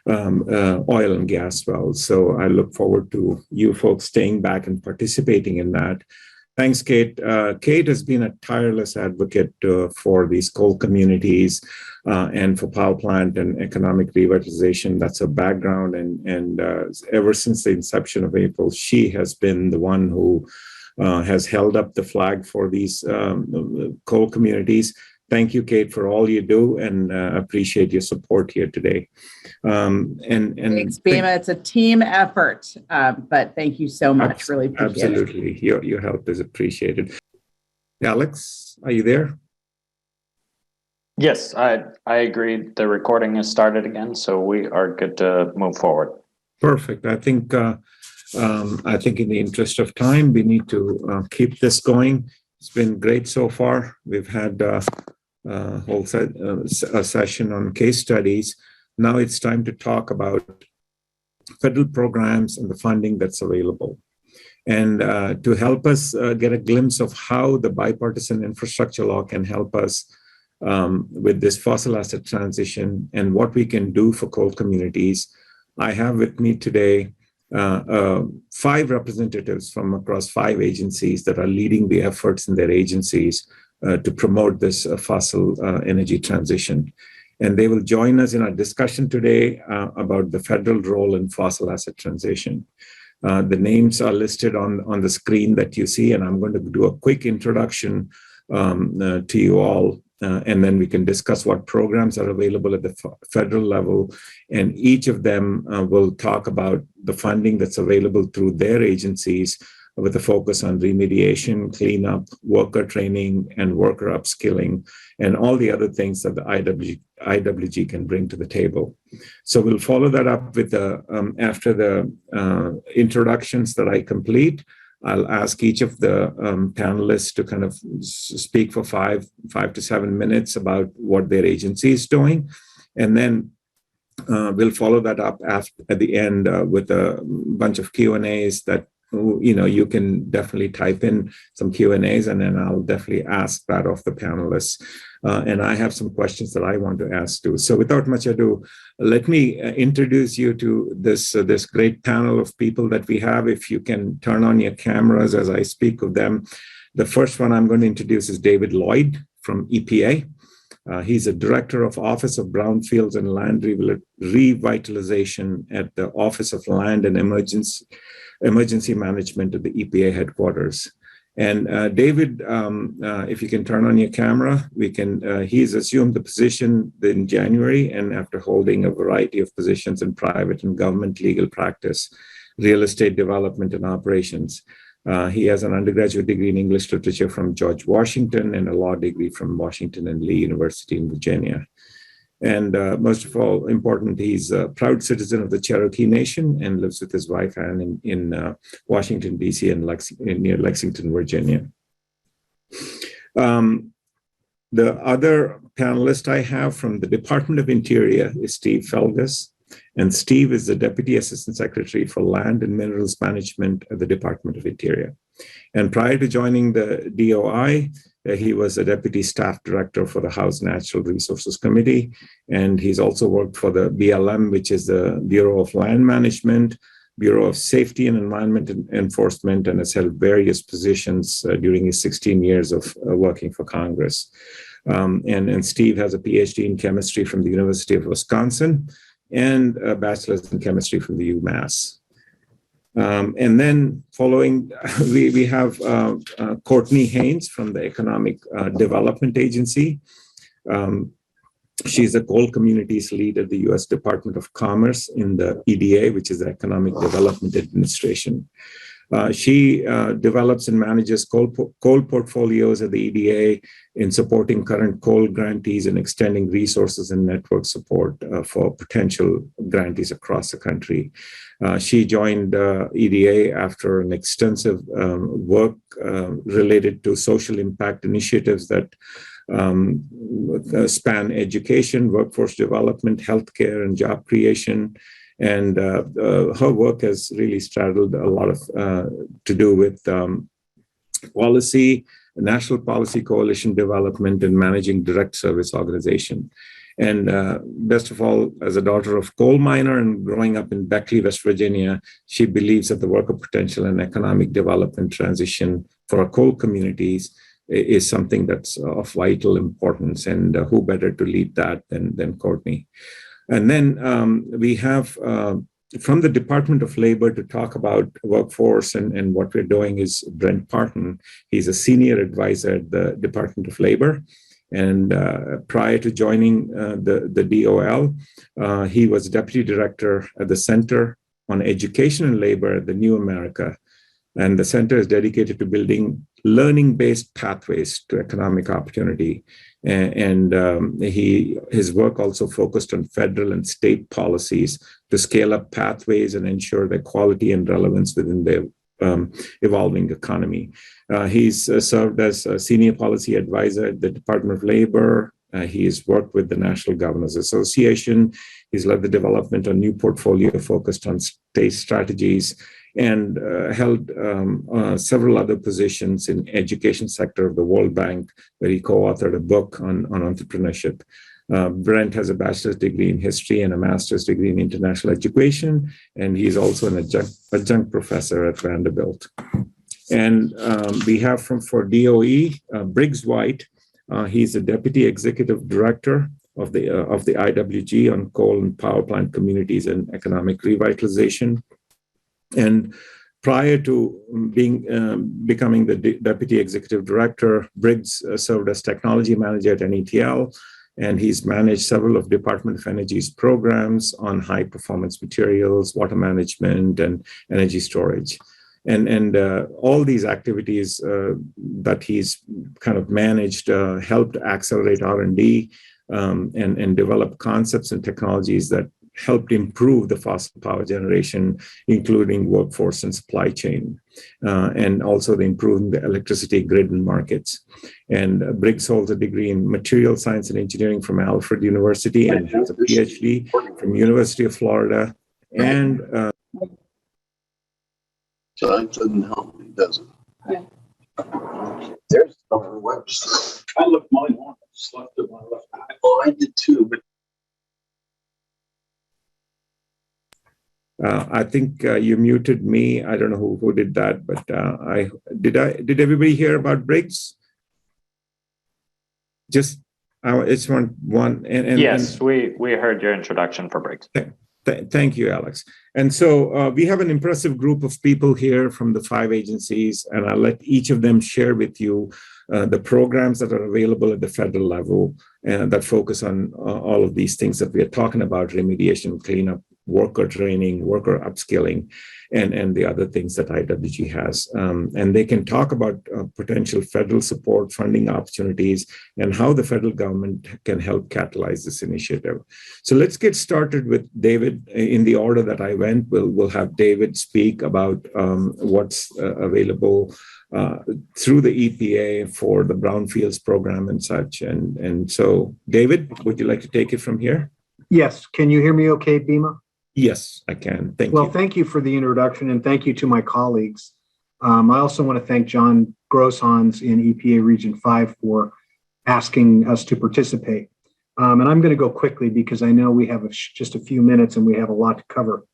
S3: oil and gas wells. So I look forward to you folks staying back and participating in that. Thanks, Kate. Kate has been a tireless advocate for these coal communities and for power plant and economic revitalization. That's her background. And ever since the inception of April, she has been the one who has held up the flag for these coal communities. Thank you, Kate, for all you do, and appreciate your support here today.
S6: Thanks, Bima. It's a team effort, but thank you so much. Really appreciate it.
S3: Absolutely. Your help is appreciated. Alex, are you there?
S1: Yes, I agree. The recording has started again, so we are good to move forward. Perfect.
S3: I think in the interest of time, we need to keep this going. It's been great so far. We've had a whole session on case studies. Now it's time to talk about federal programs and the funding that's available. And to help us get a glimpse of how the bipartisan infrastructure law can help us with this fossil asset transition and what we can do for coal communities, I have with me today 5 representatives from across 5 agencies that are leading the efforts in their agencies to promote this fossil energy transition. And they will join us in our discussion today about the federal role in fossil asset transition. The names are listed on the screen that you see, and I'm going to do a quick introduction to you all, and then we can discuss what programs are available at the federal level. And each of them will talk about the funding that's available through their agencies with a focus on remediation, cleanup, worker training, and worker upskilling, and all the other things that the IWG can bring to the table. So we'll follow that up with after the introductions that I complete. I'll ask each of the panelists to kind of speak for 5 to 7 minutes about what their agency is doing. And then we'll follow that up at the end with a bunch of Q&As that you can definitely type in some Q&As, and then I'll definitely ask that of the panelists. And I have some questions that I want to ask too. So without much ado, let me introduce you to this great panel of people that we have. If you can turn on your cameras as I speak of them. The first one I'm going to introduce is David Lloyd from EPA. He's a director of Office of Brownfields and Land Revitalization at the Office of Land and Emergency Management at the EPA headquarters. And David, if you can turn on your camera, he's assumed the position in January, and after holding a variety of positions in private and government legal practice, real estate development and operations. He has an undergraduate degree in English literature from George Washington and a law degree from Washington and Lee University in Virginia. And most of all important, he's a proud citizen of the Cherokee Nation and lives with his wife Anne in Washington, D.C. and near Lexington, Virginia. The other panelist I have from the Department of Interior is Steve Felgus. And Steve is the Deputy Assistant Secretary for Land and Minerals Management at the Department of Interior. And prior to joining the DOI, he was a Deputy Staff Director for the House Natural Resources Committee. And he's also worked for the BLM, which is the Bureau of Land Management, Bureau of Safety and Environment Enforcement, and has held various positions during his 16 years of working for Congress. And Steve has a PhD in chemistry from the University of Wisconsin and a bachelor's in chemistry from the UMass. And then following, we have Courtney Haynes from the Economic Development Agency. She's the Coal Communities Lead at the U.S. Department of Commerce in the EDA, which is the Economic Development Administration. She develops and manages coal portfolios at the EDA in supporting current coal grantees and extending resources and network support for potential grantees across the country. She joined EDA after an extensive work related to social impact initiatives that span education, workforce development, healthcare, and job creation. And her work has really straddled a lot of to do with policy, national policy coalition development, and managing direct service organization. And best of all, as a daughter of coal miner and growing up in Beckley, West Virginia, she believes that the worker potential and economic development transition for our coal communities is something that's of vital importance. And who better to lead that than Courtney? And then we have from the Department of Labor to talk about workforce and what we're doing is Brent Parton. He's a senior advisor at the Department of Labor. And prior to joining the DOL, he was deputy director at the Center on Education and Labor at the New America. And the center is dedicated to building learning-based pathways to economic opportunity. And his work also focused on federal and state policies to scale up pathways and ensure their quality and relevance within the evolving economy. He's served as a senior policy advisor at the Department of Labor. He has worked with the National Governors Association. He's led the development of new portfolio focused on state strategies and held several other positions in education sector of the World Bank, where he co-authored a book on entrepreneurship. Brent has a bachelor's degree in history and a master's degree in international education, and he's also an adjunct professor at Vanderbilt. And we have for DOE, Briggs White. He's the deputy executive director of the IWG on coal and power plant communities and economic revitalization. And prior to becoming the deputy executive director, Briggs served as technology manager at NETL, and he's managed several of Department of Energy's programs on high performance materials, water management, and energy storage. And all these activities that he's kind of managed helped accelerate R&D and develop concepts and technologies that helped improve the fossil power generation, including workforce and supply chain, and also the improving the electricity grid and markets. And Briggs holds a degree in material science and engineering from Alfred University and has a PhD from University of Florida. And
S9: so that doesn't help me, does it? Yeah. There's the website. I looked mine on. Just left it my left eye. Oh, I did too, but
S3: I think you muted me. I don't know who did that, but did everybody hear about Briggs? Just it's one.
S1: Yes, we heard your introduction for Briggs.
S3: Okay. Thank you, Alex. And so we have an impressive group of people here from the 5 agencies, and I'll let each of them share with you the programs that are available at the federal level that focus on all of these things that we are talking about: remediation, cleanup, worker training, worker upskilling, and the other things that IWG has. And they can talk about potential federal support, funding opportunities, and how the federal government can help catalyze this initiative. So let's get started with David in the order that I went. We'll have David speak about what's available through the EPA for the brownfields program and such. And so, David, would you like to take it from here?
S16: Yes. Can you hear me okay, Bima?
S3: Yes, I can. Thank you.
S16: Well, thank you for the introduction, and thank you to my colleagues. I also want to thank John Grosshans in EPA Region 5 for asking us to participate. And I'm going to go quickly because I know we have just a few minutes and we have a lot to cover.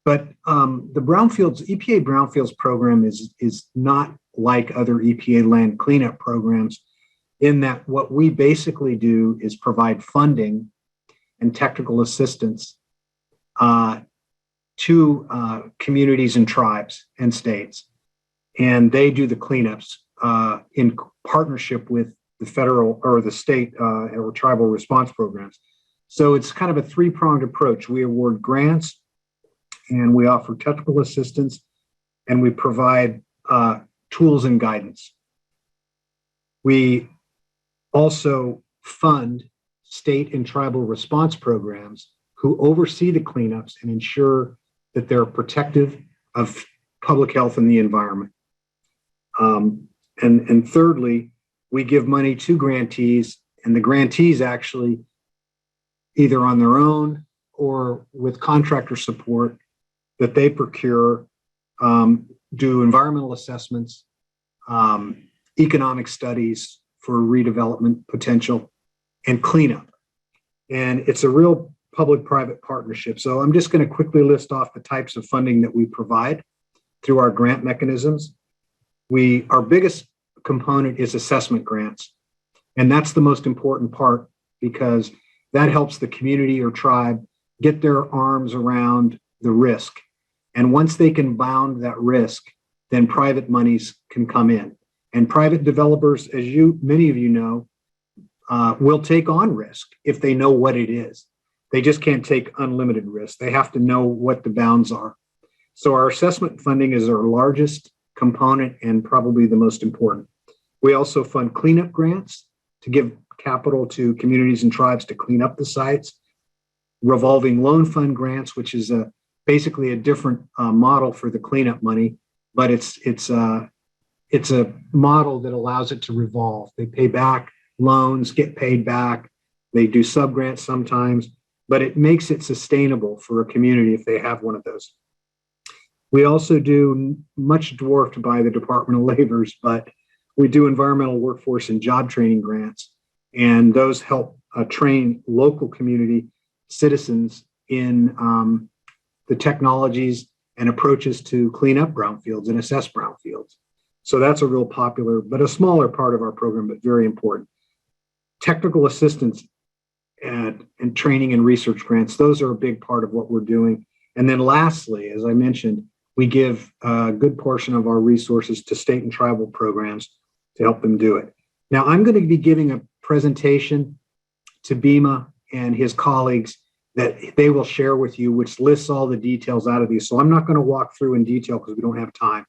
S16: But the EPA Brownfields program is not like other EPA land cleanup programs, in that what we basically do is provide funding and technical assistance to communities and tribes and states. And they do the cleanups in partnership with the federal or the state or tribal response programs. So it's kind of a 3-pronged approach. We award grants, and we offer technical assistance, and we provide tools and guidance. We also fund state and tribal response programs who oversee the cleanups and ensure that they're protective of public health and the environment. And thirdly, we give money to grantees, and the grantees actually, either on their own or with contractor support that they procure, do environmental assessments, economic studies for redevelopment potential, and cleanup. And it's a real public-private partnership. So I'm just going to quickly list off the types of funding that we provide through our grant mechanisms. Our biggest component is assessment grants. And that's the most important part, because that helps the community or tribe get their arms around the risk. And once they can bound that risk, then private monies can come in. And private developers, as many of you know, will take on risk if they know what it is. They just can't take unlimited risk. They have to know what the bounds are. So our assessment funding is our largest component and probably the most important. We also fund cleanup grants to give capital to communities and tribes to clean up the sites. Revolving loan fund grants, which is basically a different model for the cleanup money, but it's a model that allows it to revolve. They pay back loans, get paid back. They do subgrants sometimes, but it makes it sustainable for a community if they have one of those. We also do, much dwarfed by the Department of Labor's, but we do environmental workforce and job training grants, and those help train local community citizens in the technologies and approaches to clean up brownfields and assess brownfields. So that's a real popular, but a smaller part of our program, but very important. Technical assistance and training and research grants, those are a big part of what we're doing. And then lastly, as I mentioned, we give a good portion of our resources to state and tribal programs to help them do it. Now, I'm going to be giving a presentation to Bima and his colleagues that they will share with you, which lists all the details out of these. So I'm not going to walk through in detail because we don't have time.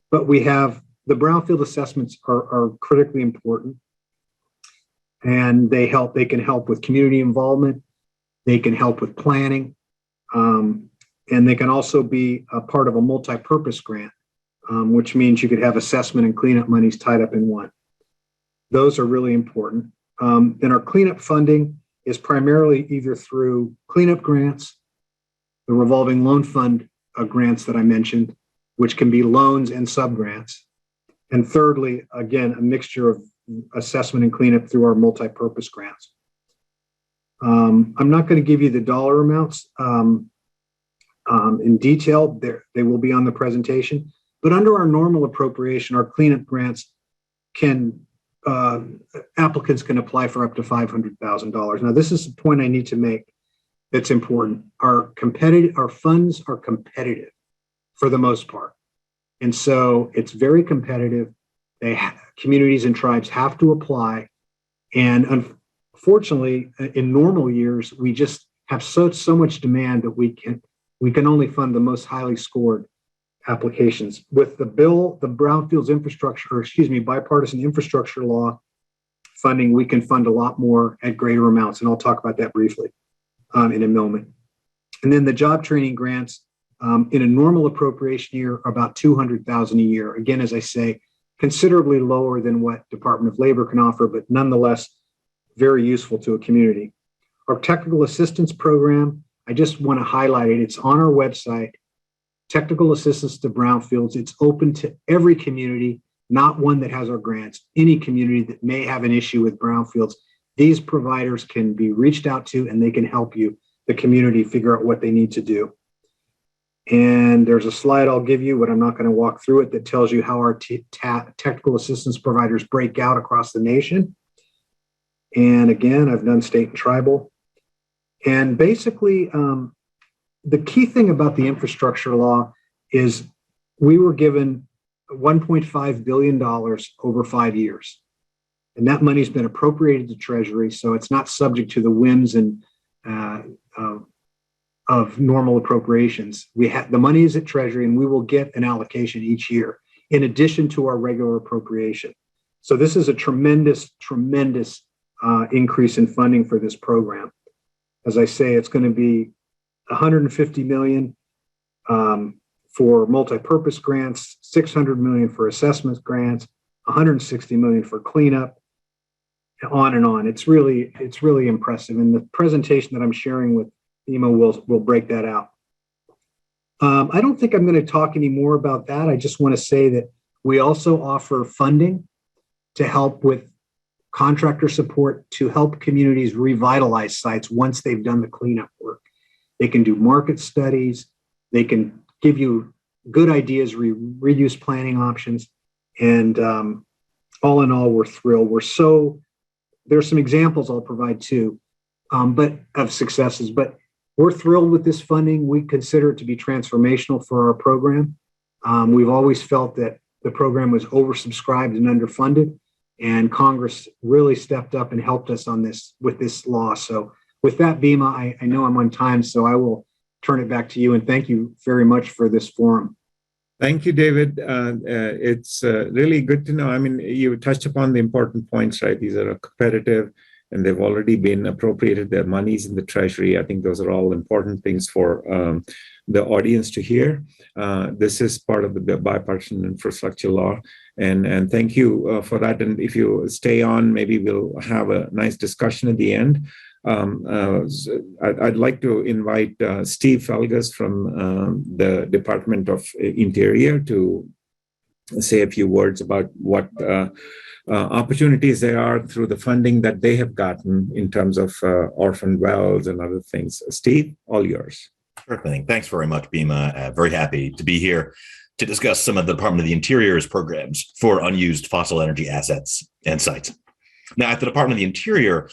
S16: But we have the brownfield assessments are critically important. And they can help with community involvement. They can help with planning. And they can also be a part of a multi-purpose grant, which means you could have assessment and cleanup monies tied up in one. Those are really important. Then our cleanup funding is primarily either through cleanup grants, the revolving loan fund grants that I mentioned, which can be loans and subgrants. And thirdly, again, a mixture of assessment and cleanup through our multi-purpose grants. I'm not going to give you the dollar amounts in detail. They will be on the presentation. But under our normal appropriation, our cleanup grants applicants can apply for up to $500,000. Now, this is the point I need to make. that's important. Our funds are competitive for the most part. And so it's very competitive. Communities and tribes have to apply. And unfortunately, in normal years, we just have so much demand that we can only fund the most highly scored applications. With the bill, the brownfields bipartisan infrastructure law funding, we can fund a lot more at greater amounts. And I'll talk about that briefly in a moment. And then the job training grants in a normal appropriation year are about $200,000 a year. Again, as I say, considerably lower than what Department of Labor can offer, but nonetheless, very useful to a community. Our technical assistance program, I just want to highlight it. It's on our website, Technical Assistance to Brownfields. It's open to every community, not one that has our grants, any community that may have an issue with brownfields. These providers can be reached out to and they can help you, the community, figure out what they need to do. And there's a slide I'll give you, but I'm not going to walk through it, that tells you how our technical assistance providers break out across the nation. And again, I've done state and tribal. And basically, the key thing about the infrastructure law is we were given $1.5 billion over 5 years. And that money's been appropriated to Treasury, so it's not subject to the whims and of normal appropriations. The money is at Treasury, and we will get an allocation each year in addition to our regular appropriation. So this is a tremendous increase in funding for this program. As I say, it's going to be $150 million for multi-purpose grants, $600 million for assessment grants, $160 million for cleanup, on and on. It's really impressive. And the presentation that I'm sharing with FEMA will break that out. I don't think I'm going to talk any more about that. I just want to say that we also offer funding to help with contractor support to help communities revitalize sites once they've done the cleanup work. They can do market studies. They can give you good ideas, reuse planning options. And all in all, we're thrilled. There's some examples I'll provide too, but of successes. But we're thrilled with this funding. We consider it to be transformational for our program. We've always felt that the program was oversubscribed and underfunded, and Congress really stepped up and helped us on this with this law. So with that, Bima, I know I'm on time, so I will turn it back to you. And thank you very much for this forum.
S3: Thank you, David. It's really good to know. I mean, you touched upon the important points, right? These are competitive and they've already been appropriated. Their money's in the Treasury. I think those are all important things for the audience to hear. This is part of the bipartisan infrastructure law. And thank you for that. And if you stay on, maybe we'll have a nice discussion at the end. I'd like to invite Steve Felges from the Department of Interior to say a few words about what opportunities there are through the funding that they have gotten in terms of orphan wells and other things. Steve, all yours.
S17: Sure thing. Thanks very much, Bima. Very happy to be here to discuss some of the Department of the Interior's programs for unused fossil energy assets and sites. Now, at the Department of the Interior,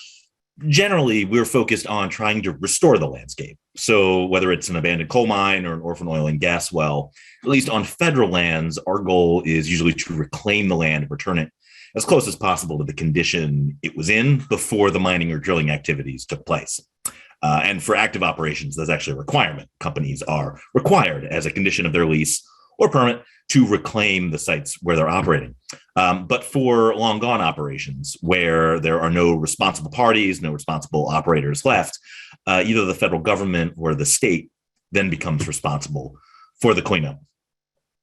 S17: generally, we're focused on trying to restore the landscape. So whether it's an abandoned coal mine or an orphan oil and gas well, at least on federal lands, our goal is usually to reclaim the land and return it as close as possible to the condition it was in before the mining or drilling activities took place. And for active operations, that's actually a requirement. Companies are required as a condition of their lease or permit to reclaim the sites where they're operating. But for long gone operations where there are no responsible parties, no responsible operators left, either the federal government or the state then becomes responsible for the cleanup.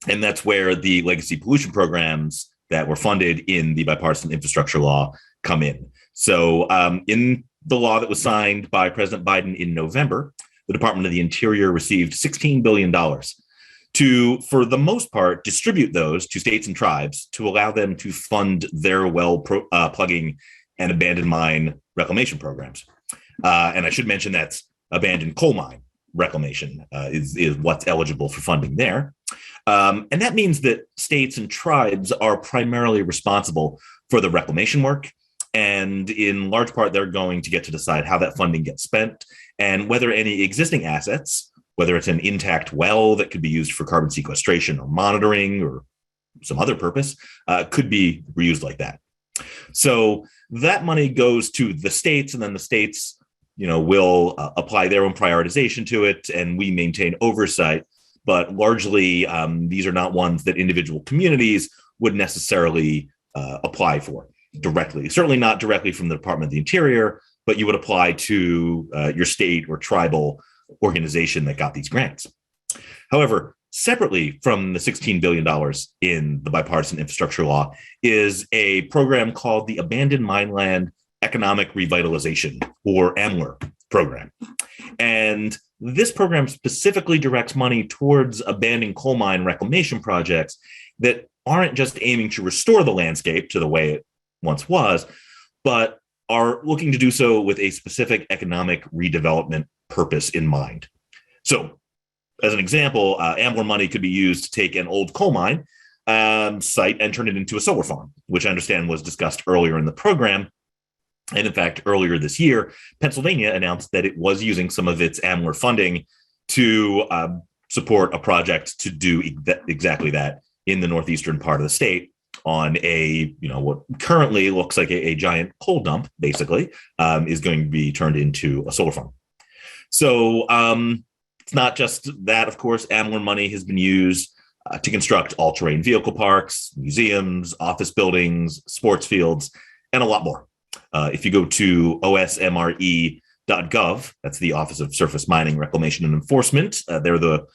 S17: And that's where the legacy pollution programs that were funded in the bipartisan infrastructure law come in. So in the law that was signed by President Biden in November, the Department of the Interior received $16 billion to, for the most part, distribute those to states and tribes to allow them to fund their well plugging and abandoned mine reclamation programs. And I should mention that's abandoned coal mine reclamation is what's eligible for funding there. And that means that states and tribes are primarily responsible for the reclamation work And in large part, they're going to get to decide how that funding gets spent and whether any existing assets, whether it's an intact well that could be used for carbon sequestration or monitoring or some other purpose, could be reused like that. So that money goes to the states, and then the states, will apply their own prioritization to it, and we maintain oversight. But largely, these are not ones that individual communities would necessarily apply for directly. Certainly not directly from the Department of the Interior, but you would apply to your state or tribal organization that got these grants. However, separately from the $16 billion in the bipartisan infrastructure law is a program called the Abandoned Mineland Economic Revitalization, or AMLR program. And this program specifically directs money towards abandoned coal mine reclamation projects that aren't just aiming to restore the landscape to the way it once was, but are looking to do so with a specific economic redevelopment purpose in mind. So, as an example, AMLR money could be used to take an old coal mine site and turn it into a solar farm, which I understand was discussed earlier in the program. And in fact, earlier this year, Pennsylvania announced that it was using some of its AMLR funding to support a project to do exactly that in the northeastern part of the state on a, what currently looks like a giant coal dump, basically, is going to be turned into a solar farm. So it's not just that, of course. AMLR money has been used to construct all-terrain vehicle parks, museums, office buildings, sports fields, and a lot more. If you go to osmre.gov, that's the Office of Surface Mining, Reclamation, and Enforcement. They're the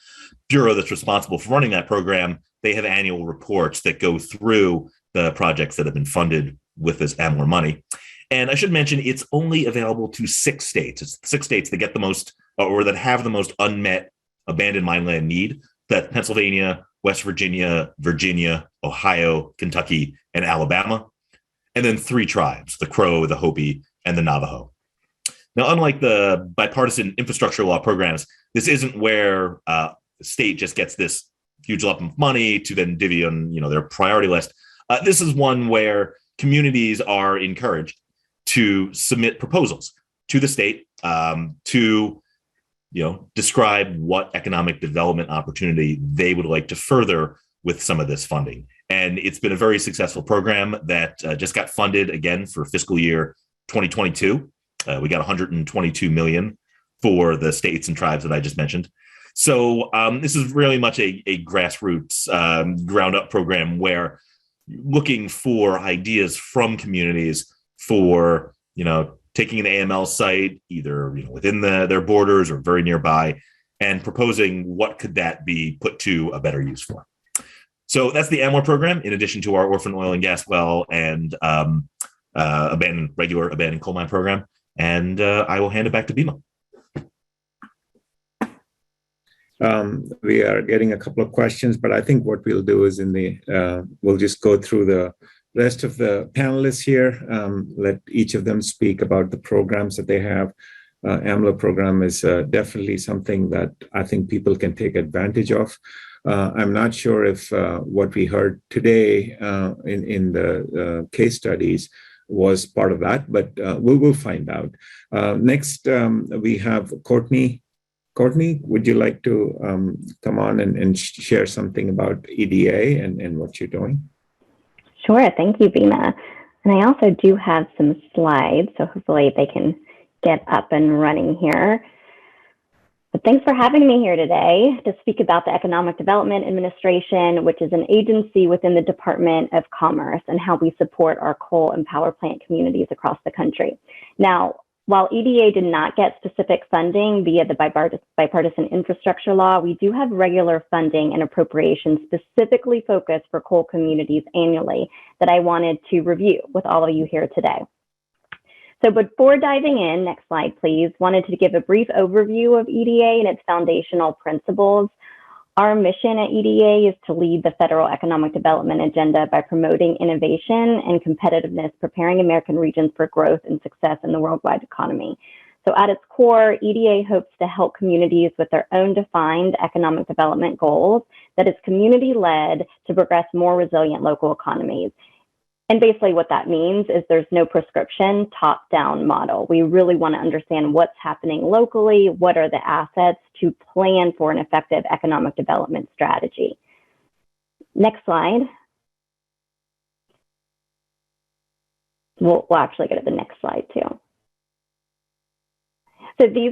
S17: bureau that's responsible for running that program. They have annual reports that go through the projects that have been funded with this AMLR money. And I should mention, it's only available to 6 states. It's 6 states that get the most, or that have the most unmet abandoned mineland need. That's Pennsylvania, West Virginia, Virginia, Ohio, Kentucky, and Alabama. And then 3 tribes, the Crow, the Hopi, and the Navajo. Now, unlike the bipartisan infrastructure law programs, this isn't where the state just gets this huge lump of money to then divvy on, their priority list. This is one where communities are encouraged to submit proposals to the state to, describe what economic development opportunity they would like to further with some of this funding. And it's been a very successful program that just got funded again for fiscal year 2022. We got $122 million for the states and tribes that I just mentioned. So this is really much a grassroots, ground up program where looking for ideas from communities for, taking an AML site, either within their borders or very nearby, and proposing what could that be put to a better use for. So that's the AMLR program, in addition to our orphan oil and gas well and regular abandoned coal mine program. And I will hand it back to Bima.
S3: We are getting a couple of questions, but I think what we'll do is we'll just go through the rest of the panelists here, let each of them speak about the programs that they have. AMLR program is definitely something that I think people can take advantage of. I'm not sure if what we heard today in the case studies was part of that, but we will find out. Next, we have Courtney. Courtney, would you like to come on and share something about EDA and what you're doing?
S18: Sure, thank you, Bima. And I also do have some slides, so hopefully they can get up and running here. But thanks for having me here today to speak about the Economic Development Administration, which is an agency within the Department of Commerce, and how we support our coal and power plant communities across the country. Now, while EDA did not get specific funding via the bipartisan infrastructure law, we do have regular funding and appropriations specifically focused for coal communities annually that I wanted to review with all of you here today. So before diving in, next slide, please, wanted to give a brief overview of EDA and its foundational principles. Our mission at EDA is to lead the federal economic development agenda by promoting innovation and competitiveness, preparing American regions for growth and success in the worldwide economy. So at its core, EDA hopes to help communities with their own defined economic development goals that is community-led to progress more resilient local economies. And basically what that means is there's no prescription top-down model. We really want to understand what's happening locally, what are the assets to plan for an effective economic development strategy. Next slide. We'll actually go to the next slide too. So these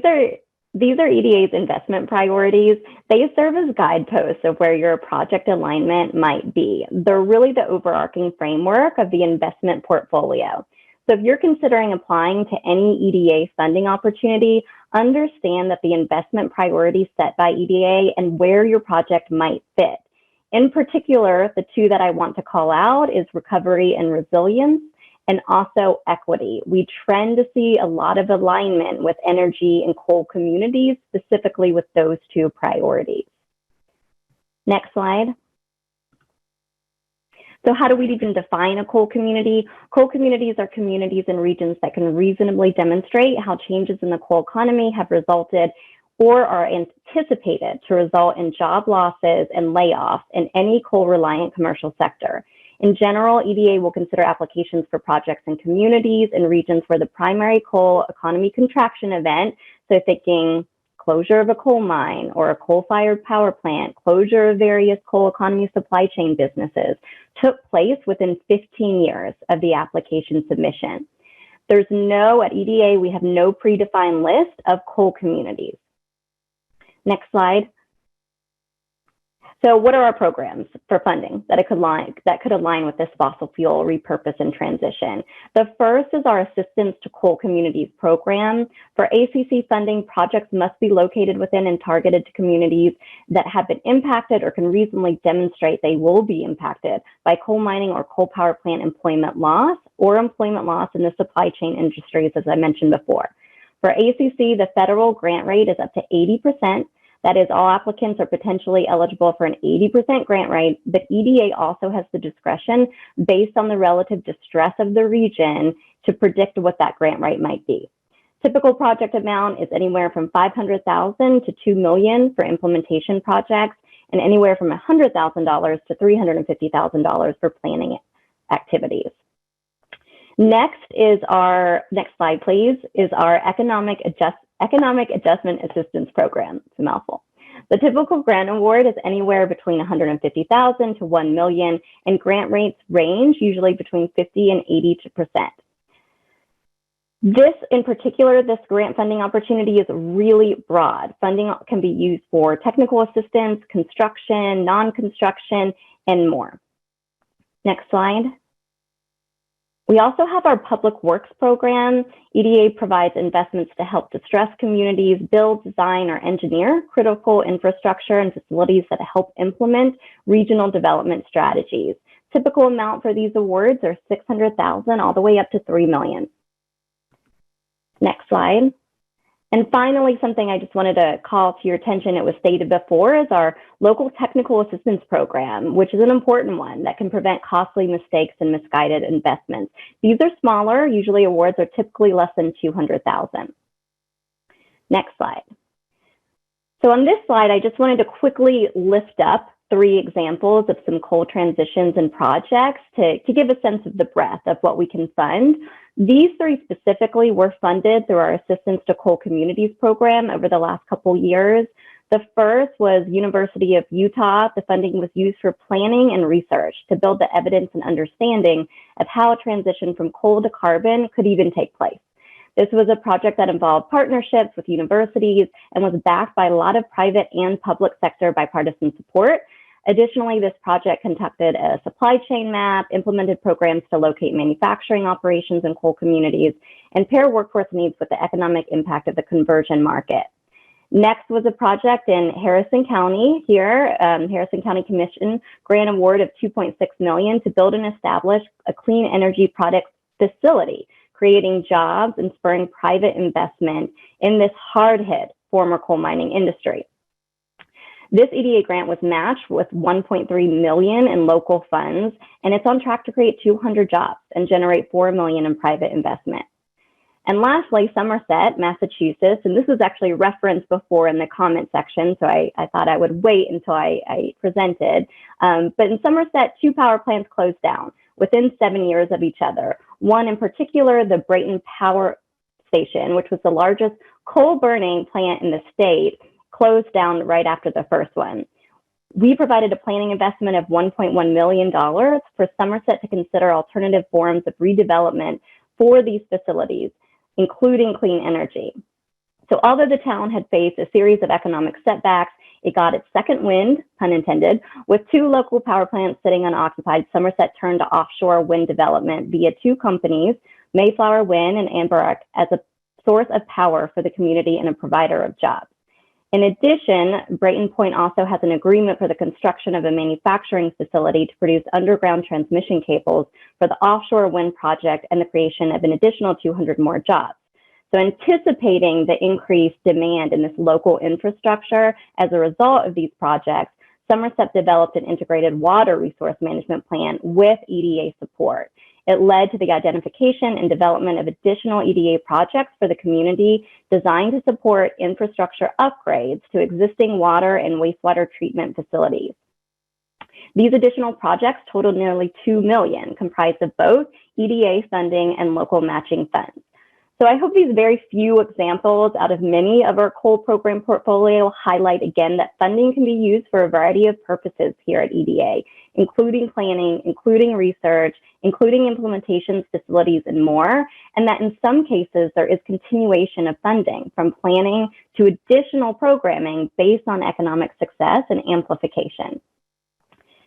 S18: are EDA's investment priorities. They serve as guideposts of where your project alignment might be. They're really the overarching framework of the investment portfolio. So if you're considering applying to any EDA funding opportunity, understand that the investment priorities set by EDA and where your project might fit. In particular, the two that I want to call out is recovery and resilience, and also equity. We trend to see a lot of alignment with energy and coal communities, specifically with those two priorities. Next slide. So how do we even define a coal community? Coal communities are communities and regions that can reasonably demonstrate how changes in the coal economy have resulted or are anticipated to result in job losses and layoffs in any coal-reliant commercial sector. In general, EDA will consider applications for projects in communities and regions where the primary coal economy contraction event, so thinking closure of a coal mine or a coal-fired power plant, closure of various coal economy supply chain businesses, took place within 15 years of the application submission. At EDA, we have no predefined list of coal communities. Next slide. So what are our programs for funding that could align with this fossil fuel repurpose and transition? The first is our Assistance to Coal Communities program. For ACC funding, projects must be located within and targeted to communities that have been impacted or can reasonably demonstrate they will be impacted by coal mining or coal power plant employment loss or employment loss in the supply chain industries, as I mentioned before. For ACC, the federal grant rate is up to 80%. That is, all applicants are potentially eligible for an 80% grant rate, but EDA also has the discretion based on the relative distress of the region to predict what that grant rate might be. Typical project amount is anywhere from $500,000 to $2 million for implementation projects, and anywhere from $100,000 to $350,000 for planning activities. Next slide, please, is our Economic Adjustment Assistance Program. It's a mouthful. The typical grant award is anywhere between $150,000 to $1 million, and grant rates range usually between 50 and 80%. This grant funding opportunity is really broad. Funding can be used for technical assistance, construction, non-construction, and more. Next slide. We also have our Public Works program. EDA provides investments to help distressed communities build, design, or engineer critical infrastructure and facilities that help implement regional development strategies. Typical amount for these awards are $600,000 all the way up to $3 million. Next slide. And finally, something I just wanted to call to your attention, it was stated before, is our Local Technical Assistance Program, which is an important one that can prevent costly mistakes and misguided investments. These are smaller, usually awards are typically less than $200,000. Next slide. So on this slide, I just wanted to quickly lift up 3 examples of some coal transitions and projects to give a sense of the breadth of what we can fund. These 3 specifically were funded through our Assistance to Coal Communities program over the last couple years. The first was University of Utah. The funding was used for planning and research to build the evidence and understanding of how a transition from coal to carbon could even take place. This was a project that involved partnerships with universities and was backed by a lot of private and public sector bipartisan support. Additionally, this project conducted a supply chain map, implemented programs to locate manufacturing operations in coal communities, and pair workforce needs with the economic impact of the conversion market. Next was a project in Harrison County here, Harrison County Commission grant award of $2.6 million to build and establish a clean energy products facility, creating jobs and spurring private investment in this hard-hit former coal mining industry. This EDA grant was matched with $1.3 million in local funds, and it's on track to create 200 jobs and generate $4 million in private investment. And lastly, Somerset, Massachusetts, and this was actually referenced before in the comment section, so I thought I would wait until I presented. But in Somerset, 2 power plants closed down, within 7 years of each other. One in particular, the Brayton Power Station, which was the largest coal burning plant in the state, closed down right after the first one. We provided a planning investment of $1.1 million for Somerset to consider alternative forms of redevelopment for these facilities, including clean energy. So although the town had faced a series of economic setbacks, it got its second wind, pun intended, with 2 local power plants sitting unoccupied. Somerset turned to offshore wind development via 2 companies, Mayflower Wind and Amberwick, as a source of power for the community and a provider of jobs. In addition, Brayton Point also has an agreement for the construction of a manufacturing facility to produce underground transmission cables for the offshore wind project and the creation of an additional 200 more jobs. So anticipating the increased demand in this local infrastructure as a result of these projects, Somerset developed an integrated water resource management plan with EDA support. It led to the identification and development of additional EDA projects for the community designed to support infrastructure upgrades to existing water and wastewater treatment facilities. These additional projects totaled nearly $2 million, comprised of both EDA funding and local matching funds. So I hope these very few examples out of many of our coal program portfolio highlight again that funding can be used for a variety of purposes here at EDA, including planning, including research, including implementations, facilities, and more, and that in some cases there is continuation of funding from planning to additional programming based on economic success and amplification.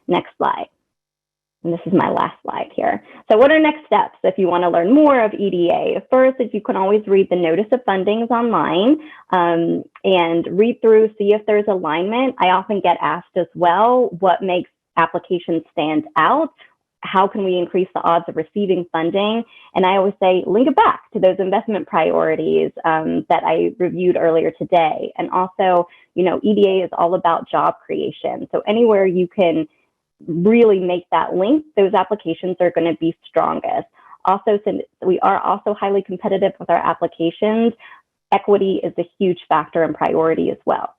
S18: Next slide. And this is my last slide here. So what are next steps if you want to learn more of EDA? First, if you can always read the notice of fundings online and read through, see if there's alignment. I often get asked as well, what makes applications stand out? How can we increase the odds of receiving funding? And I always say, link it back to those investment priorities that I reviewed earlier today. And also, you know, EDA is all about job creation. So anywhere you can really make that link, those applications are going to be strongest. Also, since we are also highly competitive with our applications, equity is a huge factor and priority as well.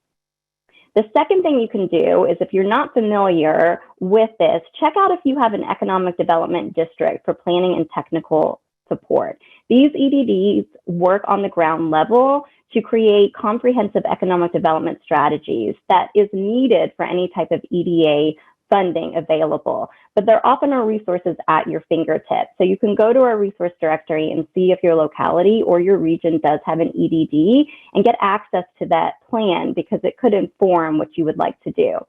S18: The second thing you can do is, if you're not familiar with this, check out if you have an economic development district for planning and technical support. These EDDs work on the ground level to create comprehensive economic development strategies that is needed for any type of EDA funding available, but there often are resources at your fingertips. So you can go to our resource directory and see if your locality or your region does have an EDD and get access to that plan, because it could inform what you would like to do.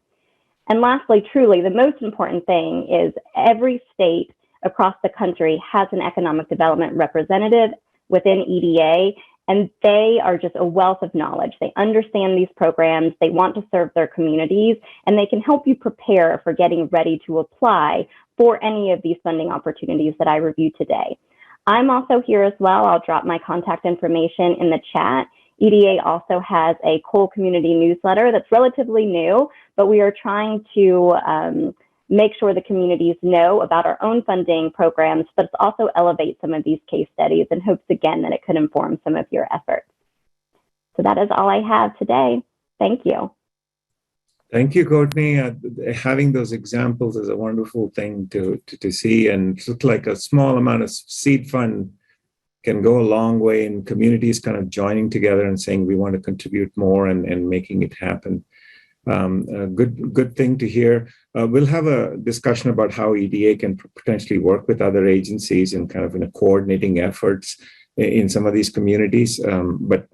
S18: And lastly, truly, the most important thing is every state across the country has an economic development representative within EDA, and they are just a wealth of knowledge. They understand these programs, they want to serve their communities, and they can help you prepare for getting ready to apply for any of these funding opportunities that I reviewed today. I'm also here as well. I'll drop my contact information in the chat. EDA also has a coal community newsletter that's relatively new, but we are trying to make sure the communities know about our own funding programs, but also elevate some of these case studies, in hopes again that it could inform some of your efforts. So that is all I have today. Thank you.
S3: Thank you, Courtney. Having those examples is a wonderful thing to see, and it's like a small amount of seed fund can go a long way in communities kind of joining together and saying we want to contribute more and making it happen. A good thing to hear. We'll have a discussion about how EDA can potentially work with other agencies and kind of in a coordinating efforts in some of these communities. But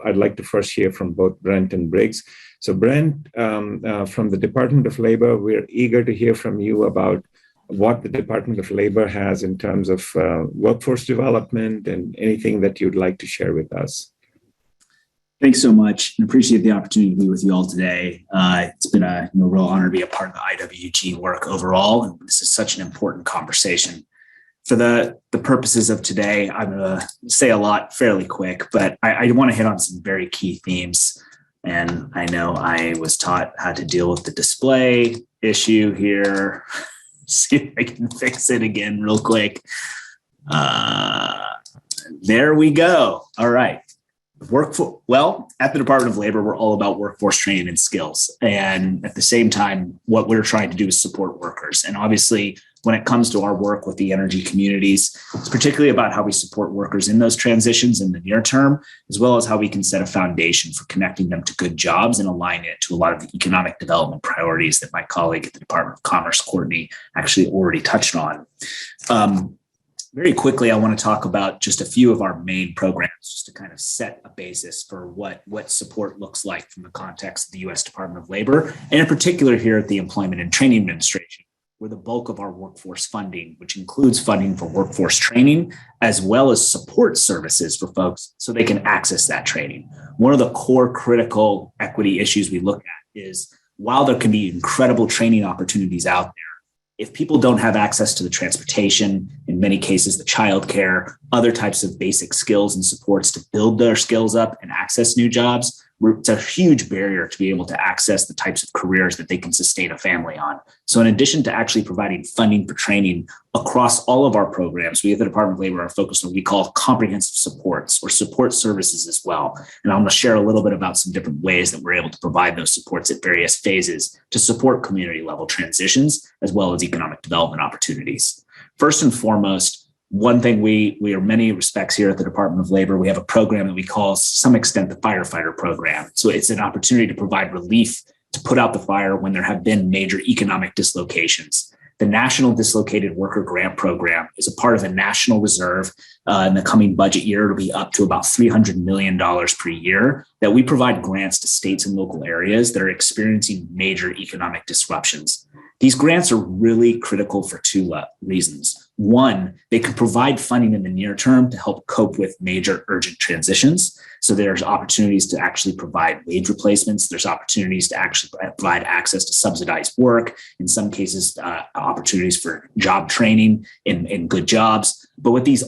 S3: I'd like to first hear from both Brent and Briggs. So Brent, from the Department of Labor, we're eager to hear from you about what the Department of Labor has in terms of workforce development and anything that you'd like to share with us.
S19: Thanks so much, and appreciate the opportunity to be with you all today. It's been a real honor to be a part of the IWG work overall, and this is such an important conversation. For the purposes of today, I'm going to say a lot fairly quick, but I want to hit on some very key themes. And I know I was taught how to deal with the display issue here. See if I can fix it again real quick. There we go. All right. Well, at the Department of Labor, we're all about workforce training and skills. And at the same time, what we're trying to do is support workers. And obviously, when it comes to our work with the energy communities. It's particularly about how we support workers in those transitions in the near term, as well as how we can set a foundation for connecting them to good jobs and align it to a lot of the economic development priorities that my colleague at the Department of Commerce, Courtney, actually already touched on. Very quickly, I want to talk about just a few of our main programs, just to kind of set a basis for what support looks like from the context of the U.S. Department of Labor, and in particular here at the Employment and Training Administration, where the bulk of our workforce funding, which includes funding for workforce training, as well as support services for folks so they can access that training. One of the core critical equity issues we look at is, while there can be incredible training opportunities out there, if people don't have access to the transportation, in many cases, the childcare, other types of basic skills and supports to build their skills up and access new jobs, it's a huge barrier to be able to access the types of careers that they can sustain a family on. So in addition to actually providing funding for training across all of our programs, we at the Department of Labor are focused on what we call comprehensive supports or support services as well. And I'm going to share a little bit about some different ways that we're able to provide those supports at various phases to support community level transitions, as well as economic development opportunities. First and foremost, one thing we are in many respects here at the Department of Labor, we have a program that we call, to some extent, the firefighter program. So it's an opportunity to provide relief to put out the fire when there have been major economic dislocations. The National Dislocated Worker Grant Program is a part of the National Reserve. In the coming budget year, it'll be up to about $300 million per year that we provide grants to states and local areas that are experiencing major economic disruptions. These grants are really critical for two reasons. One, they can provide funding in the near term to help cope with major urgent transitions. So there's opportunities to actually provide wage replacements. There's opportunities to actually provide access to subsidized work. In some cases, opportunities for job training in good jobs. But what these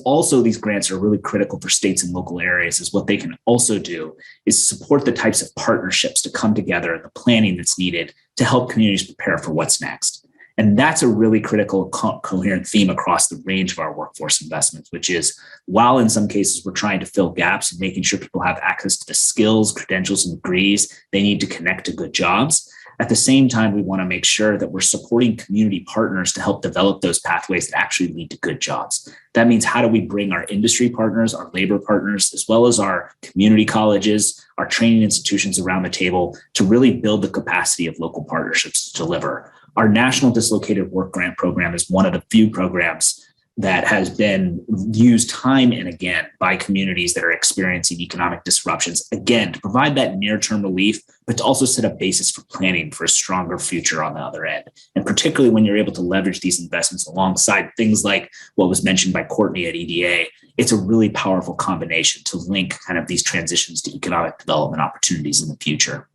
S19: grants are really critical for states and local areas is what they can also do is support the types of partnerships to come together and the planning that's needed to help communities prepare for what's next. And that's a really critical coherent theme across the range of our workforce investments, which is, while in some cases we're trying to fill gaps and making sure people have access to the skills, credentials, and degrees they need to connect to good jobs, at the same time, we want to make sure that we're supporting community partners to help develop those pathways that actually lead to good jobs. That means, how do we bring our industry partners, our labor partners, as well as our community colleges, our training institutions around the table to really build the capacity of local partnerships to deliver? Our National Dislocated Work Grant Program is one of the few programs that has been used time and again by communities that are experiencing economic disruptions, again, to provide that near-term relief, but to also set a basis for planning for a stronger future on the other end. And particularly when you're able to leverage these investments alongside things like what was mentioned by Courtney at EDA, it's a really powerful combination to link kind of these transitions to economic development opportunities in the future.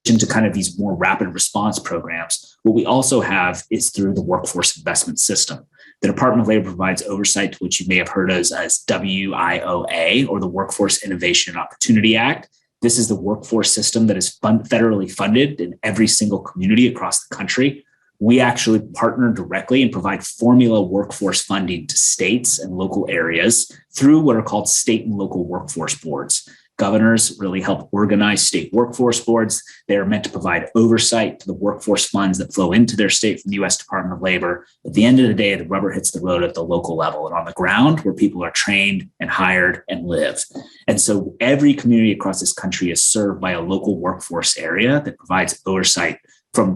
S19: To kind of these more rapid response programs, what we also have is through the workforce investment system. The Department of Labor provides oversight to which you may have heard as WIOA, or the Workforce Innovation and Opportunity Act. This is the workforce system that is federally funded in every single community across the country. We actually partner directly and provide formula workforce funding to states and local areas through what are called state and local workforce boards. Governors really help organize state workforce boards. They are meant to provide oversight to the workforce funds that flow into their state from the U.S. Department of Labor. At the end of the day, the rubber hits the road at the local level and on the ground where people are trained and hired and live. And so every community across this country is served by a local workforce area that provides oversight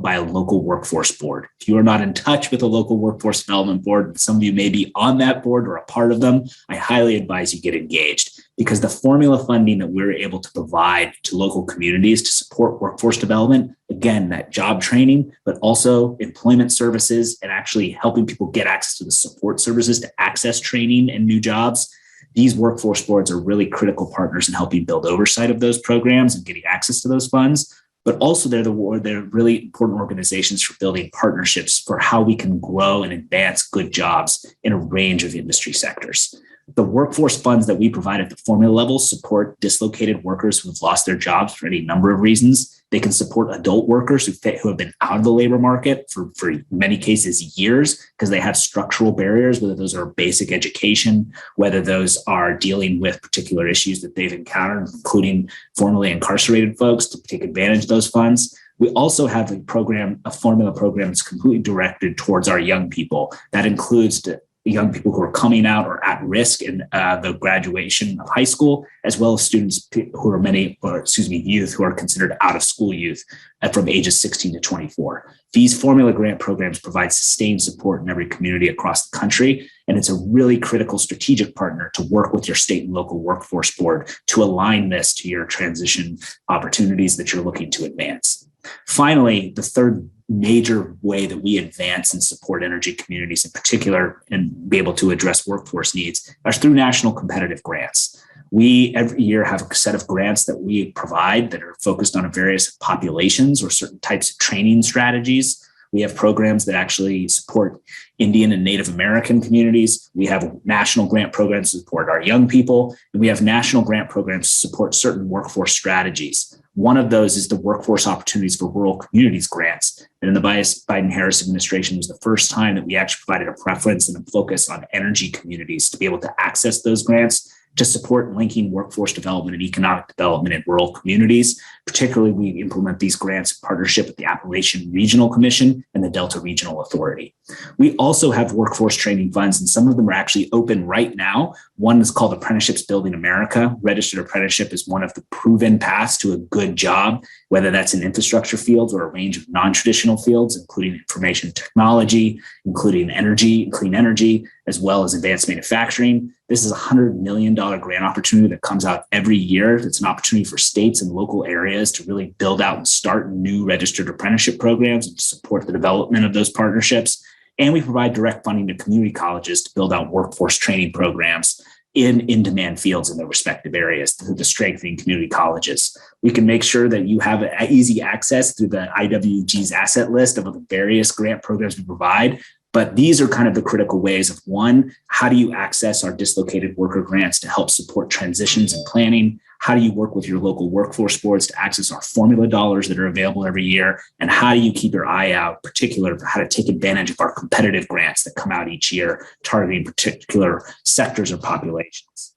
S19: by a local workforce board. If you are not in touch with a local workforce development board, some of you may be on that board or a part of them, I highly advise you get engaged, because the formula funding that we're able to provide to local communities to support workforce development, again, that job training, but also employment services and actually helping people get access to the support services to access training and new jobs. These workforce boards are really critical partners in helping build oversight of those programs and getting access to those funds. But also they're really important organizations for building partnerships for how we can grow and advance good jobs in a range of industry sectors. The workforce funds that we provide at the formula level support dislocated workers who have lost their jobs for any number of reasons. They can support adult workers who have been out of the labor market for many cases years because they have structural barriers, whether those are basic education, whether those are dealing with particular issues that they've encountered, including formerly incarcerated folks, to take advantage of those funds. We also have a formula program that's completely directed towards our young people. That includes young people who are coming out or at risk in the graduation of high school, as well as students who are youth who are considered out of school youth from ages 16 to 24. These formula grant programs provide sustained support in every community across the country, and it's a really critical strategic partner to work with your state and local workforce board to align this to your transition opportunities that you're looking to advance. Finally, the third major way that we advance and support energy communities in particular and be able to address workforce needs are through national competitive grants. We every year have a set of grants that we provide that are focused on various populations or certain types of training strategies. We have programs that actually support Indian and Native American communities. We have national grant programs to support our young people, and we have national grant programs to support certain workforce strategies. One of those is the Workforce Opportunities for Rural Communities grants. And in the Biden-Harris administration, it was the first time that we actually provided a preference and a focus on energy communities to be able to access those grants to support linking workforce development and economic development in rural communities. Particularly, we implement these grants in partnership with the Appalachian Regional Commission and the Delta Regional Authority. We also have workforce training funds, and some of them are actually open right now. One is called Apprenticeships Building America. Registered apprenticeship is one of the proven paths to a good job, whether that's in infrastructure fields or a range of non-traditional fields, including information technology, including energy, clean energy, as well as advanced manufacturing. This is a $100 million grant opportunity that comes out every year. It's an opportunity for states and local areas to really build out and start new registered apprenticeship programs and to support the development of those partnerships. And we provide direct funding to community colleges to build out workforce training programs in in-demand fields in their respective areas through the strengthening community colleges. We can make sure that you have easy access through the IWG's asset list of the various grant programs we provide. But these are kind of the critical ways of one, how do you access our dislocated worker grants to help support transitions and planning? How do you work with your local workforce boards to access our formula dollars that are available every year? And how do you keep your eye out, particularly for how to take advantage of our competitive grants that come out each year, targeting particular sectors or populations?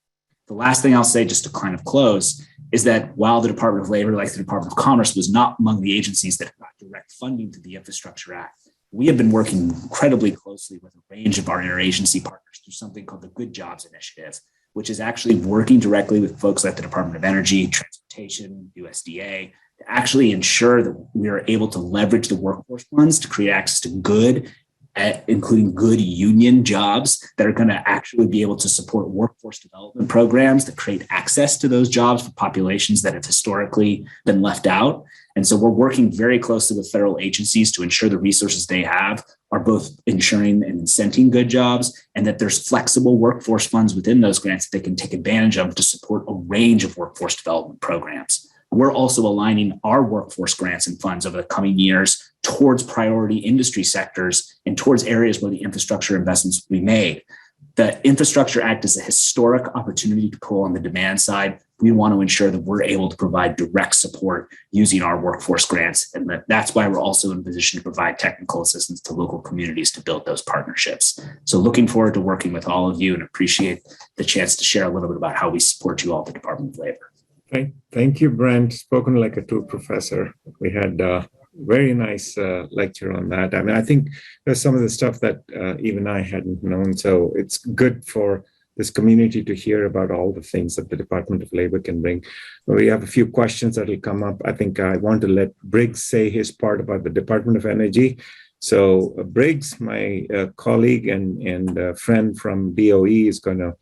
S19: The last thing I'll say, just to kind of close, is that while the Department of Labor, like the Department of Commerce, was not among the agencies that got direct funding to the Infrastructure Act, we have been working incredibly closely with a range of our interagency partners through something called the Good Jobs Initiative, which is actually working directly with folks like the Department of Energy, Transportation, USDA, to actually ensure that we are able to leverage the workforce funds to create access to good, including good union jobs that are going to actually be able to support workforce development programs that create access to those jobs for populations that have historically been left out. And so we're working very closely with federal agencies to ensure the resources they have are both ensuring and incenting good jobs, and that there's flexible workforce funds within those grants that they can take advantage of to support a range of workforce development programs. We're also aligning our workforce grants and funds over the coming years towards priority industry sectors and towards areas where the infrastructure investments will be made. The Infrastructure Act is a historic opportunity to pull on the demand side. We want to ensure that we're able to provide direct support using our workforce grants. And that's why we're also in a position to provide technical assistance to local communities to build those partnerships. So looking forward to working with all of you and appreciate the chance to share a little bit about how we support you all at the Department of Labor.
S3: Thank you, Brent. Spoken like a true professor. We had a very nice lecture on that. I mean, I think there's some of the stuff that even I hadn't known. So it's good for this community to hear about all the things that the Department of Labor can bring. We have a few questions that will come up. I think I want to let Briggs say his part about the Department of Energy. So Briggs, my colleague and friend from DOE, is going to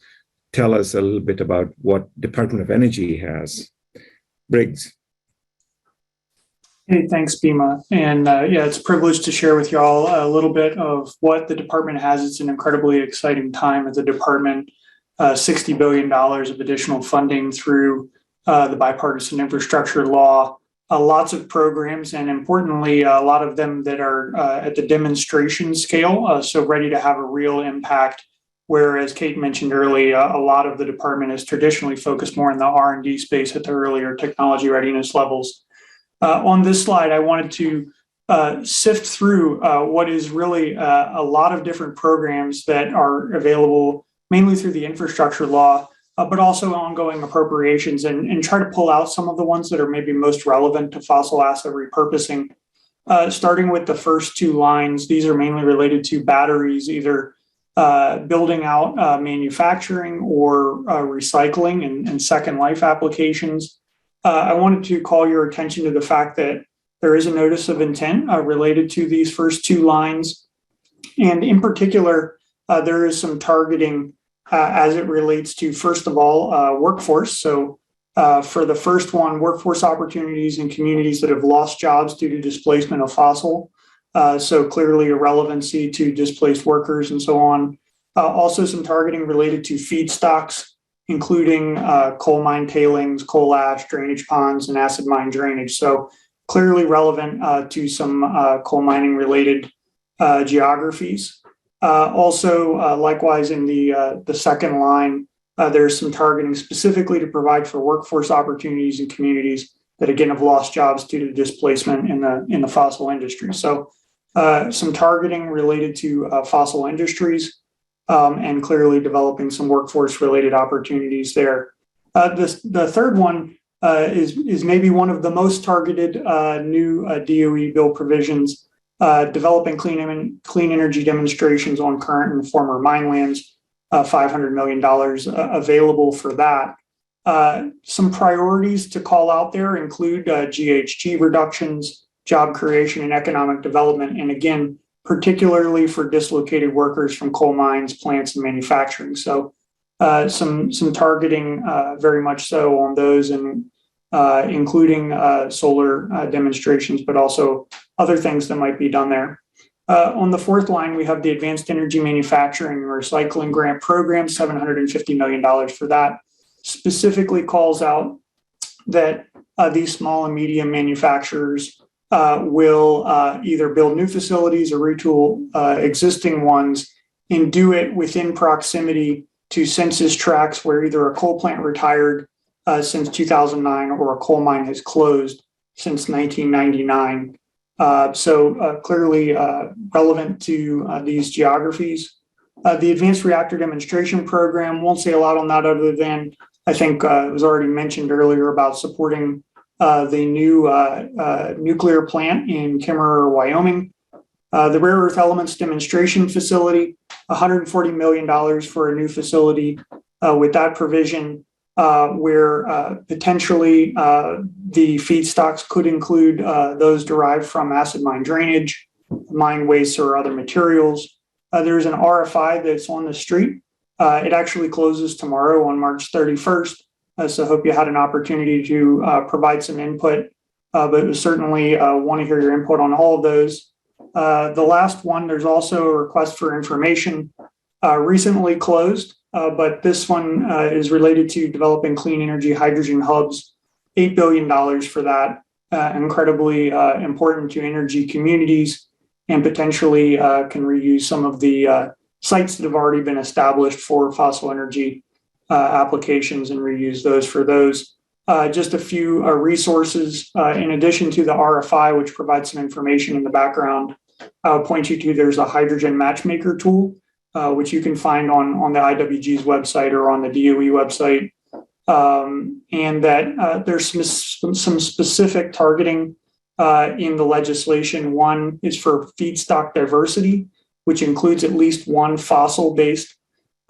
S3: tell us a little bit about what Department of Energy has. Briggs.
S20: Hey, thanks, Bima. And yeah, it's a privilege to share with y'all a little bit of what the department has. It's an incredibly exciting time at the department. $60 billion of additional funding through the bipartisan infrastructure law, lots of programs, and importantly, a lot of them that are at the demonstration scale, so ready to have a real impact. Whereas Kate mentioned earlier, a lot of the department is traditionally focused more in the R&D space at the earlier technology readiness levels. On this slide, I wanted to sift through what is really a lot of different programs that are available mainly through the infrastructure law, but also ongoing appropriations, and try to pull out some of the ones that are maybe most relevant to fossil asset repurposing. Starting with the first two lines, these are mainly related to batteries, either building out manufacturing or recycling and second life applications. I wanted to call your attention to the fact that there is a notice of intent related to these first two lines. And in particular, there is some targeting as it relates to, first of all, workforce. So for the first one, workforce opportunities in communities that have lost jobs due to displacement of fossil. So clearly a relevancy to displaced workers and so on. Also some targeting related to feedstocks, including coal mine tailings, coal ash, drainage ponds, and acid mine drainage. So clearly relevant to some coal mining related geographies. Also, likewise in the second line, there's some targeting specifically to provide for workforce opportunities in communities that again have lost jobs due to displacement in the fossil industry. So some targeting related to fossil industries and clearly developing some workforce related opportunities there. The third one is maybe one of the most targeted new DOE bill provisions, developing clean energy demonstrations on current and former mine lands, $500 million available for that. Some priorities to call out there include GHG reductions, job creation, and economic development. And again, particularly for dislocated workers from coal mines, plants, and manufacturing. So some targeting very much so on those, and including solar demonstrations, but also other things that might be done there. On the fourth line, we have the Advanced Energy Manufacturing and Recycling Grant Program, $750 million for that. Specifically calls out that these small and medium manufacturers will either build new facilities or retool existing ones and do it within proximity to census tracts where either a coal plant retired since 2009 or a coal mine has closed since 1999. So clearly relevant to these geographies. The Advanced Reactor Demonstration Program, won't say a lot on that other than I think it was already mentioned earlier about supporting the new nuclear plant in Kimmerer, Wyoming. The Rare Earth Elements Demonstration Facility, $140 million for a new facility with that provision, where potentially the feedstocks could include those derived from acid mine drainage, mine waste, or other materials. There's an RFI that's on the street. It actually closes tomorrow on March 31st. So I hope you had an opportunity to provide some input, but certainly want to hear your input on all of those. The last one, there's also a request for information recently closed, but this one is related to developing clean energy hydrogen hubs, $8 billion for that, incredibly important to energy communities, and potentially can reuse some of the sites that have already been established for fossil energy applications and reuse those for those. Just a few resources in addition to the RFI, which provides some information in the background. I'll point you to, there's a hydrogen matchmaker tool, which you can find on the IWG's website or on the DOE website. And that there's some specific targeting in the legislation. One is for feedstock diversity, which includes at least one fossil-based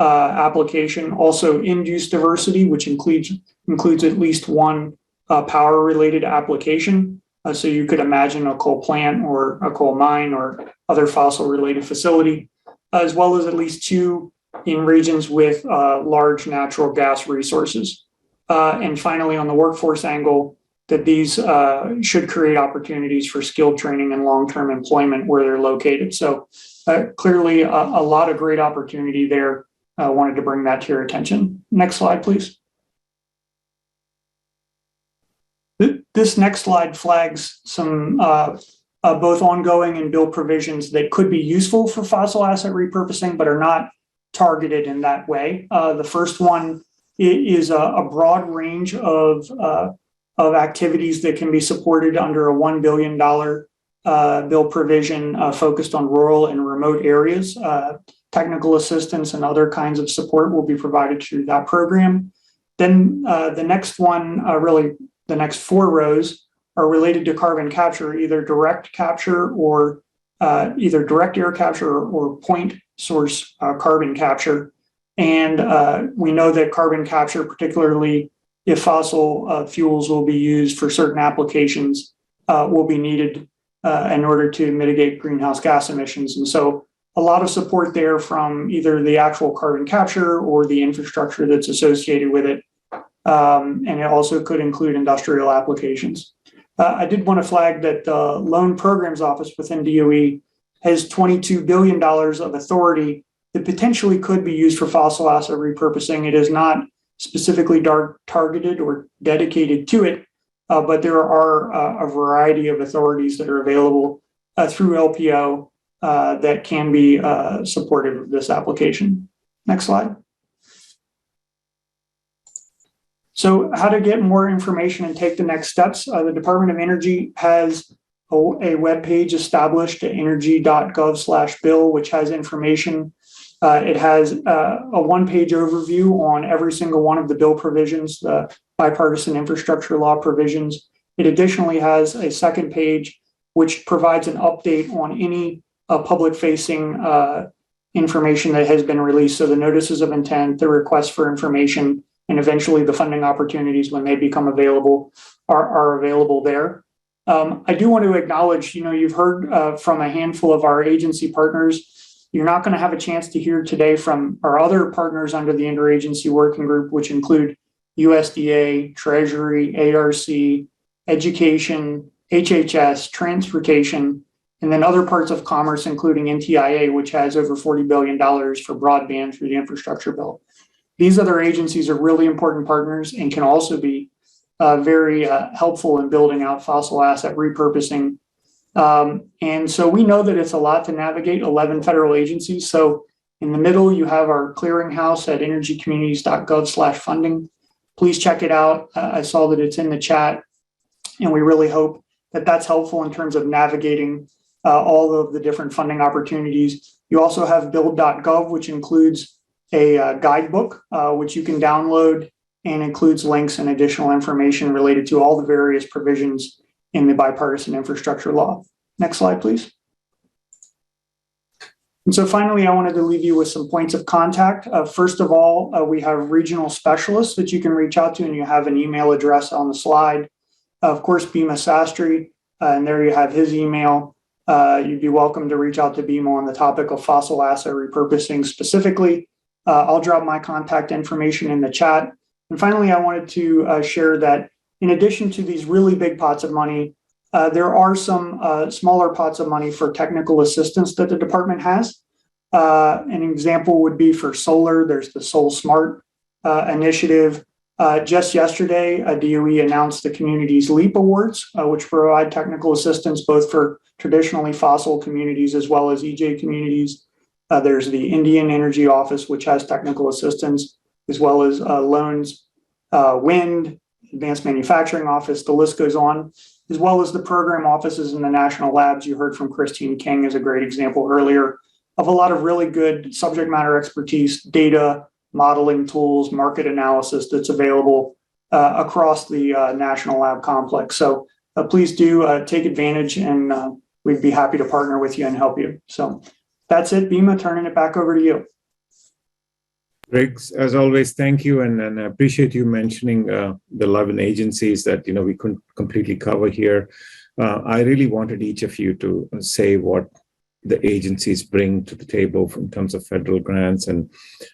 S20: application. Also end-use diversity, which includes at least one power-related application. So you could imagine a coal plant or a coal mine or other fossil-related facility, as well as at least two in regions with large natural gas resources. And finally, on the workforce angle, that these should create opportunities for skilled training and long-term employment where they're located. So clearly a lot of great opportunity there. I wanted to bring that to your attention. Next slide, please. This next slide flags some both ongoing and bill provisions that could be useful for fossil asset repurposing, but are not targeted in that way. The first one is a broad range of activities that can be supported under a $1 billion bill provision focused on rural and remote areas. Technical assistance and other kinds of support will be provided through that program. Then the next one, really the next 4 rows are related to carbon capture, either direct capture or either direct air capture or point source carbon capture. And we know that carbon capture, particularly if fossil fuels will be used for certain applications, will be needed in order to mitigate greenhouse gas emissions. And so a lot of support there from either the actual carbon capture or the infrastructure that's associated with it. And it also could include industrial applications. I did want to flag that the Loan Programs Office within DOE has $22 billion of authority that potentially could be used for fossil asset repurposing. It is not specifically targeted or dedicated to it, but there are a variety of authorities that are available through LPO that can be supportive of this application. Next slide. So how to get more information and take the next steps. The Department of Energy has a web page established at energy.gov/bill, which has information. It has a one-page overview on every single one of the bill provisions, the bipartisan infrastructure law provisions. It additionally has a second page, which provides an update on any public-facing information that has been released. So the notices of intent, the requests for information, and eventually the funding opportunities when they become available are available there. I do want to acknowledge, you've heard from a handful of our agency partners. You're not going to have a chance to hear today from our other partners under the Interagency Working Group, which include USDA, Treasury, ARC, Education, HHS, Transportation, and then other parts of commerce, including NTIA, which has over $40 billion for broadband through the infrastructure bill. These other agencies are really important partners and can also be very helpful in building out fossil asset repurposing. And so we know that it's a lot to navigate 11 federal agencies. So in the middle, you have our clearinghouse at energycommunities.gov/funding. Please check it out. I saw that it's in the chat, and we really hope that that's helpful in terms of navigating all of the different funding opportunities. You also have build.gov, which includes a guidebook, which you can download and includes links and additional information related to all the various provisions in the bipartisan infrastructure law. Next slide, please. And so finally, I wanted to leave you with some points of contact. First of all, we have regional specialists that you can reach out to, and you have an email address on the slide. Of course, Bhima Sastry, and there you have his email. You'd be welcome to reach out to Bhima on the topic of fossil asset repurposing specifically. I'll drop my contact information in the chat. And finally, I wanted to share that in addition to these really big pots of money, there are some smaller pots of money for technical assistance that the department has. An example would be for solar. There's the Sol Smart initiative. Just yesterday, DOE announced the Communities LEAP Awards, which provide technical assistance both for traditionally fossil communities as well as EJ communities. There's the Indian Energy Office, which has technical assistance, as well as loans, wind, advanced manufacturing office, the list goes on, as well as the program offices in the national labs. You heard from Christine King as a great example earlier of a lot of really good subject matter expertise, data, modeling tools, market analysis that's available across the national lab complex. So please do take advantage, and we'd be happy to partner with you and help you. So that's it, Bhima, turning it back over to you.
S3: Greg, as always, thank you, and I appreciate you mentioning the 11 agencies that we couldn't completely cover here. I really wanted each of you to say what the agencies bring to the table in terms of federal grants, and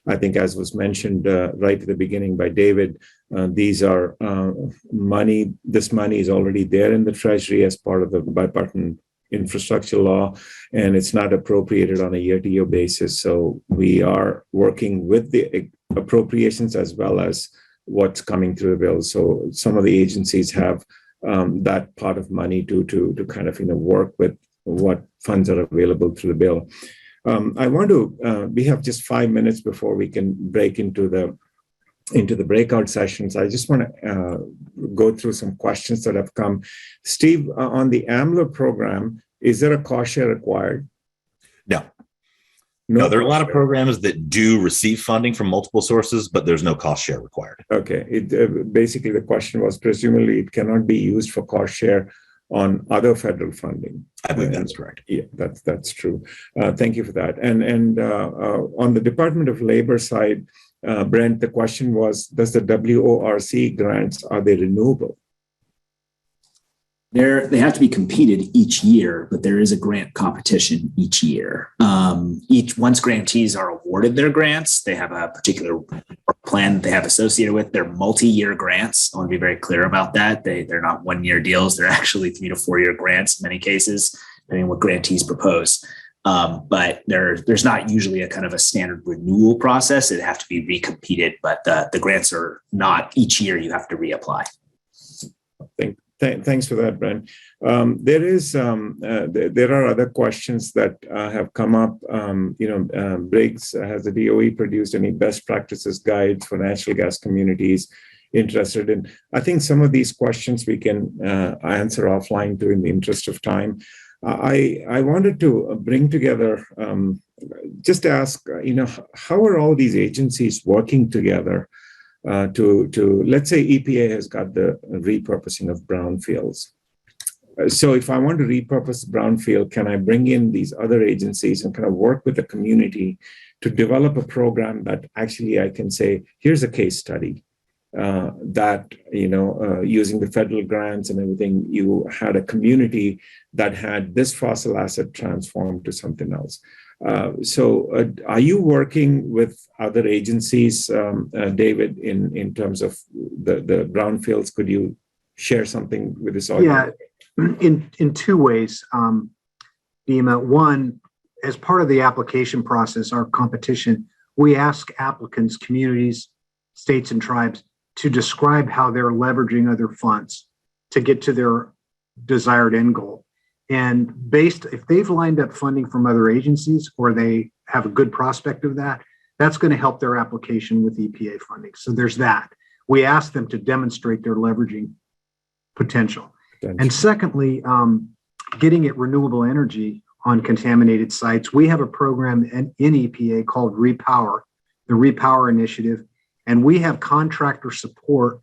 S3: I think, as was mentioned right at the beginning by David, these are money. This money is already there in the Treasury as part of the bipartisan infrastructure law, and it's not appropriated on a year-to-year basis. So we are working with the appropriations as well as what's coming through the bill. So some of the agencies have that pot of money to kind of work with what funds are available through the bill. I want to. We have just 5 minutes before we can break into the breakout sessions. I just want to go through some questions that have come. Steve, on the AMLO program, is there a cost share required?
S17: No. No, there are a lot of programs that do receive funding from multiple sources, but there's no cost share required.
S3: Okay. Basically, the question was presumably it cannot be used for cost share on other federal funding.
S17: I believe that's correct.
S3: Yeah, that's true. Thank you for that. And on the Department of Labor side, Brent, the question was, does the WORC grants, are they renewable?
S19: They have to be competed each year, but there is a grant competition each year. Once grantees are awarded their grants, they have a particular plan that they have associated with. They're multi-year grants. I want to be very clear about that. They're not one-year deals. They're actually 3 to 4 year grants in many cases, depending on what grantees propose. But there's not usually a kind of a standard renewal process. It have to be recompeted, but the grants are not each year. You have to reapply.
S3: Thanks for that, Brent. There are other questions that have come up. Briggs, has the DOE produced any best practices guides for natural gas communities interested in? I think some of these questions we can answer offline too in the interest of time. I wanted to bring together, just ask, how are all these agencies working together to let's say EPA has got the repurposing of brownfields. So if I want to repurpose brownfield, can I bring in these other agencies and kind of work with the community to develop a program that actually I can say, here's a case study that, using the federal grants and everything, you had a community that had this fossil asset transformed to something else. So are you working with other agencies, David, in terms of the brownfields? Could you share something with us all?
S16: Yeah, in 2 ways, Bima. One, as part of the application process, our competition, we ask applicants, communities, states, and tribes to describe how they're leveraging other funds to get to their desired end goal. And if they've lined up funding from other agencies or they have a good prospect of that, that's going to help their application with EPA funding. So there's that. We ask them to demonstrate their leveraging potential. And secondly, getting at renewable energy on contaminated sites. We have a program in EPA called Repower, the Repower Initiative, and we have contractor support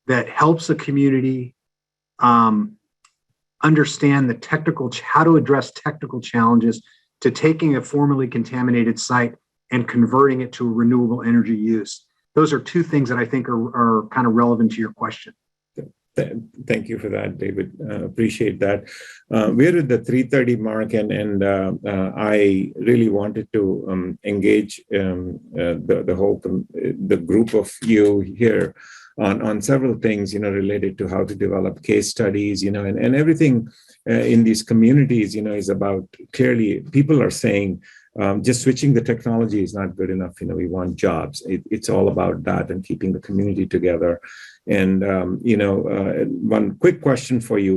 S16: that helps the community understand how to address technical challenges to taking a formerly contaminated site and converting it to a renewable energy use. Those are 2 things that I think are kind of relevant to your question.
S3: Thank you for that, David. Appreciate that. We're at the 3:30 mark, and I really wanted to engage the group of you here on several things, related to how to develop case studies, and everything in these communities, is about clearly people are saying just switching the technology is not good enough. We want jobs. It's all about that and keeping the community together. And, one quick question for you,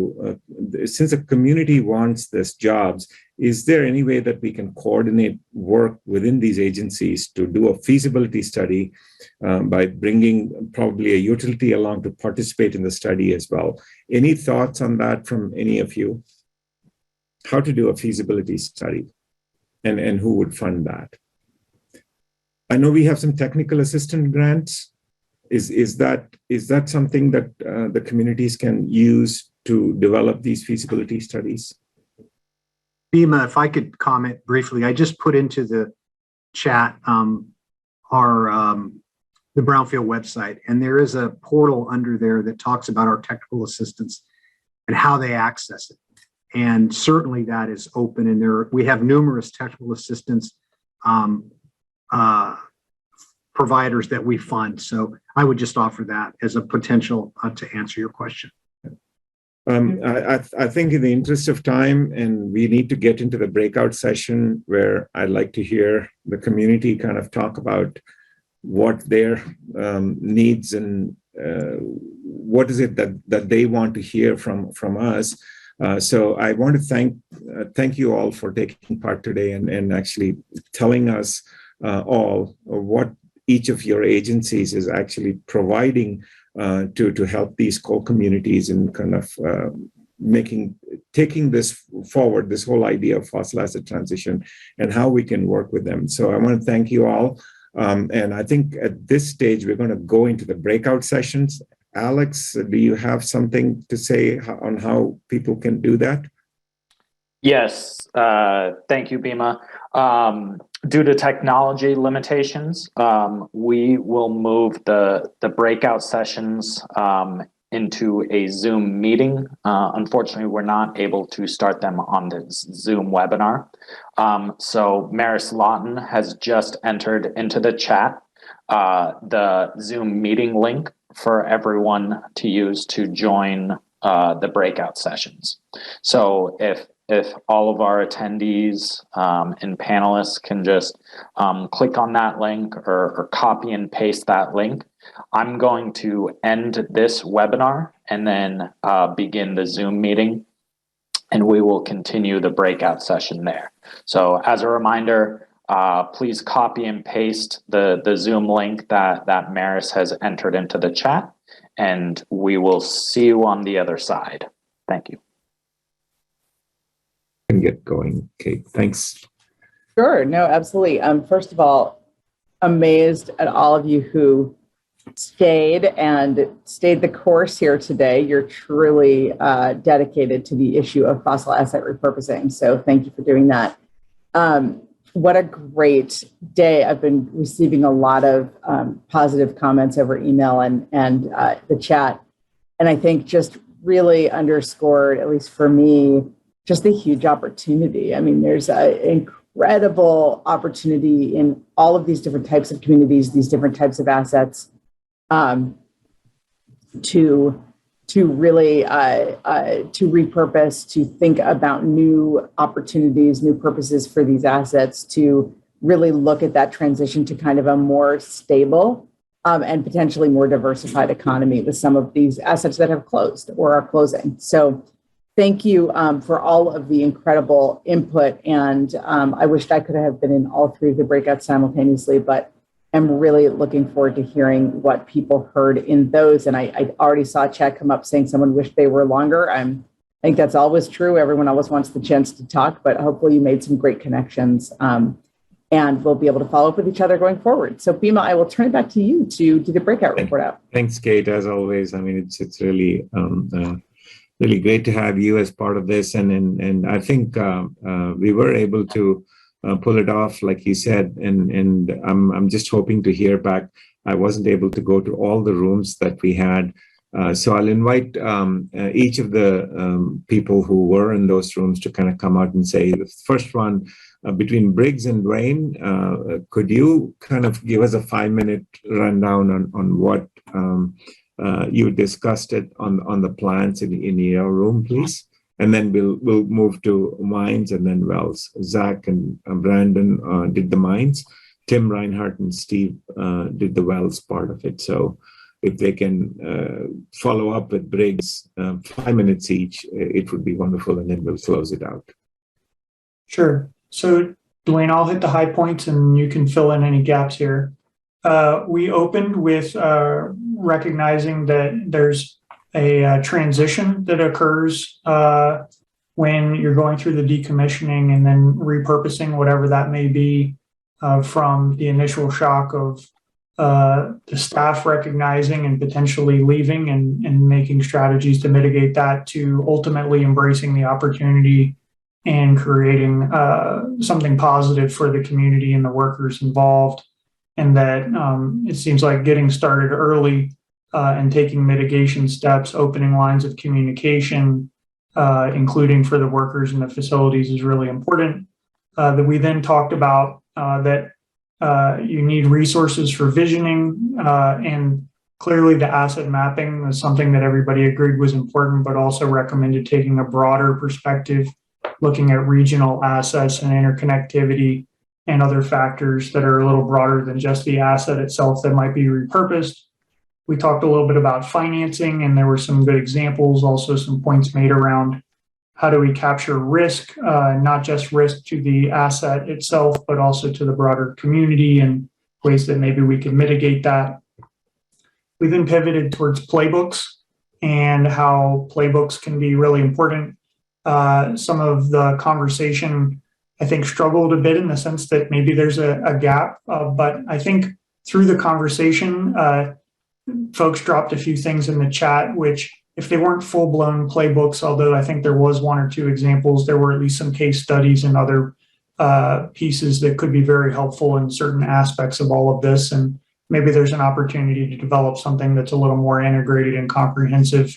S3: since the community wants this jobs, is there any way that we can coordinate work within these agencies to do a feasibility study by bringing probably a utility along to participate in the study as well? Any thoughts on that from any of you? How to do a feasibility study and who would fund that? I know we have some technical assistance grants. Is that something that the communities can use to develop these feasibility studies?
S16: Bima, if I could comment briefly, I just put into the chat the Brownfield website, and there is a portal under there that talks about our technical assistance and how they access it. And certainly that is open, and we have numerous technical assistance providers that we fund. So I would just offer that as a potential to answer your question.
S3: I think in the interest of time, and we need to get into the breakout session where I'd like to hear the community kind of talk about what their needs and what is it that they want to hear from us. So I want to thank you all for taking part today and actually telling us all what each of your agencies is actually providing to help these coal communities and kind of making taking this forward, this whole idea of fossil asset transition and how we can work with them. So I want to thank you all. And I think at this stage, we're going to go into the breakout sessions. Alex, do you have something to say on how people can do that?
S1: Yes, thank you, Bima. Due to technology limitations, we will move the breakout sessions into a Zoom meeting. Unfortunately, we're not able to start them on the Zoom webinar. So Maris Lawton has just entered into the chat the Zoom meeting link for everyone to use to join the breakout sessions. So if all of our attendees and panelists can just click on that link or copy and paste that link, I'm going to end this webinar and then begin the Zoom meeting, and we will continue the breakout session there. So as a reminder, please copy and paste the Zoom link that Maris has entered into the chat, and we will see you on the other side. Thank you.
S3: And get going. Kate, thanks.
S6: Sure, no, absolutely. First of all, amazed at all of you who stayed the course here today. You're truly dedicated to the issue of fossil asset repurposing. So thank you for doing that. What a great day. I've been receiving a lot of positive comments over email and the chat. And I think just really underscored, at least for me, just the huge opportunity. I mean, there's an incredible opportunity in all of these different types of communities, these different types of assets, to really to repurpose, to think about new opportunities, new purposes for these assets, to really look at that transition to kind of a more stable and potentially more diversified economy with some of these assets that have closed or are closing. So thank you for all of the incredible input. And I wished I could have been in all three of the breakouts simultaneously, but I'm really looking forward to hearing what people heard in those. And I already saw a chat come up saying someone wished they were longer. I think that's always true. Everyone always wants the chance to talk, but hopefully you made some great connections. And we'll be able to follow up with each other going forward. So Bima, I will turn it back to you to do the breakout report out.
S3: Thanks, Kate, as always. I mean, it's really really great to have you as part of this. And I think we were able to pull it off, like you said, and I'm just hoping to hear back. I wasn't able to go to all the rooms that we had. So I'll invite each of the people who were in those rooms to kind of come out and say, the first one, between Briggs and Dwayne, could you kind of give us a 5-minute rundown on what you discussed it on the plants in your room, please? And then we'll move to mines and then wells. Zach and Brandon did the mines. Tim, Reinhardt, and Steve did the wells part of it. So if they can follow up with Briggs, 5 minutes each, it would be wonderful, and then we'll close it out.
S20: Sure. So Dwayne, I'll hit the high points and you can fill in any gaps here. We opened with recognizing that there's a transition that occurs when you're going through the decommissioning and then repurposing, whatever that may be, from the initial shock of the staff recognizing and potentially leaving and making strategies to mitigate that, to ultimately embracing the opportunity and creating something positive for the community and the workers involved. And that it seems like getting started early and taking mitigation steps, opening lines of communication, including for the workers in the facilities, is really important. That we then talked about that you need resources for visioning, and clearly the asset mapping was something that everybody agreed was important, but also recommended taking a broader perspective, looking at regional assets and interconnectivity and other factors that are a little broader than just the asset itself that might be repurposed. We talked a little bit about financing, and there were some good examples, also some points made around how do we capture risk, not just risk to the asset itself, but also to the broader community, and ways that maybe we can mitigate that. We then pivoted towards playbooks and how playbooks can be really important some of the conversation, I think, struggled a bit in the sense that maybe there's a gap. But I think through the conversation, folks dropped a few things in the chat, which if they weren't full-blown playbooks, although I think there was one or two examples, there were at least some case studies and other pieces that could be very helpful in certain aspects of all of this. And maybe there's an opportunity to develop something that's a little more integrated and comprehensive.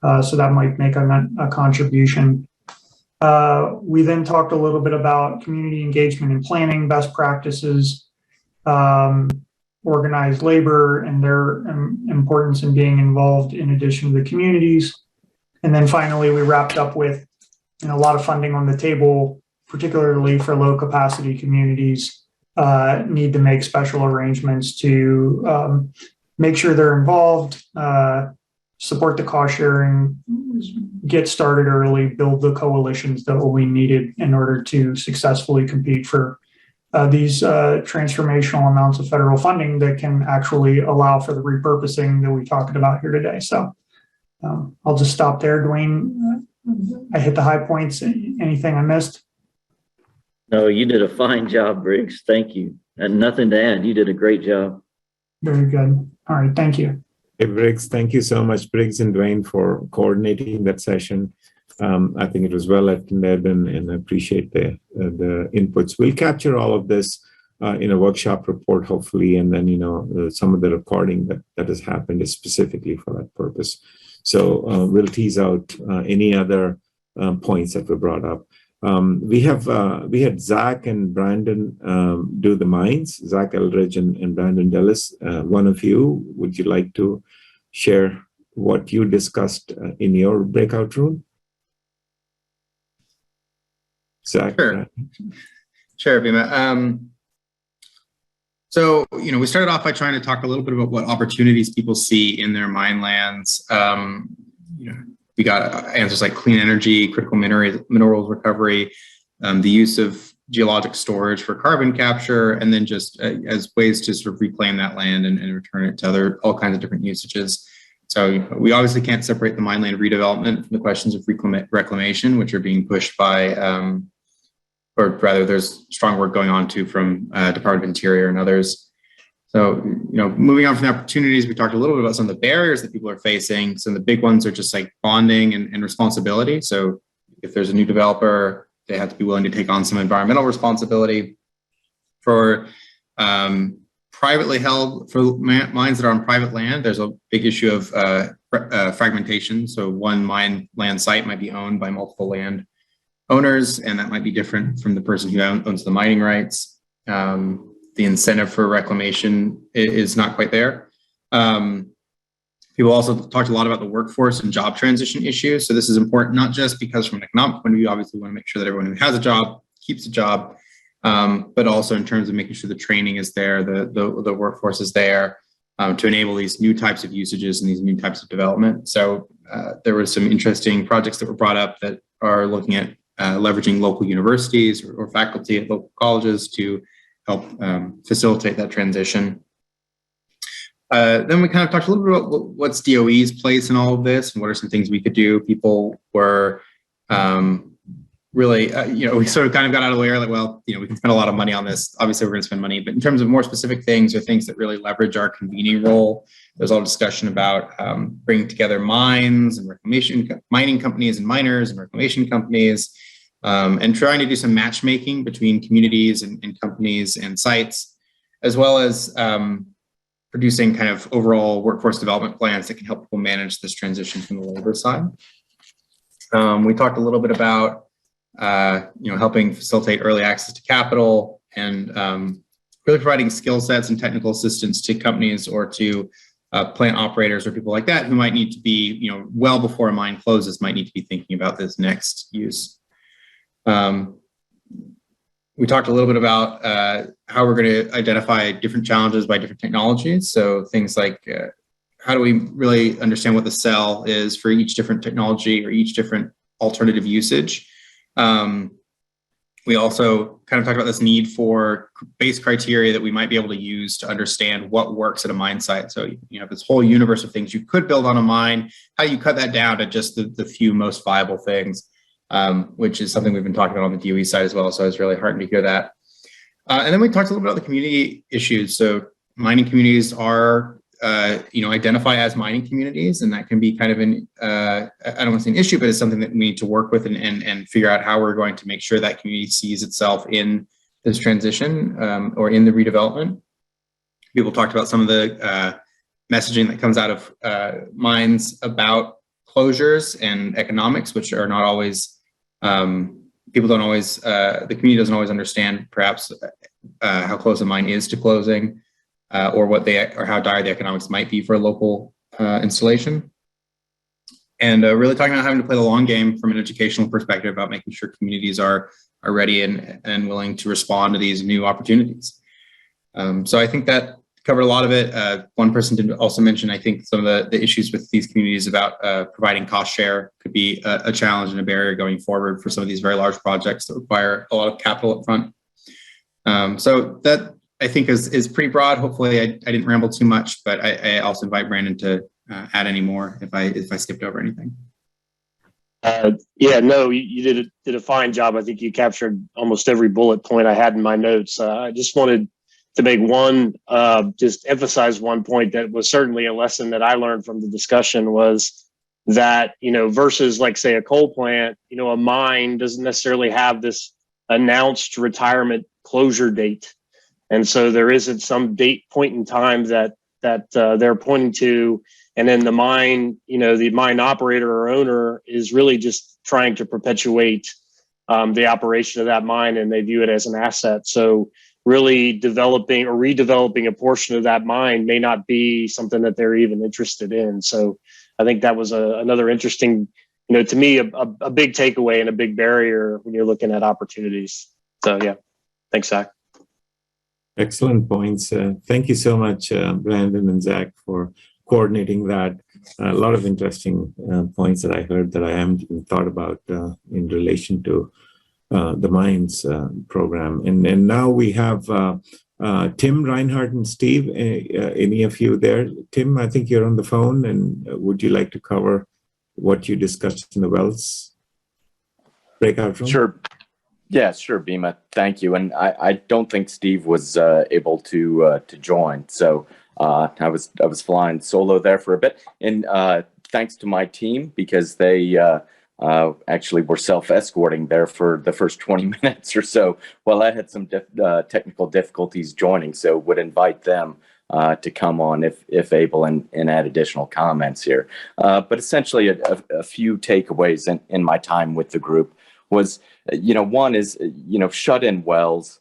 S20: So that might make a contribution. We then talked a little bit about community engagement and planning, best practices, organized labor and their importance in being involved in addition to the communities. And then finally, we wrapped up with a lot of funding on the table, particularly for low capacity communities, need to make special arrangements to make sure they're involved, support the cost sharing, get started early, build the coalitions that will be needed in order to successfully compete for these transformational amounts of federal funding that can actually allow for the repurposing that we talked about here today. So I'll just stop there. Dwayne, I hit the high points. Anything I missed?
S21: No, you did a fine job, Briggs. Thank you. And nothing to add. You did a great job.
S20: Very good. All right. Thank you.
S3: Hey, Briggs, thank you so much, Briggs and Dwayne, for coordinating that session. I think it was well attended, and I appreciate the inputs. We'll capture all of this in a workshop report, hopefully, and then some of the recording that has happened is specifically for that purpose. So we'll tease out any other points that were brought up. We had Zach and Brandon do the mines. Zach Eldridge and Brandon Dellis. One of you, would you like to share what you discussed in your breakout room? Zach.
S22: Sure, Bhima. So, we started off by trying to talk a little bit about what opportunities people see in their mine lands. We got answers like clean energy, critical minerals recovery, the use of geologic storage for carbon capture, and then just as ways to sort of reclaim that land and return it to all kinds of different usages. So we obviously can't separate the mine land redevelopment from the questions of reclamation, which are being pushed by, or rather there's strong work going on too from Department of Interior and others. So, moving on from the opportunities, we talked a little bit about some of the barriers that people are facing. Some of the big ones are just like bonding and responsibility. So if there's a new developer, they have to be willing to take on some environmental responsibility. For privately held, for mines that are on private land, there's a big issue of fragmentation. So one mine land site might be owned by multiple land owners, and that might be different from the person who owns the mining rights. The incentive for reclamation is not quite there. People also talked a lot about the workforce and job transition issues. So this is important, not just because from an economic point of view, obviously we want to make sure that everyone who has a job keeps a job, but also in terms of making sure the training is there, the workforce is there to enable these new types of usages and these new types of development. So there were some interesting projects that were brought up that are looking at leveraging local universities or faculty at local colleges to help facilitate that transition. Then we kind of talked a little bit about what's DOE's place in all of this and what are some things we could do. People were really, we sort of kind of got out of the way, like, well, we can spend a lot of money on this. Obviously, we're going to spend money, but in terms of more specific things or things that really leverage our convening role, there's all discussion about bringing together mines and mining companies and miners and reclamation companies, and trying to do some matchmaking between communities and companies and sites, as well as producing kind of overall workforce development plans that can help people manage this transition from the labor side. We talked a little bit about helping facilitate early access to capital and really providing skill sets and technical assistance to companies or to plant operators or people like that who might need to be, well before a mine closes, might need to be thinking about this next use. We talked a little bit about how we're going to identify different challenges by different technologies. So things like how do we really understand what the cell is for each different technology or each different alternative usage. We also kind of talked about this need for base criteria that we might be able to use to understand what works at a mine site. So you have this whole universe of things you could build on a mine. How do you cut that down to just the few most viable things? which is something we've been talking about on the DOE side as well. So I was really heartened to hear that. And then we talked a little bit about the community issues. So mining communities are, identify as mining communities, and that can be kind of I don't want to say an issue, but it's something that we need to work with and figure out how we're going to make sure that community sees itself in this transition or in the redevelopment. People talked about some of the messaging that comes out of mines about closures and economics, which are not always, people don't always, the community doesn't always understand perhaps how close a mine is to closing or how dire the economics might be for a local installation. And really talking about having to play the long game from an educational perspective about making sure communities are ready and willing to respond to these new opportunities. So I think that covered a lot of it. One person did also mention, I think, some of the issues with these communities about providing cost share could be a challenge and a barrier going forward for some of these very large projects that require a lot of capital up front. So that, I think, is pretty broad. Hopefully I didn't ramble too much, but I also invite Brandon to add any more if I skipped over anything.
S2: Yeah, no, you did a fine job. I think you captured almost every bullet point I had in my notes. I just wanted to make just emphasize one point that was certainly a lesson that I learned from the discussion was that, versus like say a coal plant, a mine doesn't necessarily have this announced retirement closure date. And so there isn't some point in time that they're pointing to. And then the mine, the mine operator or owner is really just trying to perpetuate the operation of that mine, and they view it as an asset. So really developing or redeveloping a portion of that mine may not be something that they're even interested in. So I think that was another interesting, to me, a big takeaway and a big barrier when you're looking at opportunities. So yeah, thanks, Zach.
S3: Excellent points. Thank you so much, Brandon and Zach, for coordinating that. A lot of interesting points that I heard that I haven't even thought about in relation to the mines program. And now we have Tim, Reinhardt, and Steve. Any of you there? Tim, I think you're on the phone, and would you like to cover what you discussed in the Wells breakout room?
S4: Sure. Yeah, sure, Bima. Thank you. And I don't think Steve was able to join, so I was flying solo there for a bit. And thanks to my team, because they actually were self-escorting there for the first 20 minutes or so while I had some technical difficulties joining. So would invite them to come on if able and add additional comments here. But essentially a few takeaways in my time with the group was, one is, shut-in wells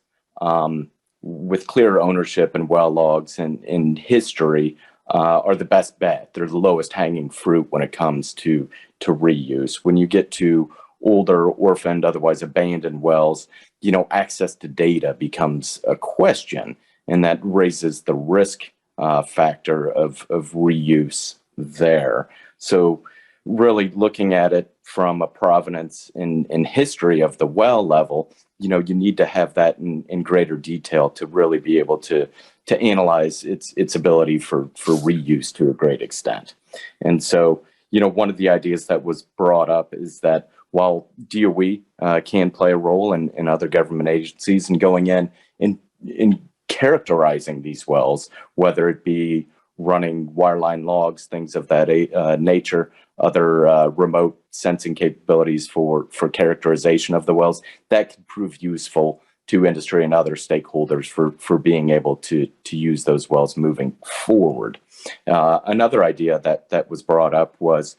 S4: with clear ownership and well logs and in history are the best bet. They're the lowest hanging fruit when it comes to reuse. When you get to older, orphaned, otherwise abandoned wells, access to data becomes a question, and that raises the risk factor of reuse there. So really looking at it from a provenance in history of the well level, you need to have that in greater detail to really be able to analyze its ability for reuse to a great extent. And so, one of the ideas that was brought up is that while DOE can play a role in other government agencies in going in characterizing these wells, whether it be running wireline logs, things of that nature, other remote sensing capabilities for characterization of the wells, that could prove useful to industry and other stakeholders for being able to use those wells moving forward. Another idea that was brought up was,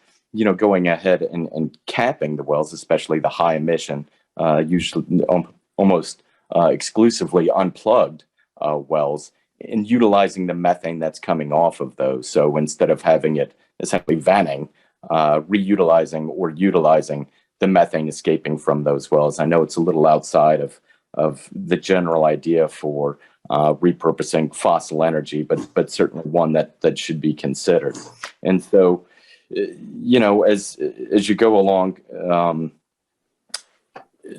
S4: going ahead and capping the wells, especially the high emission, usually almost exclusively unplugged wells, and utilizing the methane that's coming off of those. So instead of having it essentially vanning, reutilizing or utilizing the methane escaping from those wells. I know it's a little outside of the general idea for repurposing fossil energy, but certainly one that should be considered. And so, as you go along,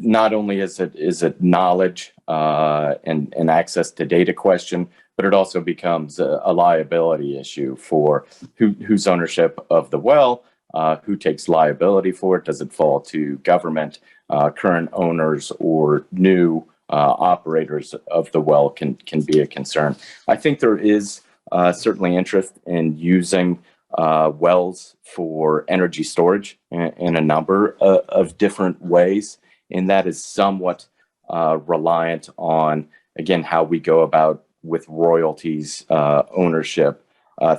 S4: not only is it knowledge and access to data question, but it also becomes a liability issue for whose ownership of the well, Who takes liability for it? Does it fall to government, current owners, or new operators of the well can be a concern. I think there is certainly interest in using wells for energy storage in a number of different ways, and that is somewhat reliant on, again, how we go about with royalties, ownership,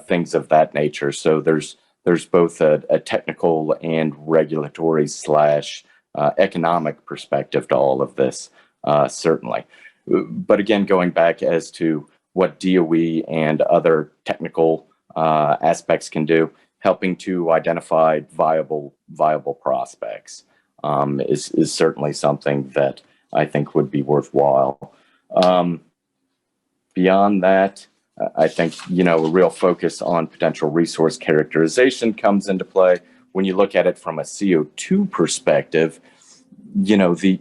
S4: things of that nature. So there's both a technical and regulatory / economic perspective to all of this, certainly. But again, going back as to what DOE and other technical aspects can do, helping to identify viable prospects is certainly something that I think would be worthwhile. Beyond that, I think, a real focus on potential resource characterization comes into play. When you look at it from a CO2 perspective, the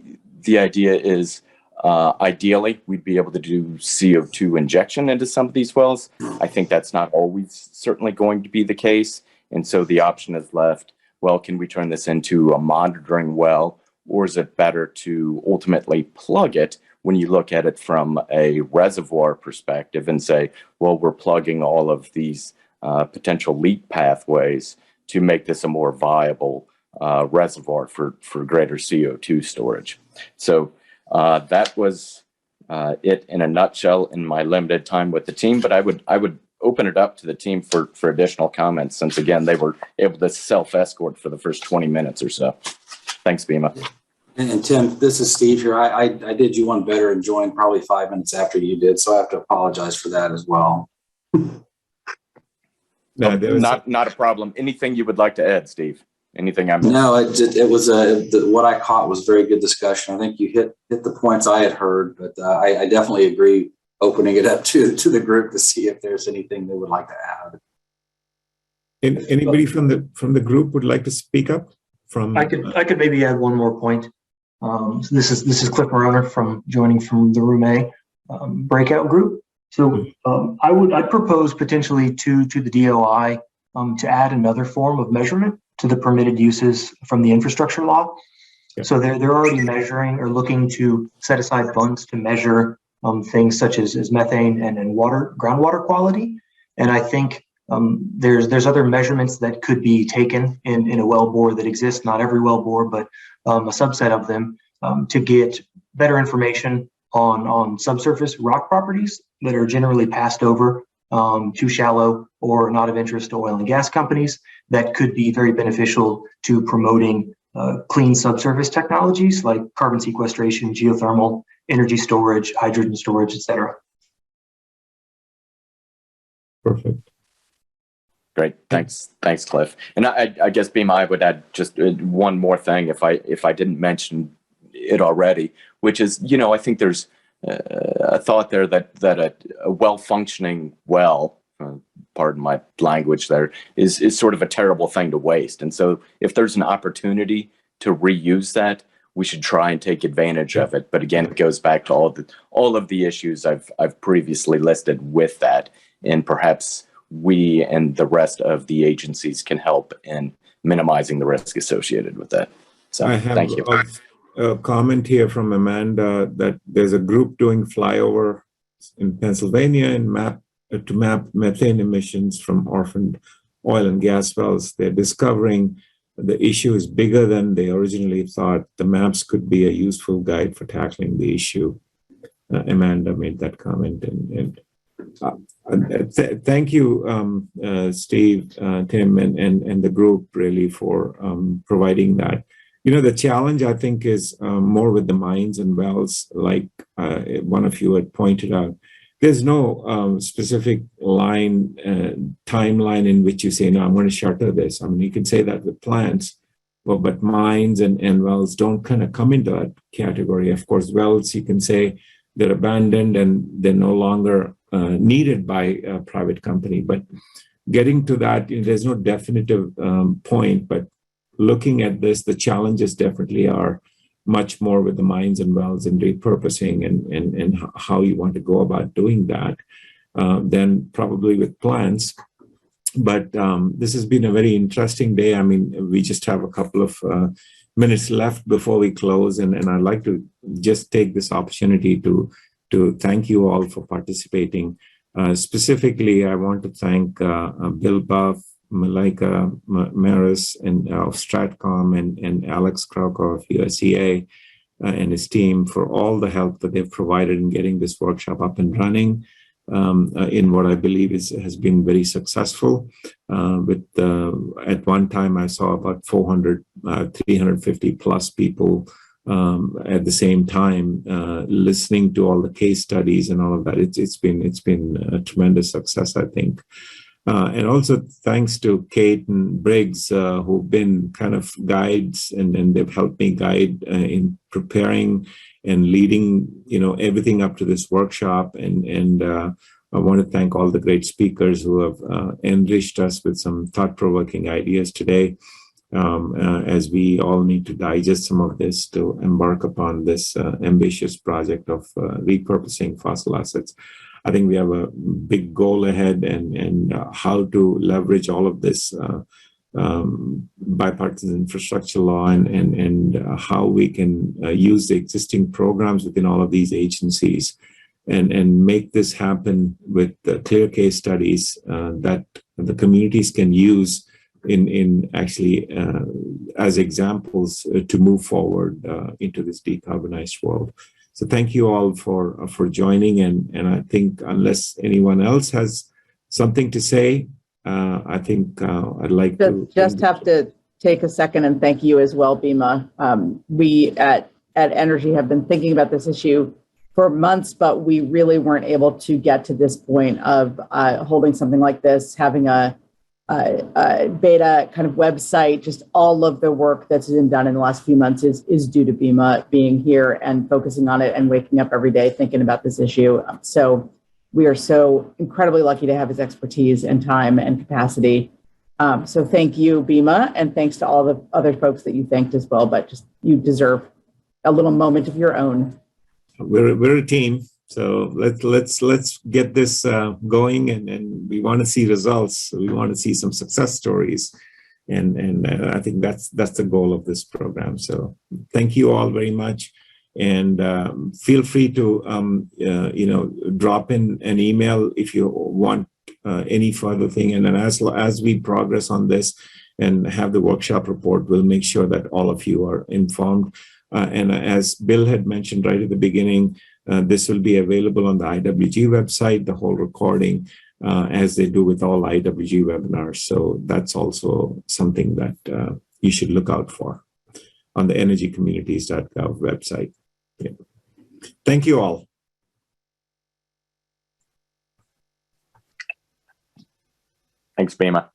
S4: idea is ideally we'd be able to do CO2 injection into some of these wells. I think that's not always certainly going to be the case. And so the option is left, well, can we turn this into a monitoring well, or is it better to ultimately plug it when you look at it from a reservoir perspective and say, well, we're plugging all of these potential leak pathways to make this a more viable reservoir for greater CO2 storage. So that was it in a nutshell in my limited time with the team, but I would open it up to the team for additional comments, since again, they were able to self-escort for the first 20 minutes or so. Thanks, Bima.
S5: And Tim, this is Steve here. I did you one better and joined probably 5 minutes after you did, so I have to apologize for that as well.
S4: No, not a problem. Anything you would like to add, Steve? Anything I'm
S5: No, it was what I caught was very good discussion. I think you hit the points I had heard, but I definitely agree. Opening it up to the group to see if there's anything they would like to add.
S3: Anybody from the group would like to speak up?
S8: I could maybe add one more point. So this is Cliff Moroner joining from the Room A breakout group. So I'd propose potentially to the DOI to add another form of measurement to the permitted uses from the infrastructure law. So they're already measuring or looking to set aside funds to measure things such as methane and groundwater quality. And I think there's other measurements that could be taken in a well bore that exists, not every well bore, but a subset of them, to get better information on subsurface rock properties that are generally passed over too shallow or not of interest to oil and gas companies, that could be very beneficial to promoting clean subsurface technologies like carbon sequestration, geothermal, energy storage, hydrogen storage, et cetera.
S3: Perfect.
S4: Great. Thanks, Cliff. And I guess, Bima, I would add just one more thing if I didn't mention it already, which is, I think there's a thought there that a well-functioning well, pardon my language there, is sort of a terrible thing to waste. And so if there's an opportunity to reuse that, we should try and take advantage of it. But again, it goes back to all of the issues I've previously listed with that, and perhaps we and the rest of the agencies can help in minimizing the risk associated with that. So thank you.
S3: A comment here from Amanda that there's a group doing flyover in Pennsylvania to map methane emissions from orphaned oil and gas wells. They're discovering the issue is bigger than they originally thought. The maps could be a useful guide for tackling the issue. Amanda made that comment. Thank you, Steve, Tim, and the group really for providing that. The challenge, I think, is more with the mines and wells, like one of you had pointed out. There's no specific timeline in which you say, no, I'm going to shutter this. I mean, you can say that with plants, but mines and wells don't kind of come into that category. Of course, wells, you can say they're abandoned and they're no longer needed by a private company. But getting to that, there's no definitive point, but looking at this, the challenges definitely are much more with the mines and wells and repurposing and how you want to go about doing that than probably with plants. But this has been a very interesting day. I mean, we just have a couple of minutes left before we close, and I'd like to just take this opportunity to thank you all for participating. Specifically, I want to thank Bill Buff, Malika Maris, and of Stratcom, and Alex Krakow of USEA and his team for all the help that they've provided in getting this workshop up and running. In what I believe has been very successful. At one time, I saw about 350 plus people at the same time listening to all the case studies and all of that. It's been a tremendous success, I think. And also thanks to Kate and Briggs, who've been kind of guides, and they've helped me guide in preparing and leading, everything up to this workshop. And I want to thank all the great speakers who have enriched us with some thought-provoking ideas today, as we all need to digest some of this to embark upon this ambitious project of repurposing fossil assets. I think we have a big goal ahead, and how to leverage all of this bipartisan infrastructure law and how we can use the existing programs within all of these agencies and make this happen with clear case studies that the communities can use in actually as examples to move forward into this decarbonized world. So thank you all for joining, and I think unless anyone else has something to say, I think I'd like to
S6: just have to take a second and thank you as well, Bima. We at Energy have been thinking about this issue for months, but we really weren't able to get to this point of holding something like this, having a beta kind of website. Just all of the work that's been done in the last few months is due to Bima being here and focusing on it and waking up every day thinking about this issue. So we are so incredibly lucky to have his expertise and time and capacity. So thank you, Bima, and thanks to all the other folks that you thanked as well, but just you deserve a little moment of your own.
S3: We're a team, so let's get this going, and we want to see results. We want to see some success stories, and I think that's the goal of this program. So thank you all very much, and feel free to drop in an email if you want any further thing. And then as we progress on this and have the workshop report, we'll make sure that all of you are informed. And as Bill had mentioned right at the beginning, this will be available on the IWG website, the whole recording, as they do with all IWG webinars. So that's also something that you should look out for on the energycommunities.gov website. Yeah. Thank you all.
S4: Thanks, Bima.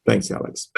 S3: Thanks, Alex.